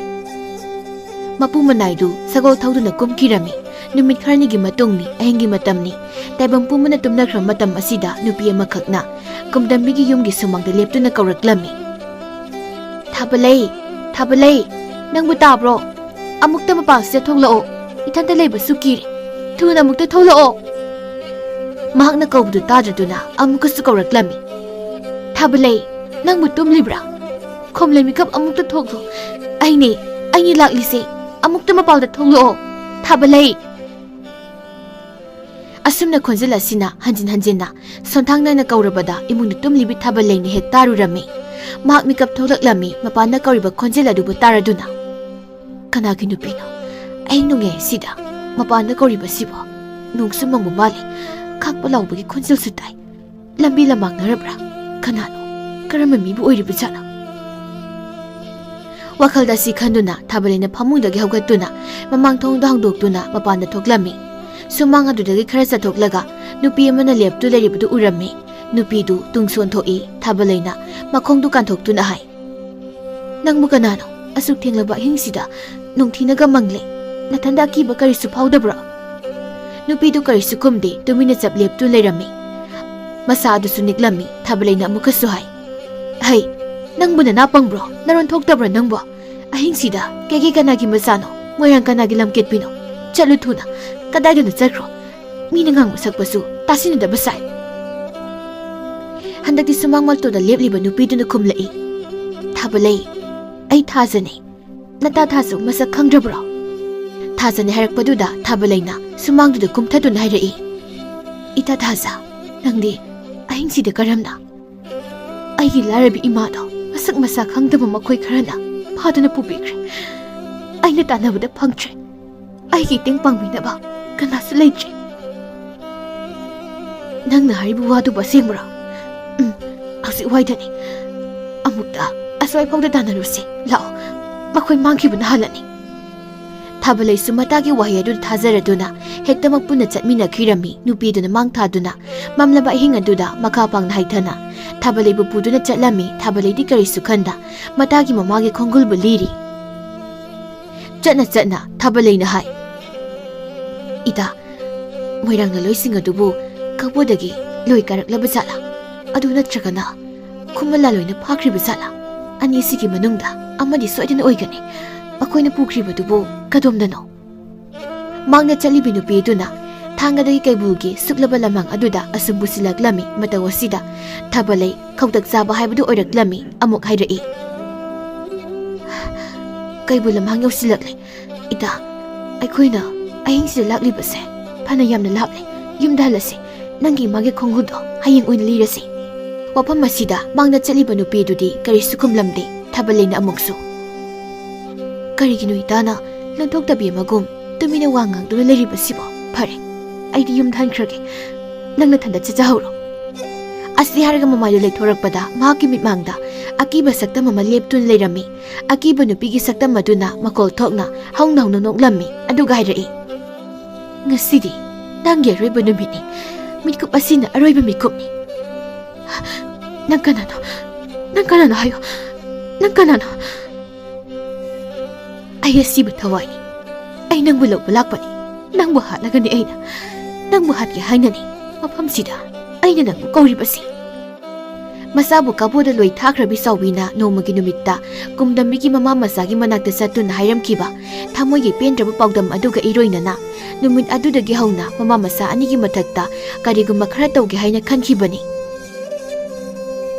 ꯃꯄꯨ ꯃꯅꯥꯏꯗꯨ ꯁꯒꯣꯜ ꯊꯧꯗꯨꯅ ꯀꯨꯝꯈꯤꯔꯝꯃꯤ. ꯅꯨꯃꯤꯠ ꯈꯔꯅꯤꯒꯤ ꯃꯇꯨꯡꯅꯤ, ꯑꯍꯤꯡꯒꯤ ꯃꯇꯝꯅꯤ. ꯇꯥꯏꯕꯪ ꯄꯨꯝꯕꯅ ꯇꯨꯝꯅꯈ꯭ꯔꯕ ꯃꯇꯝ ꯑꯁꯤꯗ ꯅꯨꯄꯤ ꯑꯃꯈꯛꯅ ꯀꯨꯝꯗꯝꯕꯤꯒꯤ ꯌꯨꯝꯒꯤ ꯁꯨꯃꯥꯡꯗ ꯂꯦꯞꯇꯨꯅ ꯀꯧꯔꯛꯂꯝꯃꯤ. ꯊꯥꯕꯂꯩ, ꯊꯥꯕꯂꯩ, ꯅꯪꯕꯨ ꯇꯥꯕ꯭ꯔꯣ? ꯑꯃꯨꯛꯇ ꯃꯄꯥꯟꯁꯤꯗ ꯊꯣꯛꯂꯛꯑꯣ. ꯏꯊꯟꯇ ꯂꯩꯕꯁꯨ ꯀꯤꯔꯦ. ꯊꯨꯅ ꯑꯃꯨꯛꯇ ꯊꯣꯛꯂꯛꯑꯣ. ꯃꯍꯥꯛꯅ ꯀꯧꯕꯗꯨ ꯇꯥꯗ꯭ꯔꯗꯨꯅ ꯑꯃꯨꯛꯀꯁꯨ ꯀꯧꯔꯛꯂꯝꯃꯤ. ꯊꯥꯕꯂꯩ, ꯅꯪꯕꯨ ꯇꯨꯝꯂꯤꯕ꯭ꯔꯥ? ꯈꯣꯝꯂꯩ ꯃꯤꯀꯞ ꯑꯃꯨꯛꯇ ꯊꯣꯛꯂꯣ. ꯑꯩꯅꯦ ꯂꯥꯛꯂꯤꯁꯦ. ꯑꯃꯨꯛꯇ ꯃꯄꯥꯟꯗ ꯊꯣꯛꯂꯛꯑꯣ. ꯊꯥꯕꯂꯩ. ꯑꯁꯨꯝꯅ ꯈꯣꯟꯖꯦꯜ ꯑꯁꯤꯅ ꯍꯟꯖꯤꯟ ꯍꯟꯖꯤꯟꯅ ꯁꯣꯟꯊꯥꯡ ꯅꯥꯏꯅ ꯀꯧꯔꯕꯗ ꯏꯃꯨꯡꯗ ꯇꯨꯝꯂꯤꯕꯤ ꯊꯥꯕꯂꯩꯅ ꯍꯦꯛ ꯇꯥꯔꯨꯔꯝꯃꯤ. ꯃꯍꯥꯛ ꯃꯤꯀꯞ ꯊꯣꯛꯂꯛꯂꯝꯃꯤ. ꯃꯄꯥꯟꯗ ꯀꯧꯔꯤꯕ ꯈꯣꯟꯖꯦꯜ ꯑꯗꯨꯕꯨ ꯇꯥꯔꯗꯨꯅ, ꯀꯅꯥꯒꯤ ꯅꯨꯄꯤꯅꯣ? ꯑꯍꯤꯡ ꯅꯣꯡꯌꯥꯏ ꯑꯁꯤꯗ ꯃꯄꯥꯟꯗ ꯀꯧꯔꯤꯕꯁꯤꯕꯣ? ꯅꯣꯡꯁꯨ ꯃꯪꯕ ꯃꯥꯜꯂꯤ. ꯈꯥꯛꯄ ꯂꯥꯎꯕꯒꯤ ꯈꯣꯟꯖꯦꯜꯁꯨ ꯇꯥꯏ. ꯂꯝꯕꯤ ꯂꯝꯃꯥꯡꯅꯔꯕ꯭ꯔꯥ? ꯀꯅꯥꯅꯣ? ꯀꯔꯝꯕ ꯃꯤꯕꯨ ꯑꯣꯏꯔꯤꯕꯖꯥꯠꯅꯣ? ꯋꯥꯈꯜꯗ ꯑꯁꯤ ꯈꯟꯗꯨꯅ ꯊꯥꯕꯂꯩꯅ ꯐꯃꯨꯡꯗꯒꯤ ꯍꯧꯒꯠꯇꯨꯅ ꯃꯃꯥꯡ ꯊꯣꯡꯗ ꯍꯥꯡꯗꯣꯛꯇꯨꯅ ꯃꯄꯥꯟꯗ ꯊꯣꯛꯂꯝꯃꯤ. ꯁꯨꯃꯥꯡ ꯑꯗꯨꯗꯒꯤ ꯈꯔ ꯆꯠꯊꯣꯛꯂꯒ ꯅꯨꯄꯤ ꯑꯃꯅ ꯂꯦꯞꯇꯨ ꯂꯩꯔꯤꯕꯗꯨ ꯎꯔꯝꯃꯤ. ꯅꯨꯄꯤꯗꯨ ꯇꯨꯡꯁꯣꯟ ꯊꯣꯛꯏ. ꯊꯥꯕꯂꯩꯅ ꯃꯈꯣꯡꯗꯨ ꯀꯥꯟꯊꯣꯛꯇꯨꯅ ꯍꯥꯏ, ꯅꯪꯕꯨ ꯀꯅꯥꯅꯣ? ꯑꯁꯨꯛ ꯊꯦꯡꯂꯕ ꯑꯍꯤꯡꯁꯤꯗ ꯅꯨꯡꯊꯤꯅꯒ ꯃꯪꯂꯦ. ꯅꯊꯟꯗ ꯑꯀꯤꯕ ꯀꯔꯤꯁꯨ ꯐꯥꯎꯗꯕ꯭ꯔꯥ? ꯅꯨꯄꯤꯗꯨ ꯀꯔꯤꯁꯨ ꯈꯨꯝꯗꯦ. ꯇꯨꯃꯤꯟꯅ ꯆꯞ ꯂꯦꯞꯇꯨ ꯂꯩꯔꯝꯃꯤ. ꯃꯁꯥ ꯑꯗꯨꯁꯨ ꯅꯤꯛꯂꯝꯃꯤ. ꯊꯥꯕꯂꯩꯅ ꯑꯃꯨꯛꯀꯁꯨ ꯍꯥꯏ, ꯍꯩ, ꯅꯪꯕꯨ ꯅꯅꯥ ꯄꯪꯕ꯭ꯔꯣ? ꯅꯔꯣꯟ ꯊꯣꯛꯇꯕ꯭ꯔꯥ ꯅꯪꯕꯣ? ꯑꯍꯤꯡꯁꯤꯗ ꯀꯩꯒꯤ ꯀꯅꯥꯒꯤ ꯃꯆꯥꯅꯣ? ꯃꯣꯏꯔꯥꯡ ꯀꯅꯥꯒꯤ ꯂꯝꯀꯦꯠꯄꯤꯅꯣ? ꯆꯠꯂꯨ ꯊꯨꯅ. ꯀꯗꯥꯏꯗꯅꯣ ꯆꯠꯈ꯭ꯔꯣ. ꯃꯤꯅ ꯉꯥꯡꯕ ꯁꯛꯄꯁꯨ ꯇꯥꯁꯤꯟꯅꯗꯕ ꯁꯥꯏ. ꯍꯟꯗꯛꯇꯤ ꯁꯨꯃꯥꯡ ꯃꯛꯇꯨꯗ ꯂꯦꯞꯂꯤꯕ ꯅꯨꯄꯤꯗꯨꯅ ꯈꯨꯝꯂꯛꯏ. ꯊꯥꯕꯂꯩ, ꯑꯩ ꯊꯥꯖꯅꯤ. ꯅꯇꯥ ꯊꯥꯖ ꯃꯁꯛ ꯈꯪꯗ꯭ꯔꯕ꯭ꯔꯣ? ꯊꯥꯖꯅꯤ ꯍꯥꯏꯔꯛꯄꯗꯨꯗ ꯊꯥꯕꯂꯩꯅ ꯁꯨꯃꯥꯡꯗꯨꯗ ꯀꯨꯝꯊꯗꯨꯅ ꯍꯥꯏꯔꯛꯏ, ꯏꯇꯥ ꯊꯥꯖ, ꯅꯪꯗꯤ ꯑꯍꯤꯡꯁꯤꯗ ꯀꯔꯝꯅ? ꯑꯩꯒꯤ ꯂꯥꯏꯔꯕꯤ ꯏꯃꯥꯗꯣ ꯃꯁꯛ ꯃꯁꯥ ꯈꯪꯗꯕ ꯃꯈꯣꯏ ꯈꯔꯅ ꯐꯥꯗꯨꯅ ꯄꯨꯕꯤꯈ꯭ꯔꯦ. ꯑꯩꯅ ꯇꯥꯟꯅꯕꯗ ꯐꯪꯗ꯭ꯔꯦ. ꯑꯩꯒꯤ ꯃꯇꯦꯡ ꯄꯥꯡꯕꯤꯅꯕ ꯀꯅꯥꯁꯨ ꯂꯩꯇ꯭ꯔꯦ. ꯅꯪꯅ ꯍꯥꯏꯔꯤꯕ ꯋꯥꯗꯨꯕꯨ ꯑꯁꯦꯡꯕ꯭ꯔꯣ? ꯍꯧꯖꯤꯛ ꯋꯥꯏꯗꯅꯤ. ꯑꯃꯨꯛꯇ ꯑꯁ꯭ꯋꯥꯏꯐꯥꯎꯗ ꯇꯥꯟꯅꯔꯨꯁꯤ. ꯂꯥꯛꯑꯣ, ꯃꯈꯣꯏ ꯃꯥꯡꯈꯤꯕꯅ ꯍꯥꯜꯂꯅꯤ. ꯊꯥꯕꯂꯩꯁꯨ ꯃꯇꯥꯒꯤ ꯋꯥꯍꯩ ꯑꯗꯨ ꯊꯥꯖꯔꯗꯨꯅ ꯍꯦꯛꯇꯃꯛ ꯄꯨꯟꯅ ꯆꯠꯃꯤꯟꯅꯈꯤꯔꯝꯃꯤ. ꯅꯨꯄꯤꯗꯨꯅ ꯃꯥꯡ ꯊꯥꯗꯨꯅ ꯃꯝꯂꯕ ꯑꯍꯤꯡ ꯑꯗꯨꯗ ꯃꯈꯥ ꯄꯥꯡꯅ ꯍꯥꯏꯊꯅ ꯊꯥꯕꯂꯩꯕꯨ ꯄꯨꯗꯨꯅ ꯆꯠꯂꯝꯃꯤ. ꯊꯥꯕꯂꯩꯗꯤ ꯀꯔꯤꯁꯨ ꯈꯟꯗ ꯃꯇꯥꯒꯤ ꯃꯃꯥꯒꯤ ꯈꯣꯡꯒꯨꯜꯕꯨ ꯂꯤꯔꯤ. ꯆꯠꯅ ꯆꯠꯅ ꯊꯥꯕꯂꯩꯅ ꯍꯥꯏ, ꯏꯇꯥ, ꯃꯣꯏꯔꯥꯡ ꯂꯣꯏꯁꯤꯡ ꯑꯗꯨꯕꯨ ꯀꯧꯕꯗꯒꯤ ꯂꯣꯏ ꯀꯥꯔꯛꯂꯕ ꯖꯥꯠꯂꯥ? ꯑꯗꯨ ꯅꯠꯇ꯭ꯔꯒꯅ ꯈꯨꯃꯟ ꯂꯥꯂꯣꯏꯅ ꯐꯥꯈ꯭ꯔꯤꯕ ꯖꯥꯠꯂꯥ? ꯑꯅꯤꯁꯤꯒꯤ ꯃꯅꯨꯡꯗ ꯑꯃꯗꯤ ꯁꯣꯏꯗꯅ ꯑꯣꯏꯒꯅꯤ. ꯃꯈꯣꯏꯅ ꯄꯨꯈ꯭ꯔꯤꯕꯗꯨꯕꯨ ꯀꯗꯣꯝꯗꯅꯣ? ꯃꯥꯡꯗ ꯆꯠꯂꯤꯕꯤ ꯅꯨꯄꯤ ꯑꯗꯨꯅ ꯊꯥꯡꯒꯗꯒꯤ ꯀꯩꯕꯨꯜꯒꯤ ꯁꯨꯛꯂꯕ ꯂꯝꯍꯥꯡ ꯑꯗꯨꯗ ꯑꯁꯨꯝ ꯄꯨꯁꯤꯜꯂꯛꯂꯝꯃꯤ. ꯃꯇꯧ ꯑꯁꯤꯗ ꯊꯥꯕꯂꯩ ꯈꯧꯇꯛ ꯆꯥꯕ ꯍꯥꯏꯕꯗꯨ ꯑꯣꯏꯔꯛꯂꯝꯃꯤ. ꯑꯃꯨꯛ ꯍꯥꯏꯔꯛꯏ, ꯀꯩꯕꯨꯜ ꯂꯝꯍꯥꯡ ꯌꯧꯁꯤꯜꯂꯛꯂꯦ. ꯏꯇꯥ, ꯑꯩꯈꯣꯏꯅ ꯑꯍꯤꯡꯁꯤꯗ ꯂꯥꯛꯂꯤꯕꯁꯦ ꯐꯅ ꯌꯥꯝꯅ ꯂꯥꯞꯂꯦ. ꯌꯨꯝꯗ ꯍꯜꯂꯁꯤ. ꯅꯪꯒꯤ ꯏꯃꯥꯒꯤ ꯈꯣꯡꯒꯨꯜꯗꯣ ꯍꯌꯦꯡ ꯑꯣꯏꯅ ꯂꯤꯔꯁꯤ. ꯋꯥꯐꯝ ꯑꯁꯤꯗ ꯃꯥꯡꯗ ꯆꯠꯂꯤꯕ ꯅꯨꯄꯤꯗꯨꯗꯤ ꯀꯔꯤꯁꯨ ꯈꯨꯝꯂꯝꯗꯦ. ꯊꯥꯕꯂꯩꯅ ꯑꯃꯨꯛꯁꯨ, ꯀꯔꯤꯒꯤꯅꯣ ꯏꯇꯥꯅ ꯂꯣꯟꯊꯣꯛꯇꯕꯤ ꯑꯃꯒꯨꯝ ꯇꯨꯃꯤꯟꯅ ꯋꯥ ꯉꯥꯡꯗꯨꯅ ꯂꯩꯔꯤꯕꯁꯤꯕꯣ? ꯐꯔꯦ, ꯑꯩꯗꯤ ꯌꯨꯝꯗ ꯍꯟꯈ꯭ꯔꯒꯦ. ꯅꯪꯅ ꯊꯟꯗ ꯆꯠꯆꯍꯧꯔꯣ. ꯑꯁꯤ ꯍꯥꯏꯔꯒ ꯃꯃꯥꯏꯗꯨ ꯂꯩꯊꯣꯔꯛꯄꯗ ꯃꯍꯥꯛꯀꯤ ꯃꯤꯠꯃꯥꯡꯗ ꯑꯀꯤꯕ ꯁꯛꯇꯝ ꯑꯃ ꯂꯦꯞꯇꯨꯅ ꯂꯩꯔꯝꯃꯤ. ꯑꯀꯤꯕ ꯅꯨꯄꯤꯒꯤ ꯁꯛꯇꯝ ꯑꯗꯨꯅ ꯃꯈꯣꯜ ꯊꯣꯛꯅ ꯍꯧꯅ ꯍꯧꯅ ꯅꯣꯛꯂꯝꯃꯤ. ꯑꯗꯨꯒ ꯍꯥꯏꯔꯛꯏ, ꯉꯁꯤꯗꯤ ꯅꯪꯒꯤ ꯑꯔꯣꯏꯕ ꯅꯨꯃꯤꯠꯅꯤ. ꯃꯤꯠꯀꯨꯞ ꯑꯁꯤꯅ ꯑꯔꯣꯏꯕ ꯃꯤꯠꯀꯨꯞꯅꯤ. ꯅꯪ ꯀꯅꯥꯅꯣ? ꯅꯪ ꯀꯅꯥꯅꯣ ꯍꯥꯏꯌꯣ. ꯅꯪ ꯀꯅꯥꯅꯣ? ꯑꯩ ꯑꯁꯤꯕ ꯊꯋꯥꯏꯅꯤ. ꯑꯩ ꯅꯪꯕꯨ ꯂꯧꯕ ꯂꯥꯛꯄꯅꯤ. ꯅꯪꯕꯨ ꯍꯥꯠꯂꯒꯅꯤ ꯑꯩꯅ. ꯅꯪꯕꯨ ꯍꯥꯠꯀꯦ ꯍꯥꯏꯅꯅꯤ ꯃꯐꯝꯁꯤꯗ ꯑꯩꯅ ꯅꯪꯕꯨ ꯀꯧꯔꯤꯕꯁꯤ. ꯃꯆꯥꯕꯨ ꯀꯥꯕꯣꯗ ꯂꯣꯏ ꯊꯥꯈ꯭ꯔꯕꯤ ꯆꯥꯎꯕꯤꯅ ꯅꯣꯡꯃꯒꯤ ꯅꯨꯃꯤꯠꯇ ꯀꯨꯝꯗꯝꯕꯤꯒꯤ ꯃꯃꯥ ꯃꯆꯥꯒꯤ ꯃꯅꯥꯛꯇ ꯆꯠꯇꯨꯅ ꯍꯥꯏꯔꯝꯈꯤꯕ ꯊꯃꯣꯏꯒꯤ ꯄꯦꯟꯗ꯭ꯔꯕ ꯄꯥꯎꯗꯝ ꯑꯗꯨꯒ ꯏꯔꯣꯏꯅꯅ ꯅꯨꯃꯤꯠ ꯑꯗꯨꯗꯒꯤ ꯍꯧꯅ ꯃꯃꯥ ꯃꯆꯥ ꯑꯅꯤꯒꯤ ꯃꯊꯛꯇ ꯀꯔꯤꯒꯨꯝꯕ ꯈꯔ ꯇꯧꯒꯦ ꯍꯥꯏꯅ ꯈꯟꯈꯤꯕꯅꯤ.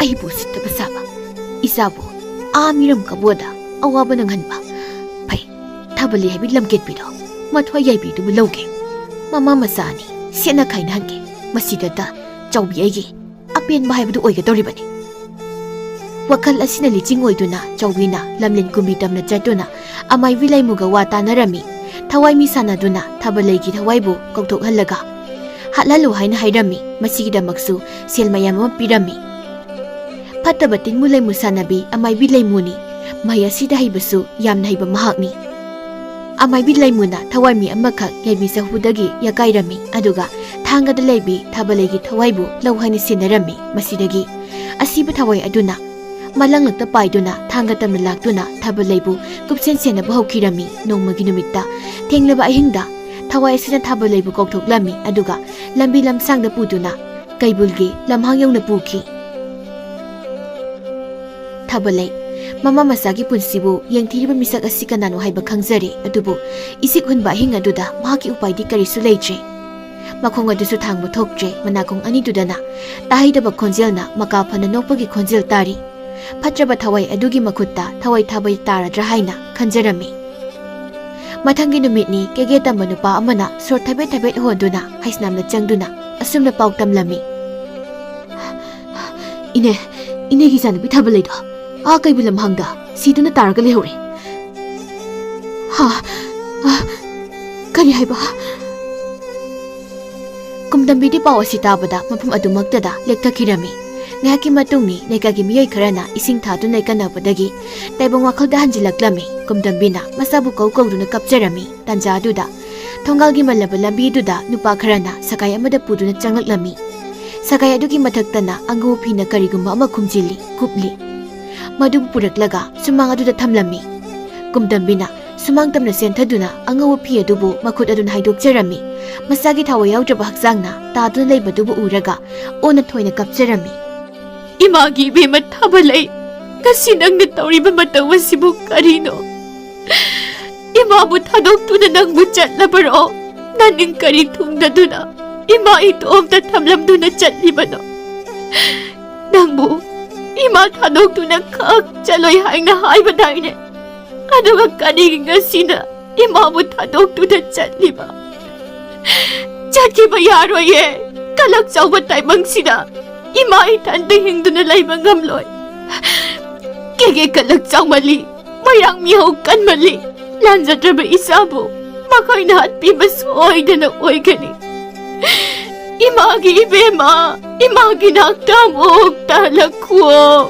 ꯑꯩꯕꯨ ꯎꯁꯤꯠꯇꯕ ꯁꯥꯕ, ꯏꯆꯥꯕꯨ ꯃꯤꯔꯝ ꯀꯥꯕꯣꯗ ꯑꯋꯥꯕ ꯅꯪꯍꯟꯕ. ꯐꯩ, ꯊꯥꯕꯂꯩ ꯍꯥꯏꯕꯤ ꯂꯝꯀꯦꯠꯄꯤꯗꯣ ꯃꯊ꯭ꯋꯥꯏ ꯌꯥꯏꯕꯤꯗꯨꯕꯨ ꯂꯧꯒꯦ. ꯃꯃꯥ ꯃꯆꯥ ꯑꯅꯤ ꯁꯦꯠꯅ ꯈꯥꯏꯅꯍꯟꯒꯦ. ꯃꯁꯤꯗꯇ ꯆꯥꯎꯕꯤ ꯑꯩꯒꯤ ꯑꯄꯦꯟꯕ ꯍꯥꯏꯕꯗꯨ ꯑꯣꯏꯒꯗꯧꯔꯤꯕꯅꯤ. ꯋꯥꯈꯜ ꯑꯁꯤꯅ ꯂꯤꯆꯤꯡ ꯑꯣꯏꯗꯨꯅ ꯆꯥꯎꯕꯤꯅ ꯂꯝꯂꯦꯟ ꯀꯨꯝꯕꯤ ꯇꯝꯅ ꯆꯠꯇꯨꯅ ꯑꯃꯥꯏꯕꯤ ꯂꯩꯃꯨꯒ ꯋꯥ ꯇꯥꯟꯅꯔꯝꯃꯤ. ꯊꯋꯥꯏ ꯃꯤ ꯁꯥꯟꯅꯗꯨꯅ ꯊꯥꯕꯂꯩꯒꯤ ꯊꯋꯥꯏꯕꯨ ꯀꯧꯊꯣꯛꯍꯜꯂꯒ ꯍꯥꯠꯍꯜꯂꯨ ꯍꯥꯏꯅ ꯍꯥꯏꯔꯝꯃꯤ꯫ ꯃꯁꯤꯒꯤꯗꯃꯛꯁꯨ ꯁꯦꯜ ꯃꯌꯥꯝ ꯑꯃ ꯄꯤꯔꯝꯃꯤ꯫ ꯐꯠꯇꯕ ꯇꯤꯟꯃꯨ ꯂꯩꯃꯨ ꯁꯥꯟꯅꯕꯤ ꯑꯃꯥꯏꯕꯤ ꯂꯩꯃꯨꯅꯤ꯫ ꯃꯍꯩ ꯑꯁꯤꯗ ꯍꯩꯕꯁꯨ ꯌꯥꯝꯅ ꯍꯩꯕ ꯃꯍꯥꯛꯅꯤ꯫ ꯑꯃꯥꯏꯕꯤ ꯂꯩꯃꯨꯅ ꯊꯋꯥꯏ ꯃꯤ ꯑꯃꯈꯛ ꯌꯥꯏꯕꯤ ꯆꯐꯨꯗꯒꯤ ꯌꯥꯀꯥꯏꯔꯝꯃꯤ ꯑꯗꯨꯒ ꯊꯥꯡꯒꯗ ꯂꯩꯕꯤ ꯊꯥꯕꯂꯩꯒꯤ ꯊꯋꯥꯏꯕꯨ ꯂꯧ ꯍꯥꯏꯅ ꯁꯤꯟꯅꯔꯝꯃꯤ꯫ ꯃꯁꯤꯗꯒꯤ ꯑꯁꯤꯕ ꯊꯋꯥꯏ ꯑꯗꯨꯅ ꯃꯂꯪꯂꯛꯇ ꯄꯥꯏꯗꯨꯅ ꯊꯥꯡꯒ ꯇꯝꯅ ꯂꯥꯛꯇꯨꯅ ꯊꯥꯕꯂꯩꯕꯨ ꯀꯨꯞꯁꯦꯟ ꯁꯦꯟꯅꯕ ꯍꯧꯈꯤꯔꯝꯃꯤ꯫ ꯅꯣꯡꯃꯒꯤ ꯅꯨꯃꯤꯠꯇ ꯊꯦꯡꯂꯕ ꯑꯍꯤꯡꯗ ꯊꯋꯥꯏ ꯑꯁꯤꯅ ꯊꯥꯕꯂꯩꯕꯨ ꯀꯧꯊꯣꯛꯂꯝꯃꯤ ꯑꯗꯨꯒ ꯂꯝꯕꯤ ꯂꯝꯁꯥꯡꯗ ꯄꯨꯗꯨꯅ ꯀꯩꯕꯨꯜꯒꯤ ꯂꯝꯍꯥꯡ ꯌꯧꯅ ꯄꯨꯈꯤ꯫ ꯊꯥꯕꯂꯩ ꯃꯃꯥ ꯃꯆꯥꯒꯤ ꯄꯨꯟꯁꯤꯕꯨ ꯌꯦꯡꯊꯤꯔꯤꯕ ꯃꯤꯁꯛ ꯑꯁꯤ ꯀꯅꯥꯅꯣ ꯍꯥꯏꯕ ꯈꯪꯖꯔꯦ ꯑꯗꯨꯕꯨ ꯏꯁꯤꯛ ꯍꯨꯟꯕ ꯑꯍꯤꯡ ꯑꯗꯨꯗ ꯃꯍꯥꯛꯀꯤ ꯎꯄꯥꯏꯗꯤ ꯀꯔꯤꯁꯨ ꯂꯩꯇ꯭ꯔꯦ꯫ ꯃꯈꯣꯡ ꯑꯗꯨꯁꯨ ꯊꯥꯡꯕ ꯊꯣꯛꯇ꯭ꯔꯦ꯫ ꯃꯅꯥꯀꯣꯡ ꯑꯅꯤꯗꯨꯗꯅ ꯇꯥꯍꯩꯗꯕ ꯈꯣꯟꯖꯦꯜꯅ ꯃꯀꯥ ꯐꯅ ꯅꯣꯛꯄꯒꯤ ꯈꯣꯟꯖꯦꯜ ꯇꯥꯔꯤ꯫ ꯐꯠꯇ꯭ꯔꯕ ꯊꯋꯥꯏ ꯑꯗꯨꯒꯤ ꯃꯈꯨꯠꯇ ꯊꯋꯥꯏ ꯊꯥꯕ ꯇꯥꯔꯗ꯭ꯔꯥ ꯍꯥꯏꯅ ꯈꯟꯖꯔꯝꯃꯤ꯫ ꯃꯊꯪꯒꯤ ꯅꯨꯃꯤꯠꯅꯤ ꯀꯦꯒꯦ ꯇꯝꯕ ꯅꯨꯄꯥ ꯑꯃꯅ ꯁꯣꯔ ꯊꯕꯦꯠ ꯊꯕꯦꯠ ꯍꯣꯟꯗꯨꯅ ꯍꯩꯁꯅꯥꯝꯗ ꯆꯪꯗꯨꯅ ꯑꯁꯨꯝꯅ ꯄꯥꯎ ꯇꯝꯂꯝꯃꯤ꯫ ꯏꯅꯦꯒꯤ ꯏꯆꯥꯅꯨꯄꯤ ꯊꯥꯕꯂꯩꯗꯣ ꯀꯩꯕꯨꯜ ꯂꯝꯍꯥꯡꯗ ꯁꯤꯗꯨꯅ ꯇꯥꯔꯒ ꯂꯩꯍꯧꯔꯦ꯫ ꯀꯔꯤ ꯍꯥꯏꯕ? ꯀꯨꯝꯗꯝꯕꯤꯗꯤ ꯄꯥꯎ ꯑꯁꯤ ꯇꯥꯕꯗ ꯃꯐꯝ ꯑꯗꯨꯃꯛꯇꯗ ꯂꯦꯛꯊꯈꯤꯔꯝꯃꯤ꯫ ꯉꯥꯏꯍꯥꯛꯀꯤ ꯃꯇꯨꯡꯅꯤ ꯂꯩꯀꯥꯏꯒꯤ ꯃꯤꯑꯣꯏ ꯈꯔꯅ ꯏꯁꯤꯡ ꯊꯥꯗꯨꯅ ꯏꯀꯟꯅꯕꯗꯒꯤ ꯇꯥꯏꯕꯪ ꯋꯥꯈꯜꯗ ꯍꯟꯖꯤꯜꯂꯛꯂꯝꯃꯤ꯫ ꯀꯨꯝꯗꯝꯕꯤꯅ ꯃꯆꯥꯕꯨ ꯀꯧꯗꯨꯅ ꯀꯞꯆꯔꯝꯃꯤ꯫ ꯇꯥꯟꯖꯥ ꯑꯗꯨꯗ ꯊꯣꯡꯒꯥꯜꯒꯤ ꯃꯜꯂꯕ ꯂꯝꯕꯤ ꯑꯗꯨꯗ ꯅꯨꯄꯥ ꯈꯔꯅ ꯁꯒꯥꯏ ꯑꯃꯗ ꯄꯨꯗꯨꯅ ꯆꯪꯂꯛꯂꯝꯃꯤ꯫ ꯁꯒꯥꯏ ꯑꯗꯨꯒꯤ ꯃꯊꯛꯇꯅ ꯑꯉꯧ ꯐꯤꯅ ꯀꯔꯤꯒꯨꯝꯕ ꯑꯃ ꯈꯨꯝꯖꯤꯜꯂꯤ ꯀꯨꯞꯂꯤ꯫ ꯃꯗꯨꯕꯨ ꯄꯨꯔꯛꯂꯒ ꯁꯨꯃꯥꯡ ꯑꯗꯨꯗ ꯊꯝꯂꯝꯃꯤ꯫ ꯀꯨꯝꯗꯝꯕꯤꯅ ꯁꯨꯃꯥꯡ ꯇꯝꯅ ꯆꯦꯟꯊꯗꯨꯅ ꯑꯉꯧꯕ ꯐꯤ ꯑꯗꯨꯕꯨ ꯃꯈꯨꯠ ꯑꯗꯨꯅ ꯍꯥꯏꯗꯣꯛꯆꯔꯝꯃꯤ꯫ ꯃꯁꯥꯒꯤ ꯊꯋꯥꯏ ꯌꯥꯎꯗ꯭ꯔꯕ ꯍꯛꯆꯥꯡꯅ ꯇꯥꯗꯨꯅ ꯂꯩꯕꯗꯨꯕꯨ ꯎꯔꯒ ꯑꯣꯟꯅ ꯊꯣꯏꯅ ꯀꯞꯆꯔꯝꯃꯤ꯫ ꯏꯃꯥꯒꯤ ꯏꯕꯦꯝꯃ ꯊꯥꯕꯂꯩ, ꯉꯁꯤ ꯅꯪꯅ ꯇꯧꯔꯤꯕ ꯃꯇꯧ ꯑꯁꯤꯕꯨ ꯀꯔꯤꯅꯣ? ꯏꯃꯥꯕꯨ ꯊꯥꯗꯣꯛꯇꯨꯅ ꯅꯪꯕꯨ ꯆꯠꯂꯕꯔꯣ? ꯅꯅꯤꯡ ꯀꯔꯤ ꯊꯨꯡꯗꯗꯨꯅ ꯏꯃꯥ ꯏꯇꯣꯝꯇ ꯊꯝꯂꯝꯗꯨꯅ ꯆꯠꯂꯤꯕꯅꯣ? ꯅꯪꯕꯨ ꯏꯃꯥ ꯊꯥꯗꯣꯛꯇꯨꯅ ꯈꯛ ꯆꯠꯂꯣꯏ ꯍꯥꯏꯅ ꯍꯥꯏꯕꯗꯥꯏꯅꯦ? ꯑꯗꯨꯒ ꯀꯔꯤꯒꯤ ꯉꯁꯤꯅ ꯏꯃꯥꯕꯨ ꯊꯥꯗꯣꯛꯇꯨꯅ ꯆꯠꯂꯤꯕ? ꯆꯠꯈꯤꯕ ꯌꯥꯔꯣꯏꯌꯦ꯫ ꯀꯂꯛ ꯆꯧꯕ ꯇꯥꯏꯕꯪꯁꯤꯗ ꯏꯃꯥ ꯏꯊꯟꯇ ꯍꯤꯡꯗꯨꯅ ꯂꯩꯕ ꯉꯝꯂꯣꯏ꯫ ꯀꯦꯒꯦ ꯀꯂꯛ ꯆꯥꯎꯃꯜꯂꯤ, ꯃꯣꯏꯔꯥꯡ ꯃꯤꯍꯧ ꯀꯟꯃꯜꯂꯤ꯫ ꯂꯥꯟꯖꯗ꯭ꯔꯕ ꯏꯆꯥꯕꯨ ꯃꯈꯣꯏꯅ ꯍꯥꯠꯄꯤꯕ ꯁꯣꯏꯗꯅ ꯑꯣꯏꯒꯅꯤ꯫ ꯏꯃꯥꯒꯤ ꯏꯕꯦꯝꯃ, ꯏꯃꯥꯒꯤ ꯅꯥꯛꯇ ꯑꯃꯨꯛꯇ ꯍꯜꯂꯛꯈꯨꯋꯣ,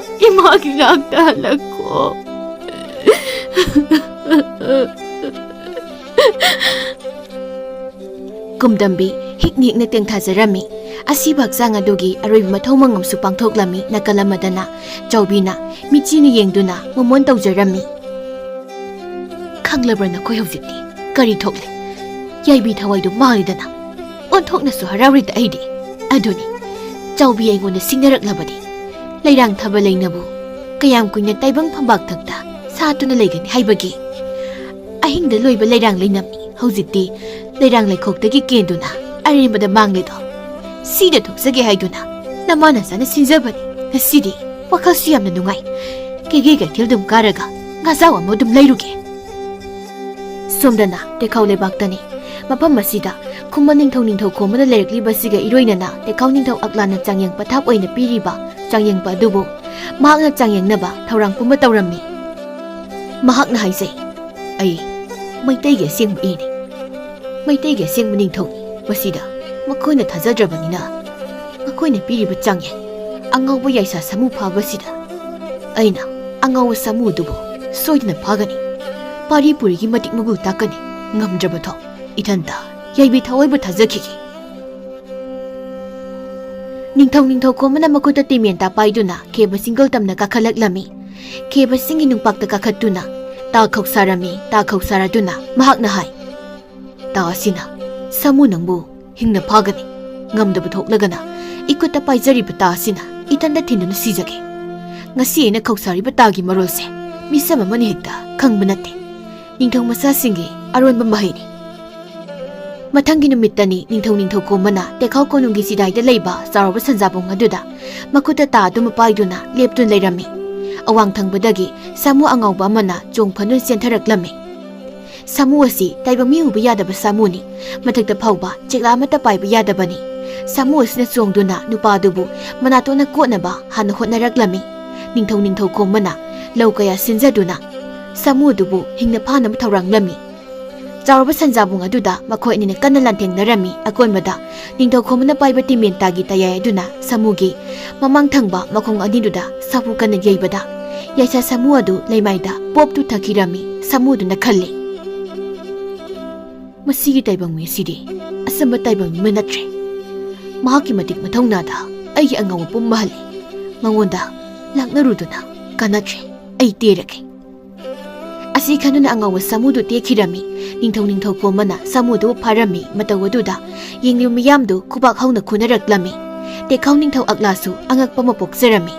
ꯏꯃꯥꯒꯤ ꯅꯥꯛꯇ ꯍꯜꯂꯛꯈꯨꯋꯣ꯫ ꯀꯨꯝꯗꯝꯕꯤ ꯍꯤꯛꯅ ꯍꯤꯛꯅ ꯇꯦꯡꯊꯥꯖꯔꯝꯃꯤ꯫ ꯑꯁꯤꯕ ꯍꯛꯆꯥꯡ ꯑꯗꯨꯒꯤ ꯑꯔꯣꯏꯕ ꯃꯊꯧ ꯃꯉꯝꯁꯨ ꯄꯥꯡꯊꯣꯛꯂꯝꯃꯤ꯫ ꯅꯥꯀꯜ ꯑꯃꯗꯅ ꯆꯥꯎꯕꯤꯅ ꯃꯤꯠꯆꯤꯅ ꯌꯦꯡꯗꯨꯅ ꯃꯣꯃꯣꯟ ꯇꯧꯖꯔꯝꯃꯤ꯫ ꯈꯪꯂꯕ꯭ꯔꯥ ꯅꯈꯣꯏ ꯍꯧꯖꯤꯛꯇꯤ ꯀꯔꯤ ꯊꯣꯛꯂꯦ? ꯌꯥꯏꯕꯤ ꯊꯋꯥꯏꯗꯨ ꯃꯥꯡꯂꯤꯗꯅ ꯑꯣꯟꯊꯣꯛꯅꯁꯨ ꯍꯔꯥꯎꯔꯤꯗ ꯑꯩꯗꯤ꯫ ꯑꯗꯨꯅꯤ ꯆꯥꯎꯕꯤ ꯑꯩꯉꯣꯟꯗ ꯁꯤꯡꯅꯔꯛꯂꯕꯗꯤ ꯂꯩꯔꯥꯡ ꯊꯥꯕꯂꯩꯅꯕꯨ ꯀꯌꯥꯝ ꯀꯨꯏꯅ ꯇꯥꯏꯕꯪ ꯐꯝꯕꯥꯛꯊꯛꯇ ꯁꯥꯇꯨꯅ ꯂꯩꯒꯅꯤ ꯍꯥꯏꯕꯒꯤ? ꯑꯍꯤꯡꯗ ꯂꯣꯏꯕ ꯂꯩꯔꯥꯡ ꯂꯩꯅꯝꯅꯤ ꯍꯧꯖꯤꯛꯇꯤ ꯂꯩꯔꯥꯡ ꯂꯩꯈꯣꯛꯇꯒꯤ ꯀꯦꯟꯗꯨꯅ ꯑꯔꯦꯝꯕꯗ ꯃꯥꯡꯂꯦꯗꯣ꯫ ꯁꯤꯗ ꯊꯣꯛꯆꯒꯦ ꯍꯥꯏꯗꯨꯅ ꯅꯃꯥ ꯅꯆꯥꯅ ꯁꯤꯟꯖꯕꯅꯤ꯫ ꯉꯁꯤꯗꯤ ꯋꯥꯈꯜꯁꯨ ꯌꯥꯝꯅ ꯅꯨꯡꯉꯥꯏ꯫ ꯀꯦꯒꯦ ꯀꯩꯊꯦꯜꯗꯨꯝ ꯀꯥꯔꯒ ꯉꯥꯖꯥꯎ ꯑꯃ ꯑꯗꯨꯝ ꯂꯩꯔꯨꯒꯦ꯫ ꯁꯣꯝꯗꯅ ꯇꯦꯈꯥꯎ ꯂꯩꯕꯥꯛꯇꯅꯤ꯫ ꯃꯐꯝ ꯑꯁꯤꯗ ꯈꯨꯃꯟ ꯅꯤꯡꯊꯧ ꯈꯣꯝꯕꯅ ꯂꯩꯔꯛꯂꯤꯕꯁꯤꯒ ꯏꯔꯣꯏꯅꯅ ꯇꯦꯈꯥꯎ ꯅꯤꯡꯊꯧ ꯑꯛꯂꯥꯅ ꯆꯥꯡꯌꯦꯡ ꯄꯊꯥꯞ ꯑꯣꯏꯅ ꯄꯤꯔꯤꯕ ꯆꯥꯡꯌꯦꯡꯄ ꯑꯗꯨꯕꯨ ꯃꯍꯥꯛꯅ ꯆꯥꯡꯌꯦꯡꯅꯕ ꯊꯧꯔꯥꯡ ꯄꯨꯝꯕ ꯇꯧꯔꯝꯃꯤ꯫ ꯃꯍꯥꯛꯅ ꯍꯥꯏꯖꯩ, ꯑꯩ ꯃꯩꯇꯩꯒꯤ ꯑꯁꯦꯡꯕ ꯏꯅꯤ, ꯃꯩꯇꯩꯒꯤ ꯑꯁꯦꯡꯕ ꯅꯤꯡꯊꯧꯅꯤ꯫ ꯃꯁꯤꯗ ꯃꯈꯣꯏꯅ ꯊꯥꯖꯗ꯭ꯔꯕꯅꯤꯅ ꯃꯈꯣꯏꯅ ꯄꯤꯔꯤꯕ ꯆꯥꯡꯌꯦꯡ ꯑꯉꯥꯎꯕ ꯌꯥꯏꯁꯥ ꯁꯥꯃꯨ ꯐꯥꯕꯁꯤꯗ ꯑꯩꯅ ꯑꯉꯥꯎꯕ ꯁꯥꯃꯨ ꯑꯗꯨꯕꯨ ꯁꯣꯏꯗꯅ ꯐꯥꯒꯅꯤ꯫ ꯄꯥꯔꯤ ꯄꯨꯔꯤꯒꯤ ꯃꯇꯤꯛ ꯃꯒꯨꯜ ꯇꯥꯛꯀꯅꯤ꯫ ꯉꯝꯗ꯭ꯔꯕꯊꯣ ꯏꯊꯟꯇ ꯌꯥꯏꯕꯤ ꯊꯋꯥꯏꯕꯨ ꯊꯥꯖꯈꯤꯒꯦ꯫ ꯅꯤꯡꯊꯧ ꯈꯣꯝꯕꯅ ꯃꯈꯨꯠꯇ ꯇꯤꯃꯦꯟꯇꯥ ꯄꯥꯏꯗꯨꯅ ꯈꯦꯕ ꯆꯤꯡꯒꯜ ꯇꯝꯅ ꯀꯥꯈꯠꯂꯛꯂꯝꯃꯤ꯫ ꯈꯦꯕꯁꯤꯡꯒꯤ ꯅꯨꯡꯄꯥꯛꯇ ꯀꯥꯈꯠꯇꯨꯅ ꯇꯥ ꯈꯧꯁꯥꯔꯝꯃꯤ꯫ ꯇꯥ ꯈꯧꯁꯥꯔꯗꯨꯅ ꯃꯍꯥꯛꯅ ꯍꯥꯏ, ꯇꯥ ꯑꯁꯤꯅ ꯁꯥꯃꯨ ꯅꯪꯕꯨ ꯍꯤꯡꯅ ꯐꯥꯒꯅꯤ꯫ ꯉꯝꯗꯕ ꯊꯣꯛꯂꯒꯅ ꯏꯈꯨꯠꯇ ꯄꯥꯏꯖꯔꯤꯕ ꯇꯥ ꯑꯁꯤꯅ ꯏꯊꯟꯇ ꯊꯤꯟꯗꯨꯅ ꯁꯤꯖꯒꯦ꯫ ꯉꯁꯤ ꯑꯩꯅ ꯈꯧꯁꯥꯔꯤꯕ ꯇꯥꯒꯤ ꯃꯔꯣꯜꯁꯦ ꯃꯤꯁꯝ ꯑꯃꯅ ꯍꯦꯛꯇ ꯈꯪꯕ ꯅꯠꯇꯦ꯫ ꯅꯤꯡꯊꯧ ꯃꯆꯥꯁꯤꯡꯒꯤ ꯑꯔꯣꯟꯕ ꯃꯍꯩꯅꯤ꯫ ꯃꯊꯪꯒꯤ ꯅꯨꯃꯤꯠꯇꯅꯤ ꯅꯤꯡꯊꯧ ꯈꯣꯝꯕꯅ ꯇꯦꯈꯥꯎ ꯀꯣꯅꯨꯡꯒꯤ ꯆꯤꯗꯥꯏꯗ ꯂꯩꯕ ꯆꯥꯎꯔꯕ ꯁꯟꯖꯥꯕꯨꯡ ꯑꯗꯨꯗ ꯃꯈꯨꯠꯇ ꯇꯥ ꯑꯗꯨꯃ ꯄꯥꯏꯗꯨꯅ ꯂꯦꯞꯇꯨꯅ ꯂꯩꯔꯝꯃꯤ꯫ ꯑꯋꯥꯡ ꯊꯪꯕꯗꯒꯤ ꯁꯥꯃꯨ ꯑꯉꯥꯎꯕ ꯑꯃꯅ ꯆꯣꯡ ꯐꯟꯗꯨꯅ ꯆꯦꯟꯊꯔꯛꯂꯝꯃꯤ꯫ ꯁꯥꯃꯨ ꯑꯁꯤ ꯇꯥꯏꯕꯪ ꯃꯤ ꯎꯕ ꯌꯥꯗꯕ ꯁꯥꯃꯨꯅꯤ꯫ ꯃꯊꯛꯇ ꯐꯥꯎꯕ ꯆꯦꯛꯂꯥ ꯑꯃꯠꯇ ꯄꯥꯏꯕ ꯌꯥꯗꯕꯅꯤ꯫ ꯁꯥꯃꯨ ꯑꯁꯤꯅ ꯆꯣꯡꯗꯨꯅ ꯅꯨꯄꯥ ꯑꯗꯨꯕꯨ ꯃꯅꯥꯇꯣꯟꯅ ꯀꯣꯠꯅꯕ ꯍꯥꯟꯅ ꯍꯣꯠꯅꯔꯛꯂꯝꯃꯤ꯫ ꯅꯤꯡꯊꯧ ꯈꯣꯝꯕꯅ ꯂꯧ ꯀꯌꯥ ꯁꯤꯟꯖꯗꯨꯅ ꯁꯥꯃꯨ ꯑꯗꯨꯕꯨ ꯍꯤꯡꯅ ꯐꯥꯅꯕ ꯊꯧꯔꯥꯡꯂꯝꯃꯤ꯫ ꯆꯥꯎꯔꯕ ꯁꯟꯖꯥꯕꯨꯡ ꯑꯗꯨꯗ ꯃꯈꯣꯏ ꯑꯅꯤꯅ ꯀꯟꯅ ꯂꯥꯟꯊꯦꯡꯅꯔꯝꯃꯤ꯫ ꯑꯀꯣꯟꯕꯗ ꯅꯤꯡꯊꯧ ꯈꯣꯝꯕꯅ ꯄꯥꯏꯕ ꯇꯤꯃꯦꯟꯇꯥꯒꯤ ꯇꯌꯥꯏ ꯑꯗꯨꯅ ꯁꯥꯃꯨꯒꯤ ꯃꯃꯥꯡ ꯊꯪꯕ ꯃꯈꯣꯡ ꯑꯅꯤꯗꯨꯗ ꯁꯥꯐꯨ ꯀꯟꯅ ꯌꯩꯕꯗ ꯌꯥꯏꯁꯥ ꯁꯥꯃꯨ ꯑꯗꯨ ꯂꯩꯃꯥꯏꯗ ꯄꯣꯞ ꯇꯨꯊꯈꯤꯔꯝꯃꯤ꯫ ꯁꯥꯃꯨꯗꯨꯅ ꯈꯜꯂꯤ, ꯃꯁꯤꯒꯤ ꯇꯥꯏꯕꯪ ꯃꯤ ꯑꯁꯤꯗꯤ ꯑꯁꯝꯕ ꯇꯥꯏꯕꯪ ꯃꯤ ꯑꯃ ꯅꯠꯇ꯭ꯔꯦ꯫ ꯃꯍꯥꯛꯀꯤ ꯃꯇꯤꯛ ꯃꯊꯧꯅꯥꯗ ꯑꯩꯒꯤ ꯑꯉꯧꯕ ꯄꯨꯝꯕꯍꯜꯂꯤ꯫ ꯃꯉꯣꯟꯗ ꯂꯥꯛꯅꯔꯨꯗꯨꯅ ꯀꯥꯟꯅꯗ꯭ꯔꯦ, ꯑꯩ ꯇꯦꯔꯒꯦ꯫ ꯑꯁꯤ ꯈꯟꯗꯨꯅ ꯑꯉꯧꯕ ꯁꯥꯃꯨꯗꯨ ꯇꯦꯛꯈꯤꯔꯝꯃꯤ꯫ ꯅꯤꯡꯊꯧ ꯈꯣꯝꯕꯅ ꯁꯥꯃꯨꯗꯨ ꯐꯥꯔꯝꯃꯤ꯫ ꯃꯇꯧ ꯑꯗꯨꯗ ꯌꯦꯡꯂꯤꯕ ꯃꯤꯌꯥꯝꯗꯨ ꯈꯨꯕꯥꯛ ꯍꯧꯅ ꯈꯨꯅꯔꯛꯂꯝꯃꯤ꯫ ꯇꯦꯛꯈꯥꯎ ꯅꯤꯡꯊꯧ ꯑꯛꯂꯥꯁꯨ ꯑꯉꯛꯄ ꯑꯃ ꯄꯣꯛꯆꯔꯝꯃꯤ꯫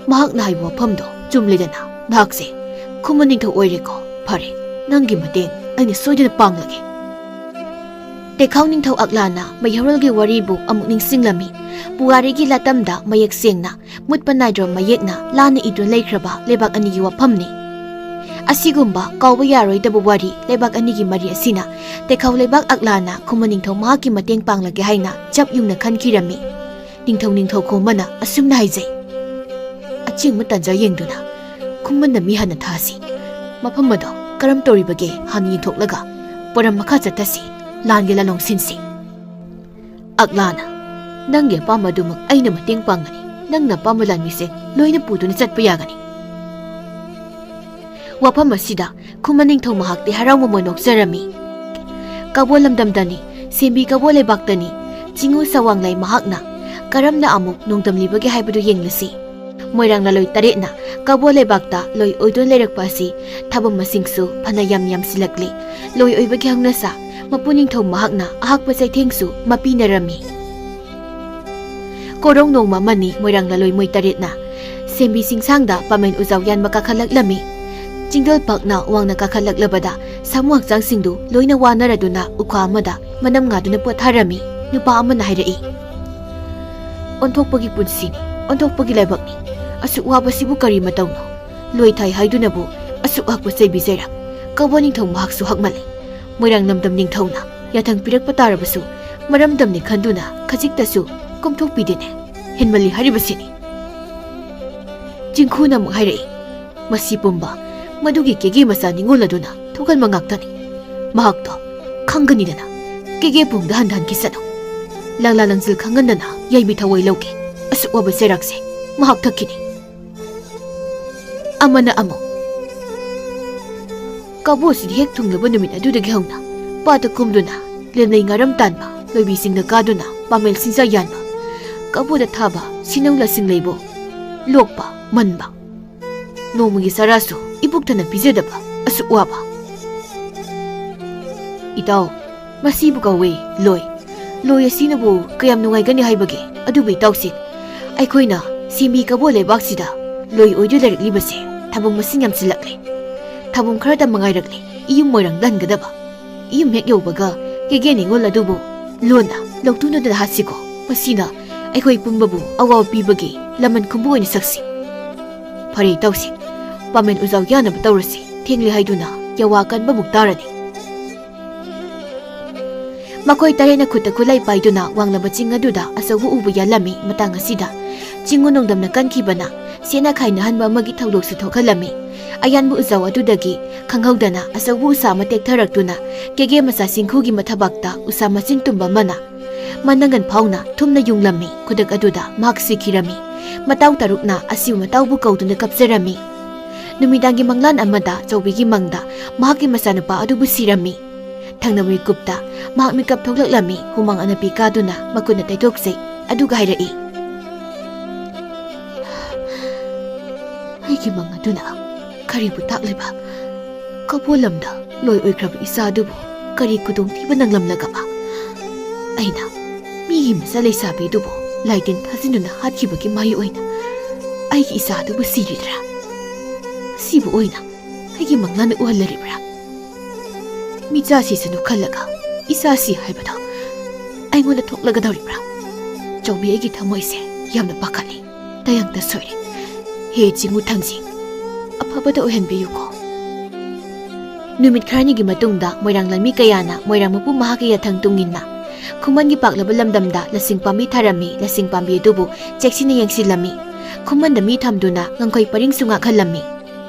ꯃꯍꯥꯛꯅ ꯍꯥꯏꯕ ꯋꯥꯐꯝꯗꯣ ꯆꯨꯝꯂꯤꯗꯅ, ꯅꯍꯥꯛꯁꯦ ꯈꯨꯃꯟ ꯅꯤꯡꯊꯧ ꯑꯣꯏꯔꯦꯀꯣ? ꯐꯔꯦ, ꯅꯪꯒꯤ ꯃꯇꯦꯡ ꯑꯩꯅ ꯁꯣꯏꯗꯅ ꯄꯥꯡꯂꯒꯦ꯫ ꯇꯦꯛꯈꯥꯎ ꯅꯤꯡꯊꯧ ꯑꯛꯂꯥꯅ ꯃꯩꯍꯧꯔꯣꯜꯒꯤ ꯋꯥꯔꯤꯕꯨ ꯑꯃꯨꯛ ꯅꯤꯡꯁꯤꯡꯂꯝꯃꯤ꯫ ꯄꯨꯋꯥꯔꯤꯒꯤ ꯂꯥꯇꯝꯗ ꯃꯌꯦꯛ ꯁꯦꯡꯅ ꯃꯨꯠꯄ ꯅꯥꯏꯗ꯭ꯔꯕ ꯃꯌꯦꯛꯅ ꯂꯥꯟꯅ ꯏꯗꯨꯅ ꯂꯩꯈ꯭ꯔꯕ ꯂꯩꯕꯥꯛ ꯑꯅꯤꯒꯤ ꯋꯥꯐꯝꯅꯤ꯫ ꯑꯁꯤꯒꯨꯝꯕ ꯀꯥꯎꯕ ꯌꯥꯔꯣꯏꯗꯕ ꯋꯥꯔꯤ ꯂꯩꯕꯥꯛ ꯑꯅꯤꯒꯤ ꯃꯔꯤ ꯑꯁꯤꯅ ꯇꯦꯛꯈꯥꯎ ꯂꯩꯕꯥꯛ ꯑꯛꯂꯥꯅ ꯈꯨꯃꯟ ꯅꯤꯡꯊꯧ ꯃꯍꯥꯛꯀꯤ ꯃꯇꯦꯡ ꯄꯥꯡꯂꯒꯦ ꯍꯥꯏꯅ ꯆꯞ ꯌꯨꯡꯅ ꯈꯟꯈꯤꯔꯝꯃꯤ꯫ ꯅꯤꯡꯊꯧ ꯈꯣꯝꯕꯅ ꯑꯁꯨꯝꯅ ꯍꯥꯏꯖꯩ, ꯑꯆꯦꯡꯕ ꯇꯥꯟꯖꯥ ꯌꯦꯡꯗꯨꯅ ꯈꯨꯃꯟꯗ ꯃꯤ ꯍꯥꯟꯅ ꯊꯥꯁꯤ꯫ ꯃꯐꯝ ꯑꯗꯣ ꯀꯔꯝ ꯇꯧꯔꯤꯕꯒꯦ ꯍꯥꯟꯅ ꯌꯦꯡꯊꯣꯛꯂꯒ ꯄꯣꯔꯝ ꯃꯈꯥ ꯆꯠꯊꯁꯤ, ꯂꯥꯟꯒꯤ ꯂꯥꯂꯣꯡ ꯁꯤꯟꯁꯤ꯫ ꯑꯛꯂꯥꯅ, ꯅꯪꯒꯤ ꯑꯄꯥꯝꯕ ꯑꯗꯨꯃꯛ ꯑꯩꯅ ꯃꯇꯦꯡ ꯄꯥꯡꯒꯅꯤ꯫ ꯅꯪꯅ ꯑꯄꯥꯝꯕ ꯂꯥꯟꯃꯤꯁꯦ ꯂꯣꯏꯅ ꯄꯨꯗꯨꯅ ꯆꯠꯄ ꯌꯥꯒꯅꯤ꯫ ꯋꯥꯐꯝ ꯑꯁꯤꯗ ꯈꯨꯃꯟ ꯅꯤꯡꯊꯧ ꯃꯍꯥꯛꯇꯤ ꯍꯔꯥꯎ ꯃꯃꯣꯏ ꯅꯣꯛꯆꯔꯝꯃꯤ꯫ ꯀꯕꯣ ꯂꯝꯗꯝꯗꯅꯤ, ꯁꯦꯝꯕꯤ ꯀꯕꯣ ꯂꯩꯕꯥꯛꯇꯅꯤ, ꯆꯤꯡꯎ ꯁꯋꯥꯡꯂꯩ ꯃꯍꯥꯛꯅ ꯀꯔꯝꯅ ꯑꯃꯨꯛ ꯅꯣꯡꯗꯝꯂꯤꯕꯒꯦ ꯍꯥꯏꯕꯗꯨ ꯌꯦꯡꯂꯁꯤ꯫ ꯃꯣꯏꯔꯥꯡ ꯂꯥꯂꯣꯏ ꯇꯔꯦꯠꯅ ꯀꯕꯣ ꯂꯩꯕꯥꯛꯇ ꯂꯣꯏ ꯑꯣꯏꯗꯨꯅ ꯂꯩꯔꯛꯄ ꯑꯁꯤ ꯊꯥꯕꯝ ꯃꯁꯤꯡꯁꯨ ꯐꯅ ꯌꯥꯝꯁꯤꯜꯂꯛꯂꯤ꯫ ꯂꯣꯏ ꯑꯣꯏꯕꯒꯤ ꯍꯧꯅꯁꯥ ꯃꯄꯨ ꯅꯤꯡꯊꯧ ꯃꯍꯥꯛꯅ ꯑꯍꯥꯛꯄ ꯆꯩꯊꯦꯡꯁꯨ ꯃꯄꯤꯅꯔꯝꯃꯤ꯫ ꯀꯣꯔꯧ ꯅꯣꯡꯃ ꯑꯃꯅꯤ ꯃꯣꯏꯔꯥꯡ ꯂꯥꯂꯣꯏ ꯃꯣꯏ ꯇꯔꯦꯠꯅ ꯁꯦꯝꯕꯤ ꯆꯤꯡꯁꯥꯡꯗ ꯄꯥꯃꯦꯟ ꯎꯖꯥꯎ ꯌꯥꯟꯕ ꯀꯥꯈꯠꯂꯛꯂꯝꯃꯤ꯫ ꯆꯤꯡꯗꯣꯜ ꯄꯥꯛꯅ ꯋꯥꯡꯅ ꯀꯥꯈꯠꯂꯛꯂꯕꯗ ꯁꯥꯃꯨ ꯍꯛꯆꯥꯡꯁꯤꯡꯗꯨ ꯂꯣꯏꯅ ꯋꯥꯅꯔꯗꯨꯅ ꯎꯈꯥ ꯑꯃꯗ ꯃꯅꯝ ꯉꯥꯗꯨꯅ ꯄꯣꯊꯥꯔꯝꯃꯤ꯫ ꯅꯨꯄꯥ ꯑꯃꯅ ꯍꯥꯏꯔꯛꯏ, ꯑꯣꯟꯊꯣꯛꯄꯒꯤ ꯄꯨꯟꯁꯤꯅꯤ, ꯑꯣꯟꯊꯣꯛꯄꯒꯤ ꯂꯥꯏꯕꯛꯅꯤ꯫ ꯑꯁꯨꯛ ꯋꯥꯕꯁꯤꯕꯨ ꯀꯔꯤ ꯃꯇꯧꯅꯣ? ꯂꯣꯏꯊꯥꯏ ꯍꯥꯏꯗꯨꯅꯕꯨ ꯑꯁꯨꯛ ꯍꯛꯄ ꯆꯩꯕꯤꯖꯩꯔꯥ? ꯀꯕꯣ ꯅꯤꯡꯊꯧ ꯃꯍꯥꯛꯁꯨ ꯍꯛꯃꯜꯂꯤ꯫ ꯃꯣꯏꯔꯥꯡ ꯂꯝꯗꯝ ꯅꯤꯡꯊꯧꯅ ꯌꯥꯊꯪ ꯄꯤꯔꯛꯄ ꯇꯥꯔꯕꯁꯨ ꯃꯔꯝꯗꯝꯅꯤ ꯈꯟꯗꯨꯅ ꯈꯖꯤꯛꯇꯁꯨ ꯀꯣꯝꯊꯣꯛꯄꯤꯗꯦꯅꯦ, ꯍꯦꯟꯃꯜꯂꯤ ꯍꯥꯏꯔꯤꯕꯁꯤꯅꯤ꯫ ꯆꯤꯡꯈꯨꯅ ꯑꯃꯨꯛ ꯍꯥꯏꯔꯛꯏ, ꯃꯁꯤ ꯄꯨꯝꯕ ꯃꯗꯨꯒꯤ ꯀꯦꯒꯦ ꯃꯆꯥ ꯅꯤꯡꯉꯣꯜ ꯑꯗꯨꯅ ꯊꯣꯛꯍꯟꯕ ꯉꯥꯛꯇꯅꯤ꯫ ꯃꯍꯥꯛꯇꯣ ꯈꯪꯒꯅꯤꯗꯅ, ꯀꯦꯒꯦ ꯄꯨꯡꯗ ꯍꯟꯈꯤꯁꯅꯨ꯫ ꯂꯪꯂꯥ ꯂꯪꯖꯤꯜ ꯈꯪꯍꯟꯗꯅ ꯌꯩꯕꯤ ꯊꯑꯣꯏ ꯂꯧꯒꯦ꯫ ꯑꯁꯨꯛ ꯋꯥꯕ ꯆꯩꯔꯥꯛꯁꯦ ꯃꯍꯥꯛ ꯊꯛꯈꯤꯅꯤ꯫ ꯑꯃꯅ ꯑꯃꯨꯛ, ꯀꯕꯣꯁꯤꯗꯤ ꯍꯦꯛ ꯊꯨꯡꯂꯕ ꯅꯨꯃꯤꯠ ꯑꯗꯨꯗꯒꯤ ꯍꯧꯅ ꯄꯥꯠꯇ ꯀꯨꯝꯗꯨꯅ ꯂꯦꯝꯂꯩ ꯉꯥꯔꯝ ꯇꯥꯟꯕ, ꯂꯣꯏꯕꯤꯁꯤꯡꯗ ꯀꯥꯗꯨꯅ ꯄꯥꯃꯦꯜ ꯁꯤꯡꯖꯥ ꯌꯥꯟꯕ, ꯀꯕꯣꯗ ꯊꯥꯕ ꯁꯤꯅꯧ ꯂꯁꯤꯡꯂꯩꯕꯨ ꯂꯣꯛꯄ ꯃꯟꯕ, ꯅꯣꯡꯃꯒꯤ ꯆꯔꯥꯁꯨ ꯏꯄꯨꯛ ꯊꯟꯅ ꯄꯤꯖꯗꯕ, ꯑꯁꯨꯛ ꯋꯥꯕ꯫ ꯏꯇꯥꯎ, ꯃꯁꯤꯕꯨ ꯀꯧꯋꯦ ꯂꯣꯏ꯫ ꯂꯣꯏ ꯑꯁꯤꯅꯕꯨ ꯀꯌꯥꯝ ꯅꯨꯡꯉꯥꯏꯒꯅꯤ ꯍꯥꯏꯕꯒꯦ? ꯑꯗꯨꯕꯨ ꯏꯇꯥꯎꯁꯤ, ꯑꯩꯈꯣꯏꯅ ꯁꯦꯝꯕꯤ ꯀꯕꯣ ꯂꯩꯕꯥꯛꯁꯤꯗ ꯂꯣꯏ ꯑꯣꯏꯗꯨꯅ ꯂꯩꯔꯛꯂꯤꯕꯁꯦ ꯊꯥꯕꯝ ꯃꯁꯤꯡ ꯌꯥꯝꯁꯤꯜꯂꯛꯂꯦ꯫ ꯊꯥꯕꯝ ꯈꯔꯗ ꯃꯉꯥꯏꯔꯛꯂꯦ ꯏꯌꯨꯝ ꯃꯣꯏꯔꯥꯡꯗ ꯍꯟꯒꯗꯕ꯫ ꯏꯌꯨꯝ ꯍꯦꯛ ꯌꯧꯕꯒ ꯀꯦꯒꯦ ꯅꯤꯡꯉꯣꯜ ꯑꯗꯨꯕꯨ ꯂꯣꯟꯅ ꯂꯧꯇꯨꯅꯗꯅ ꯍꯥꯠꯁꯤꯀꯣ꯫ ꯃꯁꯤꯅ ꯑꯩꯈꯣꯏ ꯄꯨꯝꯕꯕꯨ ꯑꯋꯥꯕ ꯄꯤꯕꯒꯤ ꯂꯃꯟ ꯈꯨꯝꯕ ꯑꯣꯏꯅ ꯁꯛꯁꯤ꯫ ꯐꯔꯦ ꯏꯇꯥꯎꯁꯤ, ꯄꯥꯃꯦꯟ ꯎꯖꯥꯎ ꯌꯥꯅꯕ ꯇꯧꯔꯁꯤ꯫ ꯊꯦꯡꯂꯦ ꯍꯥꯏꯗꯨꯅ ꯌꯋꯥ ꯀꯟꯕꯃꯨꯛ ꯇꯥꯔꯅꯤ꯫ ꯃꯈꯣꯏ ꯇꯔꯦꯠꯅ ꯈꯨꯠꯇ ꯈꯨꯠꯂꯥꯏ ꯄꯥꯏꯗꯨꯅ ꯋꯥꯡꯂꯕ ꯆꯤꯡ ꯑꯗꯨꯗ ꯑꯆꯧꯕ ꯎꯕ ꯌꯥꯜꯂꯝꯃꯤ꯫ ꯃꯇꯥꯡ ꯑꯁꯤꯗ ꯆꯤꯡꯎ ꯅꯣꯡꯗꯝꯅ ꯀꯟꯈꯤꯕꯅ ꯁꯦꯠꯅ ꯈꯥꯏꯅꯍꯟꯕ ꯑꯃꯒꯤ ꯊꯧꯗꯣꯛꯁꯨ ꯊꯣꯛꯍꯜꯂꯝꯃꯤ꯫ ꯑꯌꯥꯟꯕ ꯎꯖꯥꯎ ꯑꯗꯨꯗꯒꯤ ꯈꯪꯍꯧꯗꯅ ꯑꯆꯧꯕ ꯎꯁꯥ ꯑꯃ ꯇꯦꯛꯊꯔꯛꯇꯨꯅ ꯀꯦꯒꯦ ꯃꯆꯥ ꯆꯤꯡꯈꯨꯒꯤ ꯃꯊꯕꯥꯛꯇ ꯎꯁꯥ ꯃꯆꯤꯟ ꯇꯨꯝꯕ ꯑꯃꯅ ꯃꯅꯪꯒꯟ ꯐꯥꯎꯅ ꯊꯨꯝꯅ ꯌꯨꯡꯂꯝꯃꯤ꯫ ꯈꯨꯗꯛ ꯑꯗꯨꯗ ꯃꯍꯥꯛ ꯁꯤꯈꯤꯔꯝꯃꯤ꯫ ꯃꯇꯥꯎ ꯇꯔꯨꯛꯅ ꯑꯁꯤꯕ ꯃꯇꯥꯎꯕꯨ ꯀꯧꯗꯨꯅ ꯀꯞꯆꯔꯝꯃꯤ꯫ ꯅꯨꯃꯤꯗꯥꯡꯒꯤ ꯃꯪꯂꯥꯟ ꯑꯃꯗ ꯆꯧꯕꯤꯒꯤ ꯃꯪꯗ ꯃꯍꯥꯛꯀꯤ ꯃꯆꯥꯅꯨꯄꯥ ꯑꯗꯨꯕꯨ ꯁꯤꯔꯝꯃꯤ꯫ ꯊꯪꯅꯕ ꯃꯤꯀꯨꯞꯇ ꯃꯍꯥꯛ ꯃꯤꯀꯞ ꯊꯣꯛꯂꯛꯂꯝꯃꯤ꯫ ꯍꯨꯃꯥꯡ ꯑꯅꯞꯄꯤ ꯀꯥꯗꯨꯅ ꯃꯈꯨꯠꯅ ꯇꯩꯊꯣꯛꯆꯩ꯫ ꯑꯗꯨꯒ ꯍꯥꯏꯔꯛꯏ, ꯑꯩꯒꯤ ꯃꯪ ꯑꯗꯨꯅ ꯀꯔꯤꯕꯨ ꯇꯥꯛꯂꯤꯕ? ꯀꯕꯣ ꯂꯝꯗ ꯂꯣꯏ ꯑꯣꯏꯈ꯭ꯔꯕ ꯏꯆꯥ ꯑꯗꯨꯕꯨ ꯀꯔꯤ ꯈꯨꯗꯣꯡꯊꯤꯕ ꯅꯪꯂꯝꯂꯒꯕ? ꯑꯩꯅ ꯃꯤꯒꯤ ꯃꯆꯥ ꯂꯩꯁꯥꯕꯤ ꯑꯗꯨꯕꯨ ꯂꯥꯏꯇꯤꯟ ꯊꯥꯖꯤꯟꯗꯨꯅ ꯍꯥꯠꯈꯤꯕꯒꯤ ꯃꯍꯩ ꯑꯣꯏꯅ ꯑꯩꯒꯤ ꯏꯆꯥ ꯑꯗꯨꯕꯨ ꯁꯤꯔꯤꯗ꯭ꯔꯥ? ꯁꯤꯕꯨ ꯑꯣꯏꯅ ꯑꯩꯒꯤ ꯃꯪꯂꯥꯟꯅ ꯎꯍꯜꯂꯔꯤꯕ꯭ꯔꯥ? ꯃꯤꯆꯥꯁꯤꯁꯨ ꯈꯜꯂꯒ ꯏꯆꯥꯁꯤ ꯍꯥꯏꯕꯗꯣ ꯑꯩꯉꯣꯟꯗ ꯊꯣꯛꯂꯒꯗꯧꯔꯤꯕ꯭ꯔꯥ? ꯆꯧꯕꯤ, ꯑꯩꯒꯤ ꯊꯃꯣꯏꯁꯦ ꯌꯥꯝꯅ ꯄꯥꯈꯠꯂꯤ, ꯇꯌꯥꯡꯇ ꯁꯣꯏꯔꯦ꯫ ꯍꯦ ꯆꯤꯡꯎ ꯊꯥꯡꯖꯤꯡ, ꯑꯐꯕꯗ ꯑꯣꯏꯍꯟꯕꯤꯌꯨꯀꯣ꯫ ꯅꯨꯃꯤꯠ ꯈꯔꯅꯤꯒꯤ ꯃꯇꯨꯡꯗ ꯃꯣꯏꯔꯥꯡ ꯂꯥꯟꯃꯤ ꯀꯌꯥꯅ ꯃꯣꯏꯔꯥꯡ ꯃꯄꯨ ꯃꯍꯥꯛꯀꯤ ꯌꯥꯊꯪ ꯇꯨꯡꯏꯟꯅ ꯈꯨꯃꯟꯒꯤ ꯄꯥꯛꯂꯕ ꯂꯝꯗꯝꯗ ꯂꯁꯤꯡ ꯄꯥꯝꯕꯤ ꯊꯥꯔꯝꯃꯤ꯫ ꯂꯁꯤꯡ ꯄꯥꯝꯕꯤ ꯑꯗꯨꯕꯨ ꯆꯦꯛꯁꯤꯟꯅ ꯌꯦꯡꯁꯤꯜꯂꯝꯃꯤ꯫ ꯈꯨꯃꯟꯗ ꯃꯤ ꯊꯝꯗꯨꯅ ꯉꯝꯈꯩ ꯄꯔꯤꯡꯁꯨ ꯉꯥꯛꯍꯜꯂꯝꯃꯤ꯫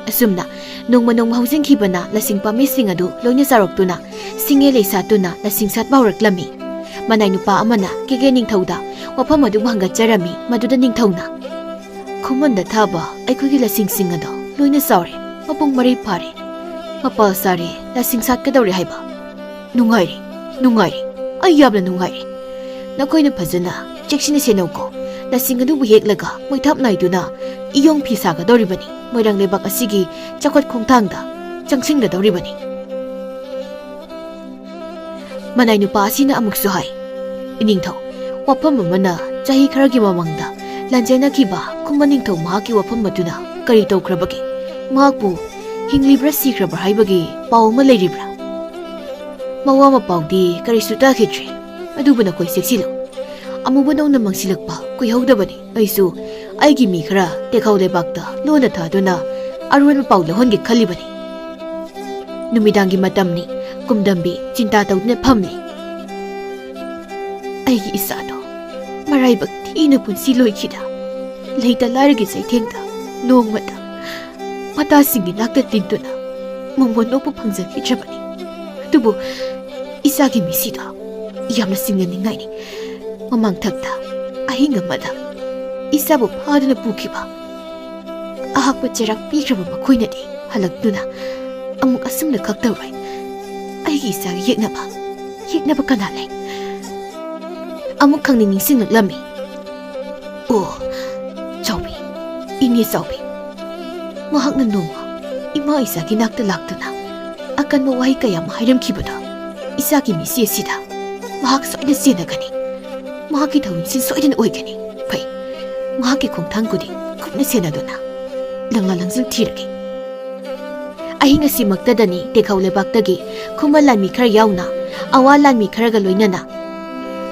Asumna nongma nongma hausinkhibana lasing pamising adu loina sarokuna singe leisatuna lasing satba horaklami manai nupa amana kege ningthauda wafam adu bhangatjarami maduda ningthauna khumanda thaba aikhogi lasing sing adu loina saure mapung mari phare mapa sare lasing satkadori haiba nungai ai yabla nungai nakoina phajana chekshina senauko lasing adu bu heklaga moithap naiduna iyong phisaga doribani moirang lebak asigi chakot khongthangda changsingda doribani manai nupa asina amuksu hai iningthau wafam amana chahi kharagi mamangda lanjena kiba khummaningthau mahaki wafam maduna kari tawkrabagi mahakpu hinglibra sikrabra haibagi paw ma leiribra mawa ma pawdi kari suta khitri adubana koi seksilo amuba nongna mangsilakpa koi haudabani aisu aigi mi khara tekhau lebakta lona thaduna arwan paw lahongi khalibani numidangi matamni kumdambi cinta tawdna phamli aigi isado marai bakti ina punsi loikhida leita larigi saithengda nongmata mata singi nakta tintuna mongmon nokpu phangjakhi trabani tubu isagi misida yamna singnaningai ni mamang thakta ahinga mada isabu phaduna pukhiba ahakpa cherak pikraba makhoinadi halakduna amuk asumna khaktarai aigi isagi yeknaba kana lai amuk khangni ningsinglami o chawbi ini chawbi mahakna nongma ima isagi nakta laktuna akan mo wahi kayam hairam khibada isagi misi asida mahak soida senagani mahaki thawinsin soida oigani pai mahaki khongthang kudi khupna senaduna langla langsil thiragi ahinga simaktadani tekhau lebaktagi khumal lanmi khara yauna awa lanmi kharaga loinana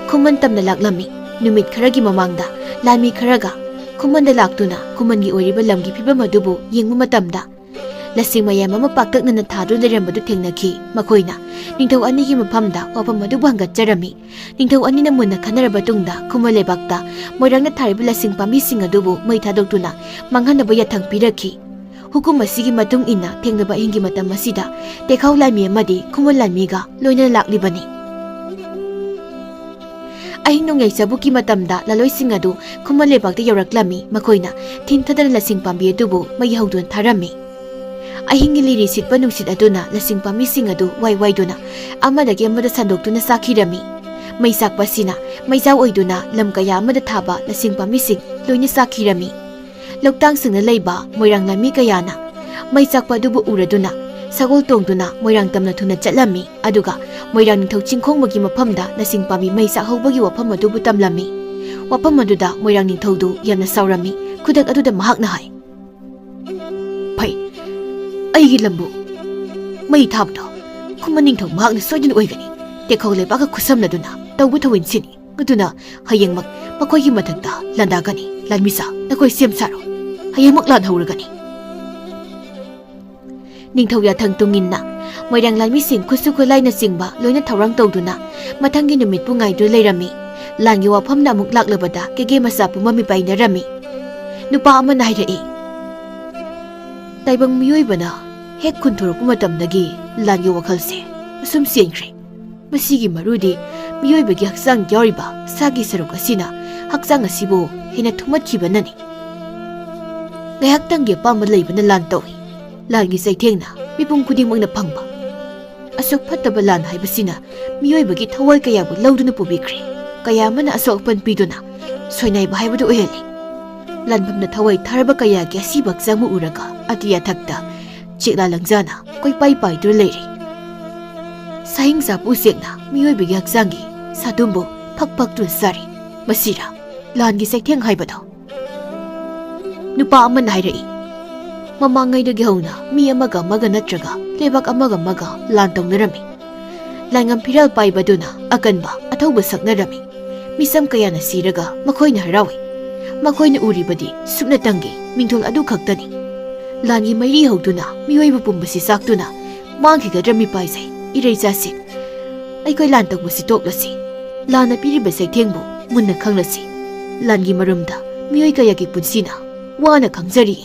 khuman tamna laklami numit kharagi mamangda lanmi kharaga khumanda laktuna khumangi oiriba lamgi phibam adubu yengmu matamda lasing mayam ama paktakna thadu lerambadu thengnakhi makoina ningthau anigi maphamda wapam adu bhangatjarami ningthau anina munna khanaraba tungda khumal lebakta moirangna thariba lasing pami sing adubu mai thadoktuna manghanaba yathang pirakhi hukum asigi matung ina thengnaba hingi matam asida tekhau lami amadi khumal lamiga loina laklibani ahin nong yaisabuki matamda laloi sing adu khumal lebakta yoraklami makoina thinthadana lasing pambi adubu mai haudun tharami ahingi liri sitpa nungsit aduna lasing pami sing adu waiduna amadagi amada sandoktuna sakhirami mai sakpasina maijaw oiduna lamkaya amada thaba lasing pami sing loina sakhirami loktang singna leiba moirang lami kayana mai sakpa dubu uraduna sagol tongduna moirang tamna thuna chatlami aduga moirang ningthau chingkhongmagi maphamda lasing pami mai sakhobagi wafam adubu tamlami wafam aduda moirang ningthaudu yamna saurami khudak aduda mahakna hai pai aigi lambu mai thabdo khuman ningthau mahakna soidin oigani tekhau lebaga khusamnaduna tawbu thawin sini aduna hayengmak makoigi mathakta landagani lanmisa nakoi semsaro hayengmak lan hauragani ningthau yathang tunginna moirang lanmi sing khusu khulaina singba loina thawrang tawduna mathangi numit pungai du leirami langi wafamna amuk laklabada kege masa pumami painarami nupa ama nairai taibang miyoibana hek khunthorpu matamdagi langi wakhalse asum siengkhre masigi marudi miyoibagi haksang yauriba sagi saruk asina haksang asibu hena thumatkibanani ngayaktangi pama leibana lan tawi langi saithengna mipung khudingmakna phangba asok phattaba lan haibasina miyoibagi thawai kayabu lauduna pubikre kaya mana asok pan piduna soinai ba haibadu oheli lanbamna thawai tharba kaya gi asibak jamu uraga atiya thakta chekla langjana koi pai pai dur leiri saing zapu sekna miyoibagi haksangi sadumbo phak tur sari masira langi saitheng haibado nupa aman hairai mamangai dagi hauna mi amaga maga natraga lebak amaga lan tawnerami langam phiral paibaduna akanba athauba saknarami misam kayana siraga makhoina harawi makhoina uribadi sukna tangi mingthol adu khaktani langi mairi hauduna miyoibu pumbasi saktuna manghigadrami paisai ireijasi aikoi lan tawbasi toklasi lana piriba saithengbu munna khanglasi langi marumda miyoi kayagi punsina wana khangjari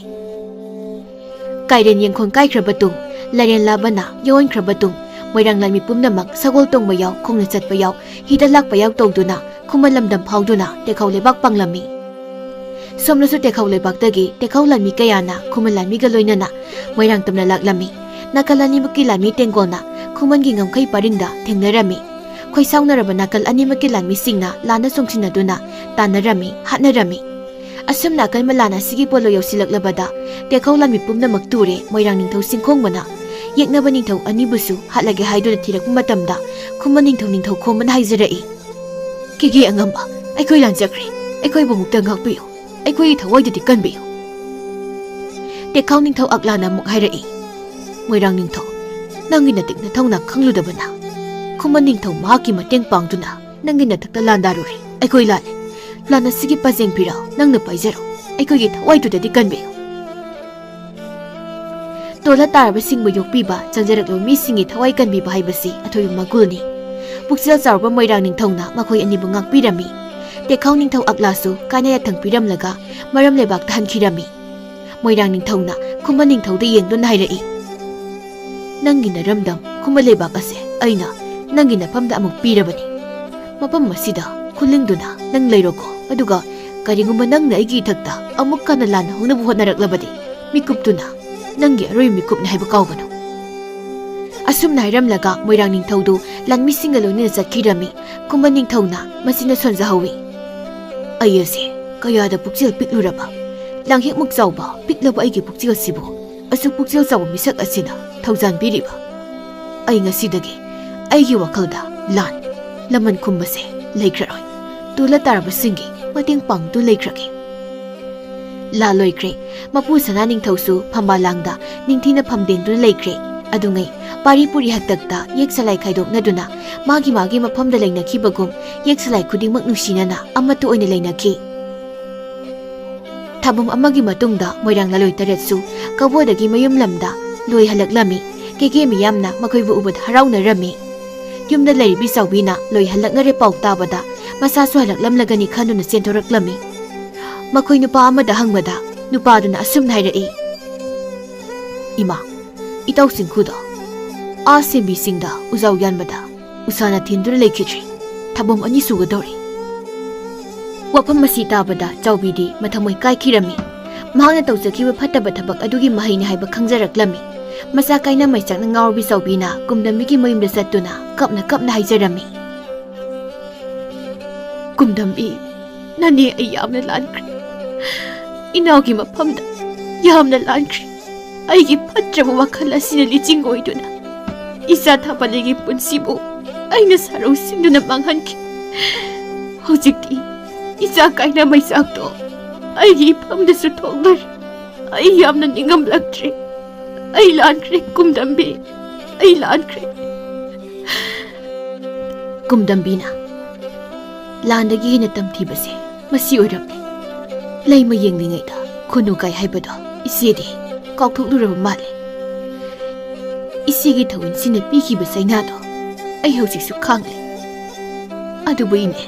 Kairen yengkhon kaikhraba tung Laren labana yoinkraba tung Moirang Lanmi pumnamak sagol tongba yaw khongna chatpa yaw hida lakpa yaw tawduna khuman lamdam phawduna tekhau lebak panglami somnasu tekhau lebaktagi tekhau lanmi kayana khuman lanmi ga loinana moirang tamna laklami nakal animaki lanmi tengolna khuman gi ngamkhai paringda thengnarami khoi saunaraba nakal animaki lanmi singna lana songsinaduna tanarami hatnarami asam nakal malana sigi polo yausilaklabada tekhau lanmi pumnamak ture moirang ningthau singkhongbana yeknaba ningthau anibusu hatlage haiduna thirakpa matamda khuman ningthau khoman haijarai kigi angamba aikoi lanjakre aikoi bumukta ngakpiyo aikoi thawaidadi kanbiyo tekhau ningthau aklana muk hairai moirang ningthau nangi natik na thongna khangludabana khuman ningthau mahaki mateng pangduna nangi nathakta landarure aikoi lale lana sigi pajeng pirao nangna paijaro aikoi gi thawaidudadi kanbiyo tola tarba singbu yokpiba changjaraklo mi singi thawai kanbiba haibasi athoyu magulni Puksel Zarba Moirang Ningthongna makhoi anibu ngakpirami tekhau ningthau aklasu kana ya thangpiramlaga maram lebak thankhirami Moirang Ningthongna khuma ningthauda yengdun hairai nangi naramdam khuma lebak ase aina nangi nafamda amuk pirabani mapam masida khulingduna nang leiroko aduga kariguma nangna aigi thakta amuk kana lana hungnabu hotnaraklabadi mikuptuna nangi aroi mikupna haiba kauganu asumna hairamlaga Moirang Ningthaudu lanmi singa loinina chatkirami khumban ningthauna masina sonjahawi ayase kayada pukjil pikluraba langhek muk chawba piklaba aigi pukjil sibu asuk pukjil chawba misak asina thaujan biriba ai ngasidagi aigi wakhalda lan laman khumbase leikraroi tula tarba singi mating pangtu leikrake la loikre mapu sana ningthausu phambalangda ningthina phamdengdu leikre adungai Paripuri hatakta yeksalai khaidoknaduna magi mafamda leinakhibagum yeksalai khudingmak nungsinana amatu oina leinakhi thabum amagi matungda Moirang laloi taretsu kabodagi mayum lamda loi halaklami keke miyamna makhoibu ubad haraunarami yumda leiribi sawbina loi halaknare pauk tabada masasu halaklamlagani khanuna sentoraklami makhoi nupa amada hangmada nupaduna asumna hairai ima itaw singkhuda Asembi singda uzau yanbada usana thindura leikhichri thabom ani sugadori wapam masi tabada chawbidi mathamoi kaikhirami mahangna tawjakhiba phattaba thabak adugi mahaini haiba khangjaraklami masa kaina maisakna ngawbi chawbina kumdamigi mayumda sattuna kapna haijarami kumdambi nani ai yamna lankri inawgi mafamda yamna lankri aigi phatraba wakhal asina lichingoiduna Isa thapaligi punsibu aina sarau sinduna manghanki hojikti isa kaina maisakto aigi phamdasu thongdar ai yamna ningamlaktre ai lankre kumdambi ai lankre kumdambina landagi hina tamthibase masi oiramne leima yenglingaida khunu kai haibado isedi kaukthokduraba male Isigi thawin sina pikiba sainado ai hojiksu khangli adubu ine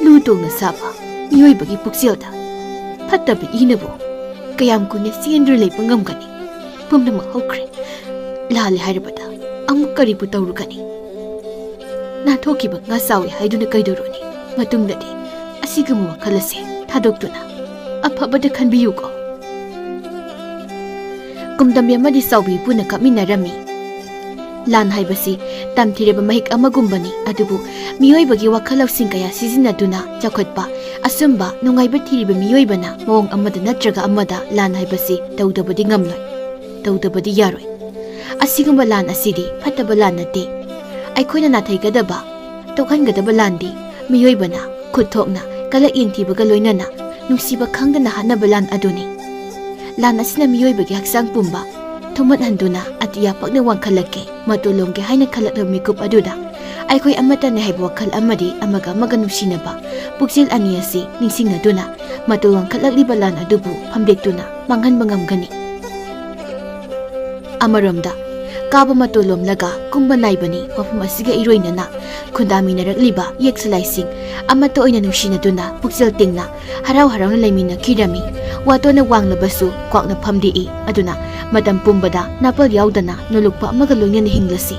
lutongna saba miyoibagi pukselda phattaba inabu kayam kunne sindru leipa ngamgani pumnama hokre lale hairabada amuk karibu tawrugani nathokiba ngasawi haiduna kaidoroni matungdadi asigamu wakhalase thadoktuna afabada khanbiyuko kumdambi amadi sawbi puna kaminarami lan haibasi tamthireba mahik amagumbani adubu miyoibagi wakhalawsing kaya sizinaduna chakhotpa asumba nungaiba thiriba miyoibana mawong amada natraga amada lan haibasi tawdabadi ngamloi tawdabadi yaroi asigumba lan asidi phattaba lan nate aikhoina nathaigadaba tokhangadaba landi miyoibana khuthokna kala yengthibaga loinana nungsiba khangdana hanaba lan aduni lan asina miyoibagi haksang pumba thomat handuna atiya pakna wangkhalake matolongge haina khalakla mikup aduda aikhoi amata ne haibo khal amadi amaga nungsinaba puksil ani asi ningsingaduna matolong khalakli balan adubu phamdektuna manghan bangamgani amaramda ꯀꯥꯕ ꯃꯇꯣꯂꯣꯝꯂꯒ ꯀꯨꯝꯕ ꯅꯥꯏꯕꯅꯤ ꯃꯐꯝ ꯑꯁꯤꯒ ꯏꯔꯣꯏꯅꯅ ꯈꯨꯟꯗꯥꯃꯤꯟꯅꯔꯛꯂꯤꯕ ꯌꯦꯛꯁꯂꯥꯏꯁꯤꯡ ꯑꯃꯠꯇ ꯑꯣꯏꯅ ꯅꯨꯡꯁꯤꯅꯗꯨꯅ ꯄꯨꯛꯆꯦꯜ ꯇꯤꯡꯅ ꯍꯔꯥꯎ ꯍꯔꯥꯎꯅ ꯂꯩꯃꯤꯟꯅꯈꯤꯔꯝꯃꯤ ꯋꯥꯇꯣꯟꯅ ꯋꯥꯡꯂꯕꯁꯨ ꯀ꯭ꯋꯥꯛꯅ ꯐꯝꯗꯦꯛꯏ ꯑꯗꯨꯅ ꯃꯇꯝ ꯄꯨꯝꯕꯗ ꯅꯥꯄꯜ ꯌꯥꯎꯗꯅ ꯅꯣꯂꯨꯛꯄ ꯑꯃꯒ ꯂꯣꯏꯅꯅ ꯍꯤꯡꯂꯁꯤ